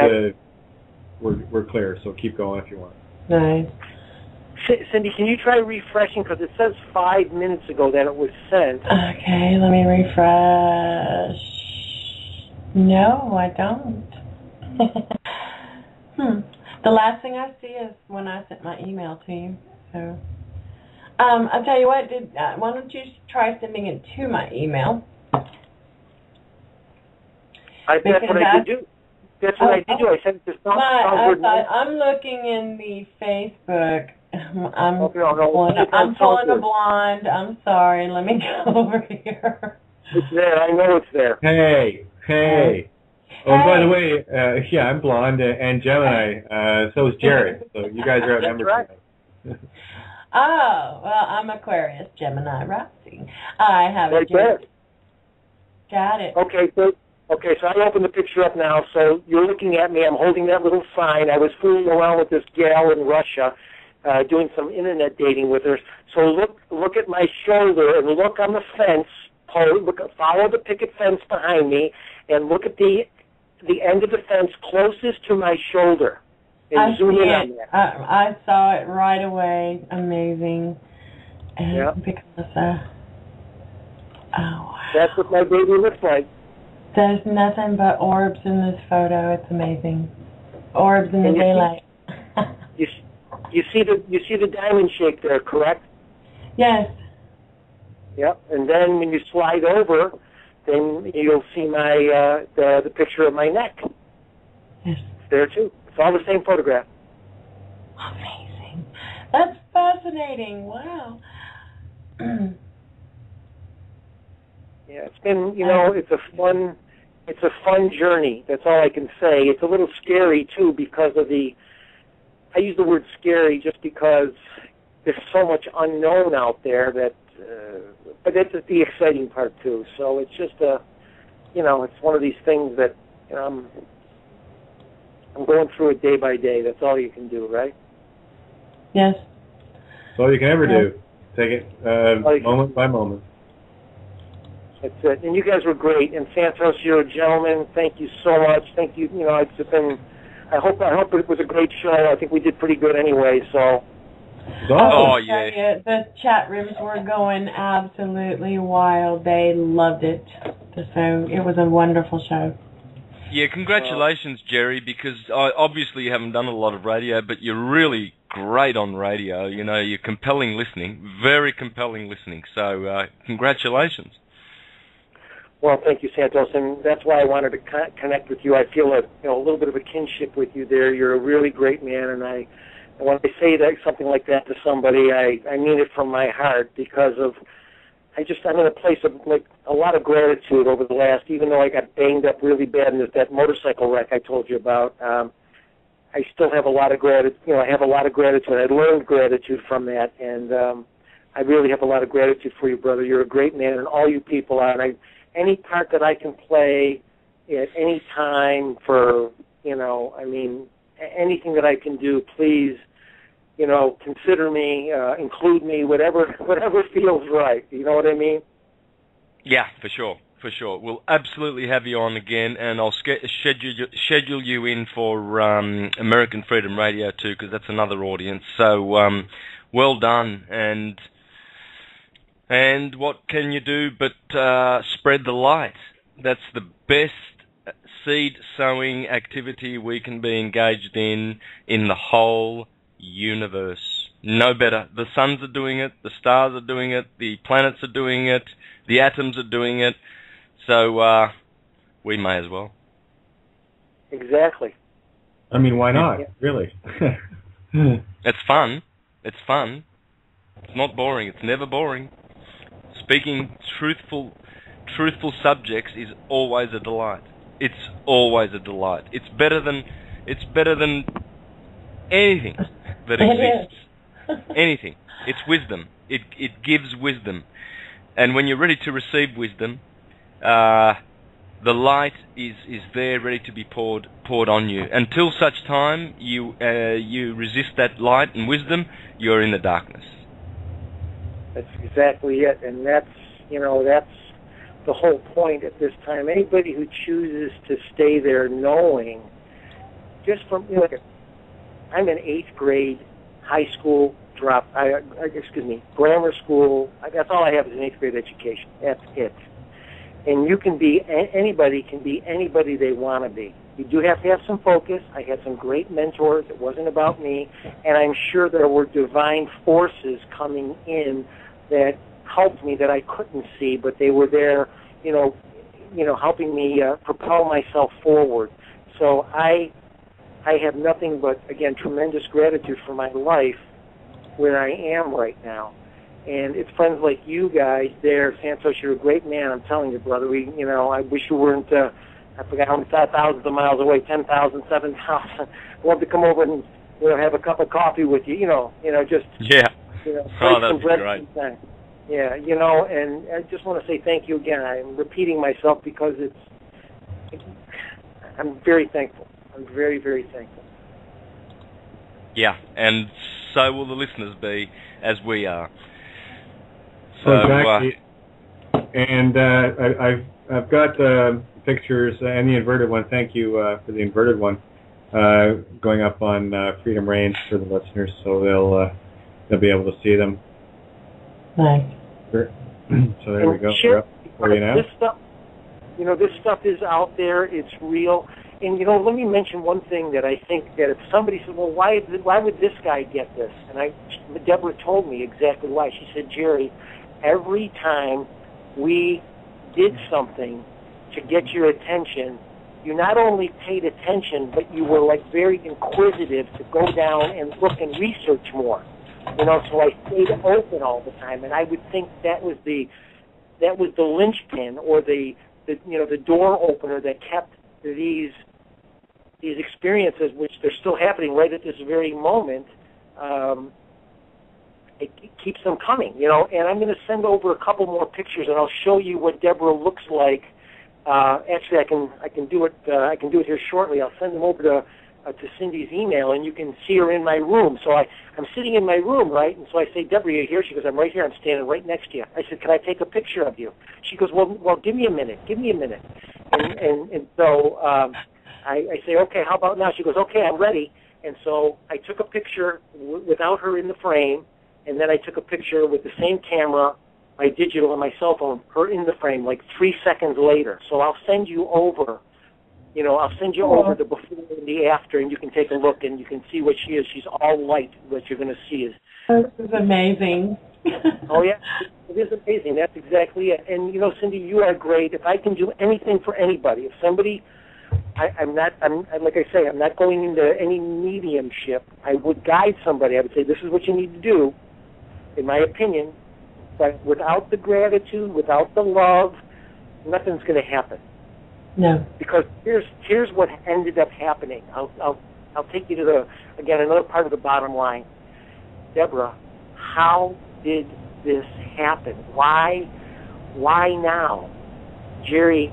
we're clear. So keep going if you want. Nice. Cindy, can you try refreshing? Because it says 5 minutes ago that it was sent. Okay, let me refresh. No, I don't. The last thing I see is when I sent my email to you. So, I'll tell you what. Why don't you try sending it to my email? That's what I did do. That's what I did do. I sent it to Songbird. I'm looking in the Facebook. I'm pulling a blonde. I'm sorry. Let me go over here. It's there. I know it's there. Hey. Oh, by the way, I'm blonde and Gemini. So is Jerry. So you guys are outnumbered. Right. Oh, well, I'm Aquarius, Gemini, rising. I have right there. Got it. Okay, so I opened the picture up now. So you're looking at me. I'm holding that little sign. I was fooling around with this gal in Russia, doing some internet dating with her. So look at my shoulder and look on the fence. Follow the picket fence behind me, and look at the end of the fence closest to my shoulder. And zoom in on that. I saw it right away. Amazing. And because, oh, wow. That's what my baby looks like. There's nothing but orbs in this photo. It's amazing. Orbs in the daylight. You see the diamond shape there, correct? Yes. Yep. And then when you slide over, then you'll see my the picture of my neck. Yes. It's there too. It's all the same photograph. Amazing. That's fascinating. Wow. Yeah, it's been, it's a fun journey. That's all I can say. It's a little scary too because of I use the word scary just because there's so much unknown out there that, but that's the exciting part too. So it's just it's one of these things that, I'm going through it day by day. That's all you can do, right? Yes. That's all you can ever do. Take it moment by moment. That's it. And you guys were great. And Santos, you're a gentleman. Thank you so much. Thank you. It's been. I hope it was a great show. I think we did pretty good anyway. So. Oh yeah. The chat rooms were going absolutely wild. They loved it. So it was a wonderful show. Yeah, congratulations, Jerry, because obviously you haven't done a lot of radio, but you're really great on radio. You're compelling listening, very compelling listening. So congratulations. Well, thank you, Santos, and that's why I wanted to connect with you. I feel a little bit of a kinship with you there. You're a really great man, and when I say something like that to somebody, I mean it from my heart because of I'm in a place of like a lot of gratitude over the last, even though I got banged up really bad in that motorcycle wreck I told you about. I still have a lot of gratitude. I have a lot of gratitude. I learned gratitude from that, and I really have a lot of gratitude for you, brother. You're a great man, and all you people are. And any part that I can play at any time for, anything that I can do, please, consider me, include me, whatever feels right. You know what I mean? Yeah, for sure. For sure. We'll absolutely have you on again, and I'll schedule you in for American Freedom Radio too, because that's another audience. So, well done, and what can you do but spread the light? That's the best seed sowing activity we can be engaged in the whole universe. No better. The suns are doing it, the stars are doing it, the planets are doing it, the atoms are doing it. So we may as well. Exactly. I mean, why not? Yeah. Really? It's fun. It's fun. It's not boring. It's never boring. Speaking truthful subjects is always a delight. It's always a delight. It's better than anything that exists. Anything. It's wisdom. It gives wisdom. And when you're ready to receive wisdom, the light is there, ready to be poured on you. Until such time you resist that light and wisdom, you're in the darkness. That's exactly it, and that's the whole point at this time. Anybody who chooses to stay there, knowing, just from I'm an 8th grade high school grammar school. That's all I have is an 8th grade education. That's it. And you can be, anybody can be anybody they want to be. You do have to have some focus. I had some great mentors. It wasn't about me. And I'm sure there were divine forces coming in that helped me that I couldn't see, but they were there, helping me propel myself forward. So I have nothing but, again, tremendous gratitude for my life where I am right now. And it's friends like you guys there, Santos. You're a great man. I'm telling you, brother. I wish you weren't. I forgot how many thousands of miles away. 10,000, 7,000. I'd love to come over and have a cup of coffee with you. Just yeah. Oh, that'd be great. Yeah, and I just want to say thank you again. I'm repeating myself because I'm very thankful. I'm very, very thankful. Yeah, and so will the listeners be, as we are. So exactly. And I've got pictures and the inverted one. Thank you for the inverted one going up on Freedom Range for the listeners, so they'll be able to see them. Nice. Sure. So there we go. We're up for you now. This stuff is out there. It's real. And, let me mention one thing that I think that if somebody said, well, why would this guy get this? And Deborah told me exactly why. She said, Jerry, every time we did something to get your attention, you not only paid attention, but you were very inquisitive to go down and look and research more. So I stayed open all the time, and I would think that was the linchpin or the door opener that kept these experiences, which they're still happening right at this very moment. It keeps them coming, And I'm going to send over a couple more pictures, and I'll show you what Deborah looks like. Actually, I can do it. I can do it here shortly. I'll send them over to Cindy's email, and you can see her in my room. So I'm sitting in my room, right? And so I say, Deborah, you're here? She goes, I'm right here. I'm standing right next to you. I said, can I take a picture of you? She goes, well, give me a minute. And so I say, okay, how about now? She goes, okay, I'm ready. And so I took a picture without her in the frame, and then I took a picture with the same camera, my digital and my cell phone, her in the frame 3 seconds later. So I'll send you over. I'll send you over the before and the after, and you can take a look, and you can see what she is. She's all light. What you're going to see is... This is amazing. Oh, yeah. It is amazing. That's exactly it. And, Cindy, you are great. If I can do anything for anybody, if somebody... I'm like I say, I'm not going into any mediumship. I would guide somebody. I would say, this is what you need to do, in my opinion, But without the gratitude, without the love, nothing's going to happen. No. Because here's what ended up happening. I'll take you to another part of the bottom line. Deborah, how did this happen? Why now? Jerry,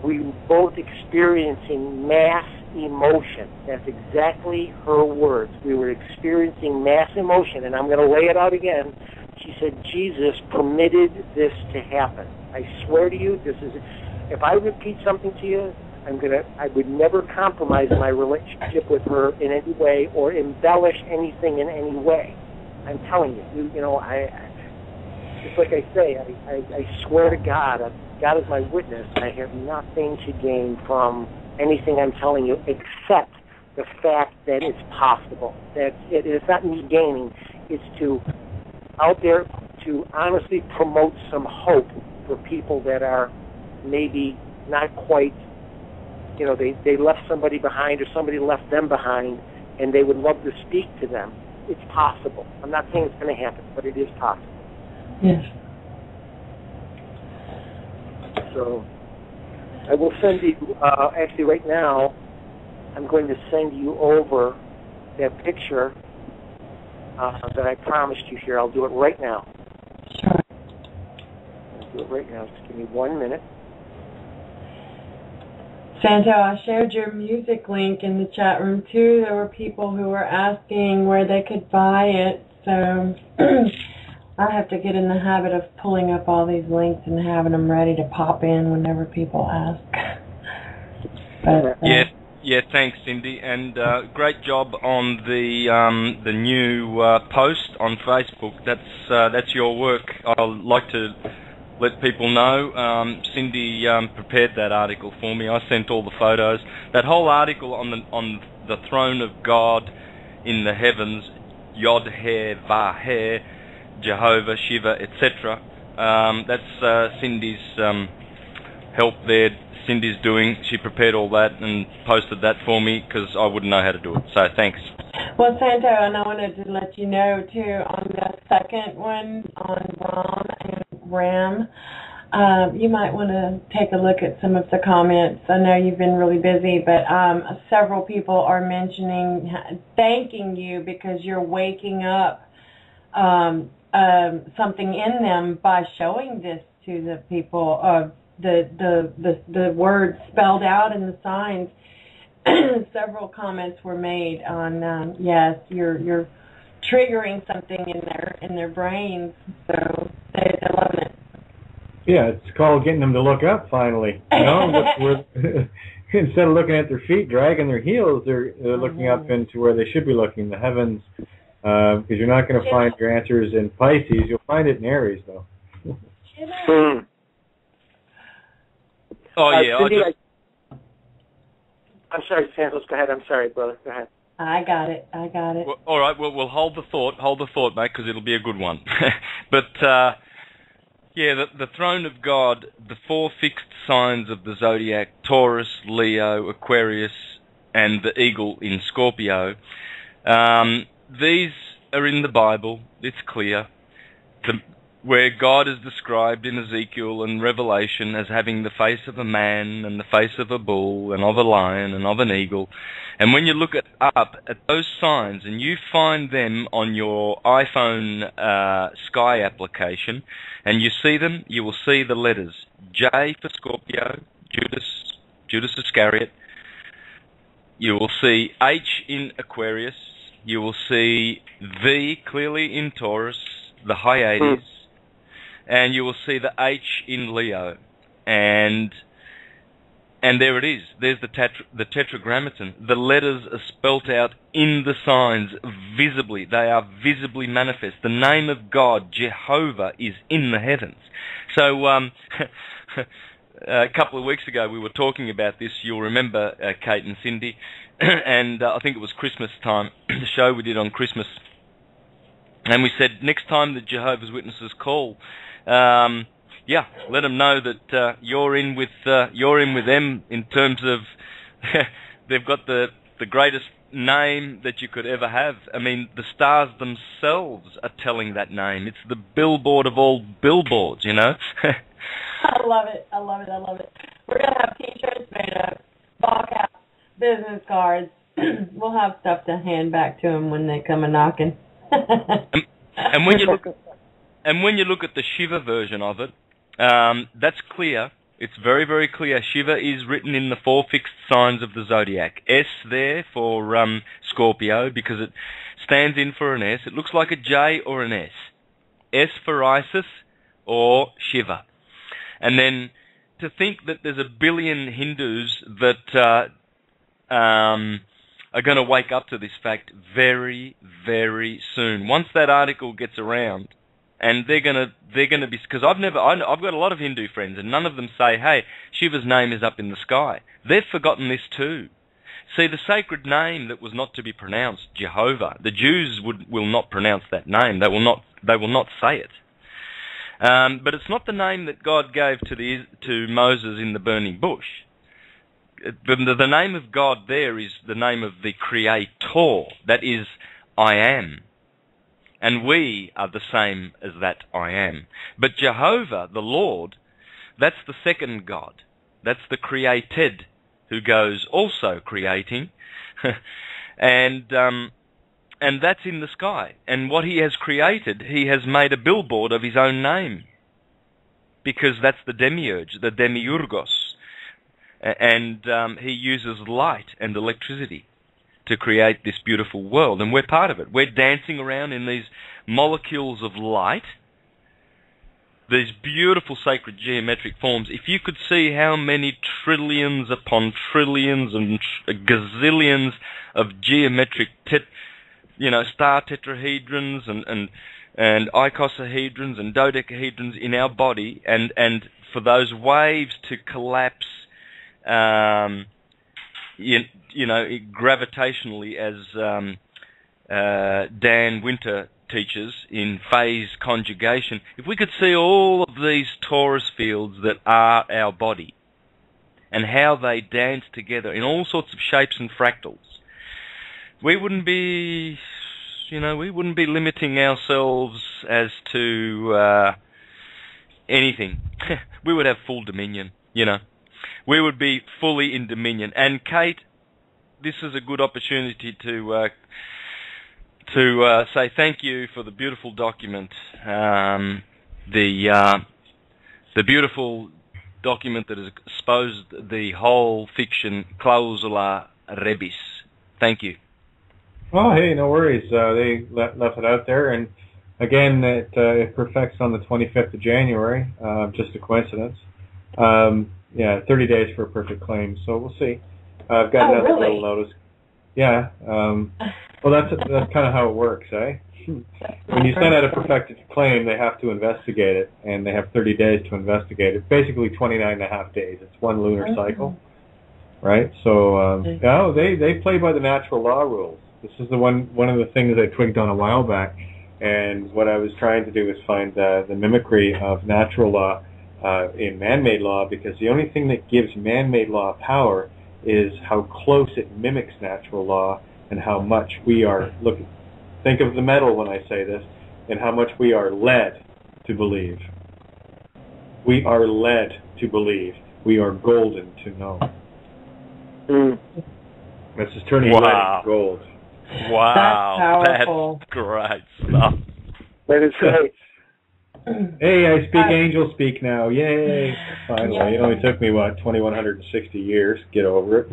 we were both experiencing mass emotion. That's exactly her words. We were experiencing mass emotion, and I'm going to lay it out again. She said, Jesus permitted this to happen. I swear to you, if I repeat something to you, I would never compromise my relationship with her in any way or embellish anything in any way. I'm telling you, just like I say, I swear to God, God is my witness, I have nothing to gain from anything I'm telling you except the fact that it's possible. That it's not me gaining, it's to out there to honestly promote some hope for people that are maybe not quite, they left somebody behind or somebody left them behind and they would love to speak to them. It's possible. I'm not saying it's going to happen, but it is possible. Yes. So I will send you, actually right now, I'm going to send you over that picture that I promised you here. I'll do it right now. Sure. I'll do it right now. Just give me 1 minute. Santo, I shared your music link in the chat room too. There were people who were asking where they could buy it, so I have to get in the habit of pulling up all these links and having them ready to pop in whenever people ask. But, yeah, thanks, Cindy, and great job on the new post on Facebook. That's your work. I'd like to let people know. Cindy prepared that article for me. I sent all the photos. That whole article on the throne of God in the heavens, Yod He Vah He, Jehovah, Shiva, etc. That's Cindy's help there. Cindy's doing. She prepared all that and posted that for me because I wouldn't know how to do it. So thanks. Well, Santo, and I wanted to let you know too on the second one on Ram and Ram. You might want to take a look at some of the comments. I know you've been really busy, but several people are mentioning, thanking you because you're waking up something in them by showing this to the people of the words spelled out in the signs. Several comments were made on yes, you're triggering something in their brains, so they're loving it. Yeah, it's called getting them to look up finally. Instead of looking at their feet dragging their heels, they're looking up into where they should be looking, the heavens. Because you're not going to find your answers in Pisces. You'll find it in Aries, though. Oh, yeah. Cindy, I'm sorry, Santos. Go ahead. I'm sorry, brother. Go ahead. I got it. Well, all right. Well, we'll hold the thought, mate, because it'll be a good one. But, yeah, the throne of God, the four fixed signs of the zodiac, Taurus, Leo, Aquarius, and the eagle in Scorpio, these are in the Bible. It's clear. Where God is described in Ezekiel and Revelation as having the face of a man and the face of a bull and of a lion and of an eagle. And when you look up at those signs and you find them on your iPhone Sky application and you see them, you will see the letters J for Scorpio, Judas Iscariot. You will see H in Aquarius. You will see V clearly in Taurus, the Hyades. And you will see the H in Leo, and there it is. There's the Tetragrammaton. The letters are spelt out in the signs visibly. They are visibly manifest. The name of God, Jehovah, is in the heavens. So a couple of weeks ago we were talking about this. You'll remember, Kate and Cindy, and I think it was Christmas time, the show we did on Christmas. And we said, next time the Jehovah's Witnesses call, let them know that you're in with them in terms of they've got the greatest name that you could ever have. I mean, the stars themselves are telling that name. It's the billboard of all billboards, you know? I love it. I love it. I love it. We're going to have T-shirts made up, ball caps, business cards. We'll have stuff to hand back to them when they come a knocking. and when you look at the Shiva version of it, that's clear. It's very, very clear. Shiva is written in the 4 fixed signs of the zodiac. S there for Scorpio because it stands in for an S. It looks like a J or an S. S for Isis or Shiva. And then to think that there's a billion Hindus that are going to wake up to this fact very, very soon. Once that article gets around, and they're gonna be, because I've got a lot of Hindu friends, and none of them say, "Hey, Shiva's name is up in the sky." They've forgotten this too. See, the sacred name that was not to be pronounced, Jehovah. The Jews will not pronounce that name. They will not say it. But it's not the name that God gave to Moses in the burning bush. The name of God there is the name of the Creator. That is, I am. And we are the same as that I am. But Jehovah, the Lord, that's the second God. That's the created who goes also creating. and that's in the sky. And what he has created, he has made a billboard of his own name. Because that's the demiurge, the demiurgos. And he uses light and electricity to create this beautiful world, and we're part of it. We're dancing around in these molecules of light, these beautiful sacred geometric forms. If you could see how many trillions upon trillions and gazillions of geometric star tetrahedrons and icosahedrons and dodecahedrons in our body, and for those waves to collapse gravitationally, as Dan Winter teaches in phase conjugation, if we could see all of these torus fields that are our body and how they dance together in all sorts of shapes and fractals, we wouldn't be limiting ourselves as to anything. We would have full dominion, We would be fully in dominion. And Kate, this is a good opportunity to say thank you for the beautiful document, the beautiful document that has exposed the whole fiction clausula rebus. Thank you. Oh, hey, no worries. They left it out there, and again, it perfects on the 25th of January. Just a coincidence. 30 days for a perfect claim. So we'll see. I've got another little notice. Yeah. Well, that's kind of how it works, eh? When you send out a perfected claim, they have to investigate it, and they have 30 days to investigate it. Basically, 29 and a half days. It's one lunar cycle, right? So, they play by the natural law rules. This is one of the things I twigged on a while back, and what I was trying to do is find the mimicry of natural law in man-made law, because the only thing that gives man-made law power is how close it mimics natural law and how much we are think of the metal when I say this, and how much we are led to believe. We are led to believe. We are golden to know. This is turning lead into gold. Wow, that's powerful. That's great stuff. That is great. Hey, I speak angel speak now. Yay. Finally. It only took me, 2,160 years. Get over it.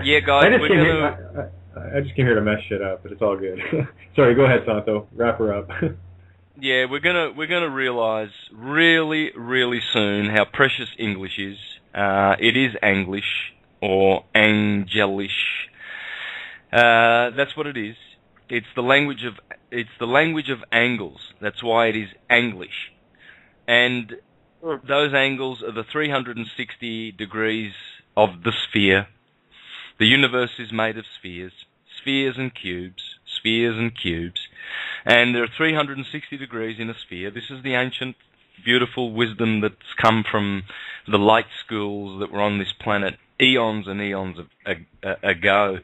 Yeah, guys, I just came here to mess shit up, but it's all good. Sorry, go ahead, Santo. Wrap her up. Yeah, we're gonna realize really, really soon how precious English is. It is Anglish or Angelish. That's what it is. It's the language of angles. That's why it is Anglish. And those angles are the 360 degrees of the sphere. The universe is made of spheres and cubes, spheres and cubes. And there are 360 degrees in a sphere. This is the ancient, beautiful wisdom that's come from the light schools that were on this planet eons and eons ago.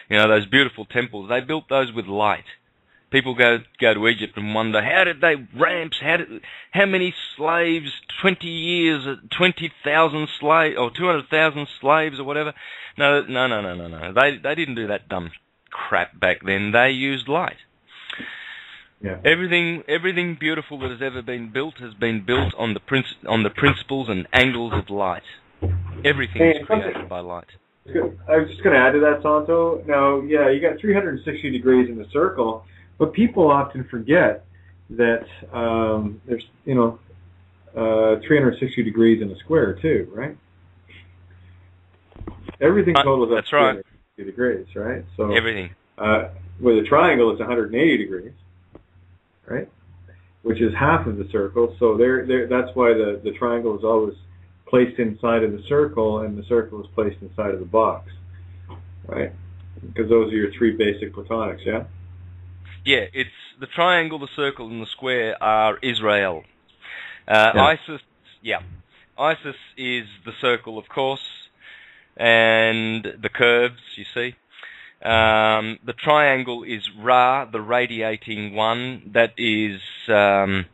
You know, those beautiful temples, they built those with light. People go to Egypt and wonder, how did they ramps? How many slaves? 20 years, 20,000 slaves, or 200,000 slaves, or whatever? No. They didn't do that dumb crap back then. They used light. Yeah. Everything beautiful that has ever been built has been built on the principles and angles of light. Everything is created by light. I was just going to add to that, Santo. Now, yeah, you got 360 degrees in the circle. But people often forget that there's, 360 degrees in a square too, right? Everything totals up that's right. 360 degrees, right? So everything. With a triangle, it's 180 degrees, right? Which is half of the circle. So that's why the triangle is always placed inside of the circle, and the circle is placed inside of the box, right? Because those are your three basic platonics, yeah? Yeah, it's the triangle, the circle, and the square are Israel. Yeah. ISIS is the circle, of course, and the curves, you see. The triangle is Ra, the radiating one. That is the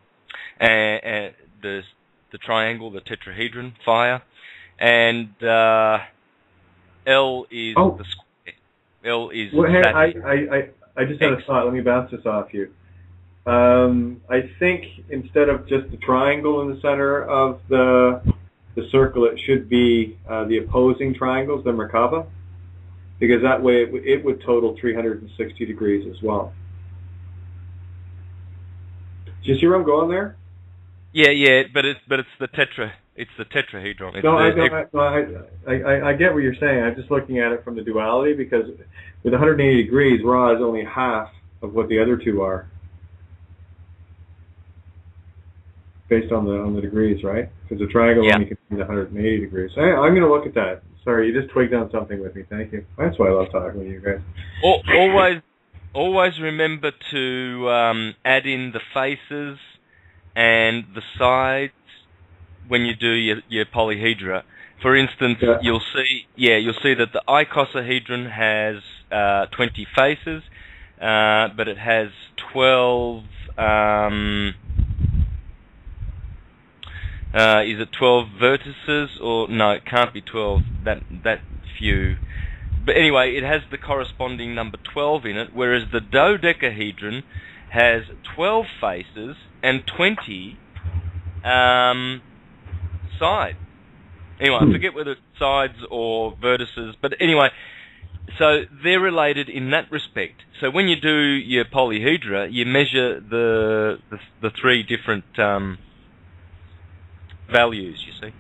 triangle, the tetrahedron, fire. And L is the square. L is... Well, hey, I just had a thought. Let me bounce this off you. I think instead of just the triangle in the center of the circle, it should be the opposing triangles, the Merkaba, because that way it would total 360 degrees as well. Do you see where I'm going there? Yeah, but it's the tetrahedron. I get what you're saying. I'm just looking at it from the duality, because with 180 degrees, Ra is only half of what the other two are, based on the degrees, right? Because the triangle only can be 180 degrees. I'm going to look at that. Sorry, you just twigged on something with me. Thank you. That's why I love talking with you guys. Always remember to add in the faces and the sides when you do your polyhedra. For instance, you'll see that the icosahedron has 20 faces, but it has 12. Is it 12 vertices, or no? It can't be 12. That few. But anyway, it has the corresponding number 12 in it, whereas the dodecahedron has 12 faces and 20 sides. Anyway, I forget whether it's sides or vertices, but anyway, so they're related in that respect. So when you do your polyhedra, you measure the three different values, you see.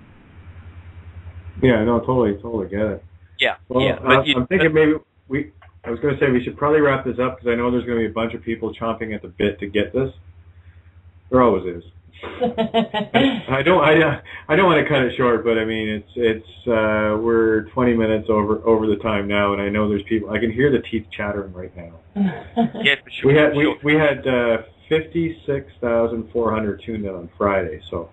Yeah, no, totally get it. Yeah, well, yeah. I'm thinking maybe I was going to say we should probably wrap this up, because I know there's going to be a bunch of people chomping at the bit to get this. There always is. I don't want to cut it short, but I mean it's we're 20 minutes over the time now, and I know there's people. I can hear the teeth chattering right now. Yeah, for sure. We had 56,400 tuned in on Friday, so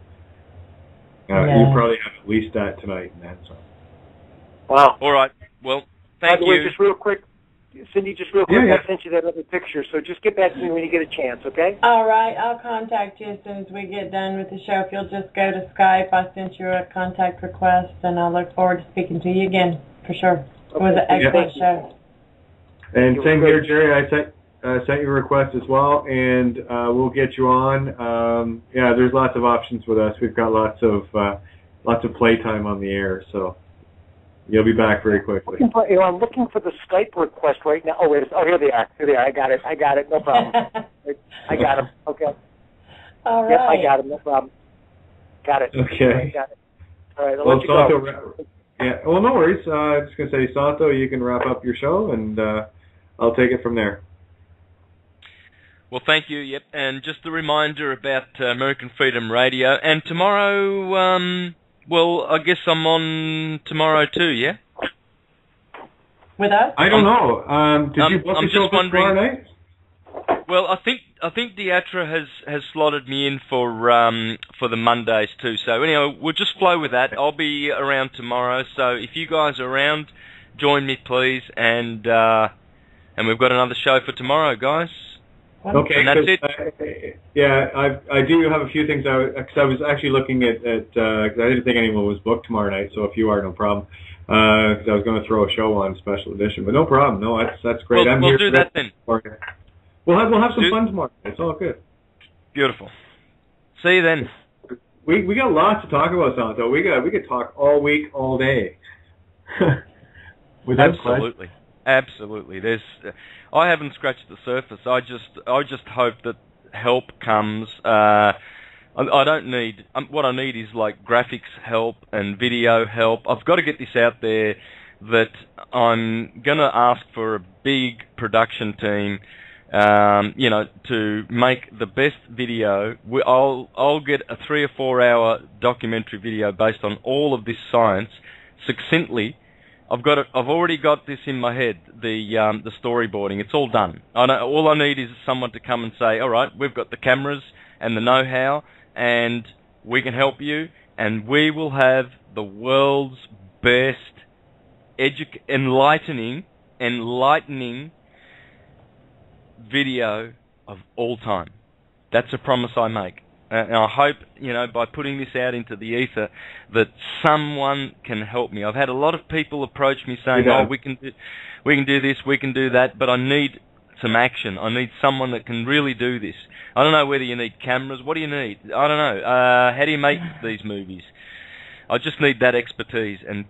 you probably have at least that tonight and then some. Wow. All right. Well, thank you. Just real quick, Cindy, I sent you that other picture, so just get back to me when you get a chance, okay? All right, I'll contact you as soon as we get done with the show. If you'll just go to Skype, I sent you a contact request, and I look forward to speaking to you again, for sure. It was an excellent show. And same here, Jerry. I sent you a request as well, and we'll get you on. There's lots of options with us. We've got lots of playtime on the air, so you'll be back very quickly. I'm looking for the Skype request right now. Oh, wait. Oh, here they are. I got it. No problem. I got them. Okay. All right. Yep, I got them. No problem. Got it. Okay. Got it. All right. I'll well, let you Santo, go. well, no worries. I'm just going to say, Santo, you can wrap up your show, and I'll take it from there. Well, thank you. Yep. And just a reminder about American Freedom Radio. And tomorrow... well, I guess I'm on tomorrow too, yeah? With us? I don't know. Did you book a show for tomorrow night? Well, I think Diatra has slotted me in for the Mondays too. So anyway, we'll just flow with that. I'll be around tomorrow. So if you guys are around, join me please, and we've got another show for tomorrow, guys. Okay, and that's it. I do have a few things. Because I was actually looking at because I didn't think anyone was booked tomorrow night. So if you are, no problem. Because I was going to throw a show on special edition, but no problem. No, that's great. We'll do that then. We'll have some fun tomorrow. It's all good. Beautiful. See you then. We got lots to talk about, Santo. We could talk all week, all day. Absolutely. Absolutely. I haven't scratched the surface. I just hope that help comes. I don't need. What I need is like graphics help and video help. I've got to get this out there that I'm gonna ask for a big production team. To make the best video. I'll get a 3 or 4 hour documentary video based on all of this science succinctly. I've already got this in my head. The storyboarding. It's all done. All I need is someone to come and say, all right, we've got the cameras and the know-how, and we can help you, and we will have the world's best enlightening video of all time. That's a promise I make. And I hope, by putting this out into the ether, that someone can help me. I've had a lot of people approach me saying, we can do this, we can do that, but I need some action. I need someone that can really do this. I don't know whether you need cameras. What do you need? I don't know. How do you make these movies? I just need that expertise. And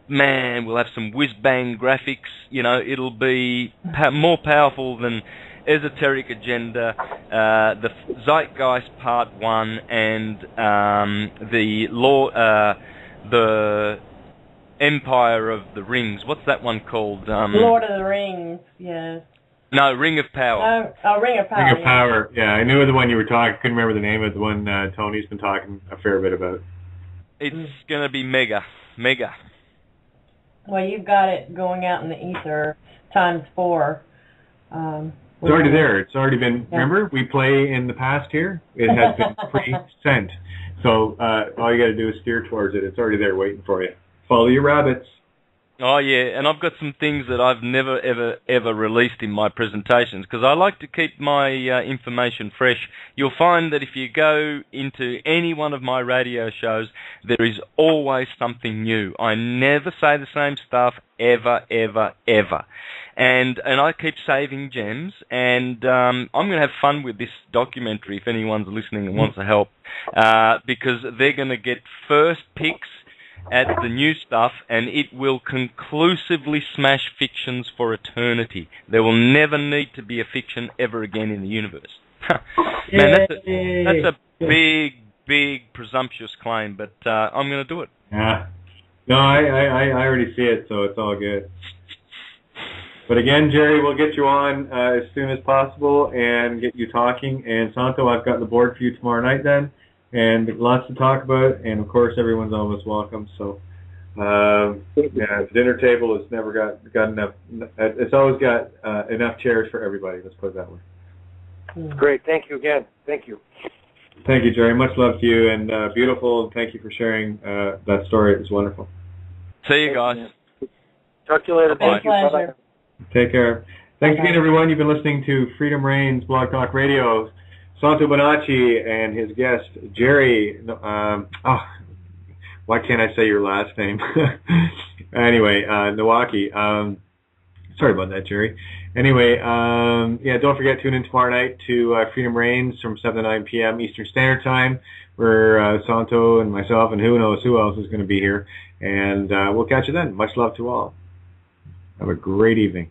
man, we'll have some whiz-bang graphics. It'll be more powerful than Esoteric Agenda, the Zeitgeist Part 1, and the Empire of the Rings. What's that one called? Lord of the Rings, yes. No, Ring of Power. Ring of Power. Ring of Power, yeah. I knew the one you were talking. Couldn't remember the name of the one Tony's been talking a fair bit about. It's going to be mega. Well, you've got it going out in the ether ×4. It's already there. It's already been, remember, we play in the past here. It has been pre-sent. So all you got to do is steer towards it. It's already there waiting for you. Follow your rabbits. Oh, yeah, and I've got some things that I've never, ever released in my presentations because I like to keep my information fresh. You'll find that if you go into any one of my radio shows, there is always something new. I never say the same stuff ever. And I keep saving gems, and I'm going to have fun with this documentary if anyone's listening and wants to help, because they're going to get first picks at the new stuff, and it will conclusively smash fictions for eternity. There will never need to be a fiction ever again in the universe. Man, that's a big presumptuous claim, but I'm going to do it. Yeah. No, I already see it, so it's all good. But again, Jerry, we'll get you on as soon as possible and get you talking. And Santo, I've got the board for you tomorrow night then. And lots to talk about, and of course everyone's always welcome. So, the dinner table has never got enough. It's always got enough chairs for everybody. Let's put it that way. Great, thank you again. Thank you. Thank you, Jerry. Much love to you, and beautiful. Thank you for sharing that story. It was wonderful. See you guys. Talk to you later. Thank you. Pleasure. Take care. Thanks again, everyone. You've been listening to Freedom Reigns Blog Talk Radio. Santo Bonacci and his guest, Jerry, why can't I say your last name? Anyway, Nowaki. Sorry about that, Jerry. Anyway, don't forget to tune in tomorrow night to Freedom Reigns from 7 to 9 p.m. Eastern Standard Time, where Santo and myself and who knows who else is going to be here. And we'll catch you then. Much love to all. Have a great evening.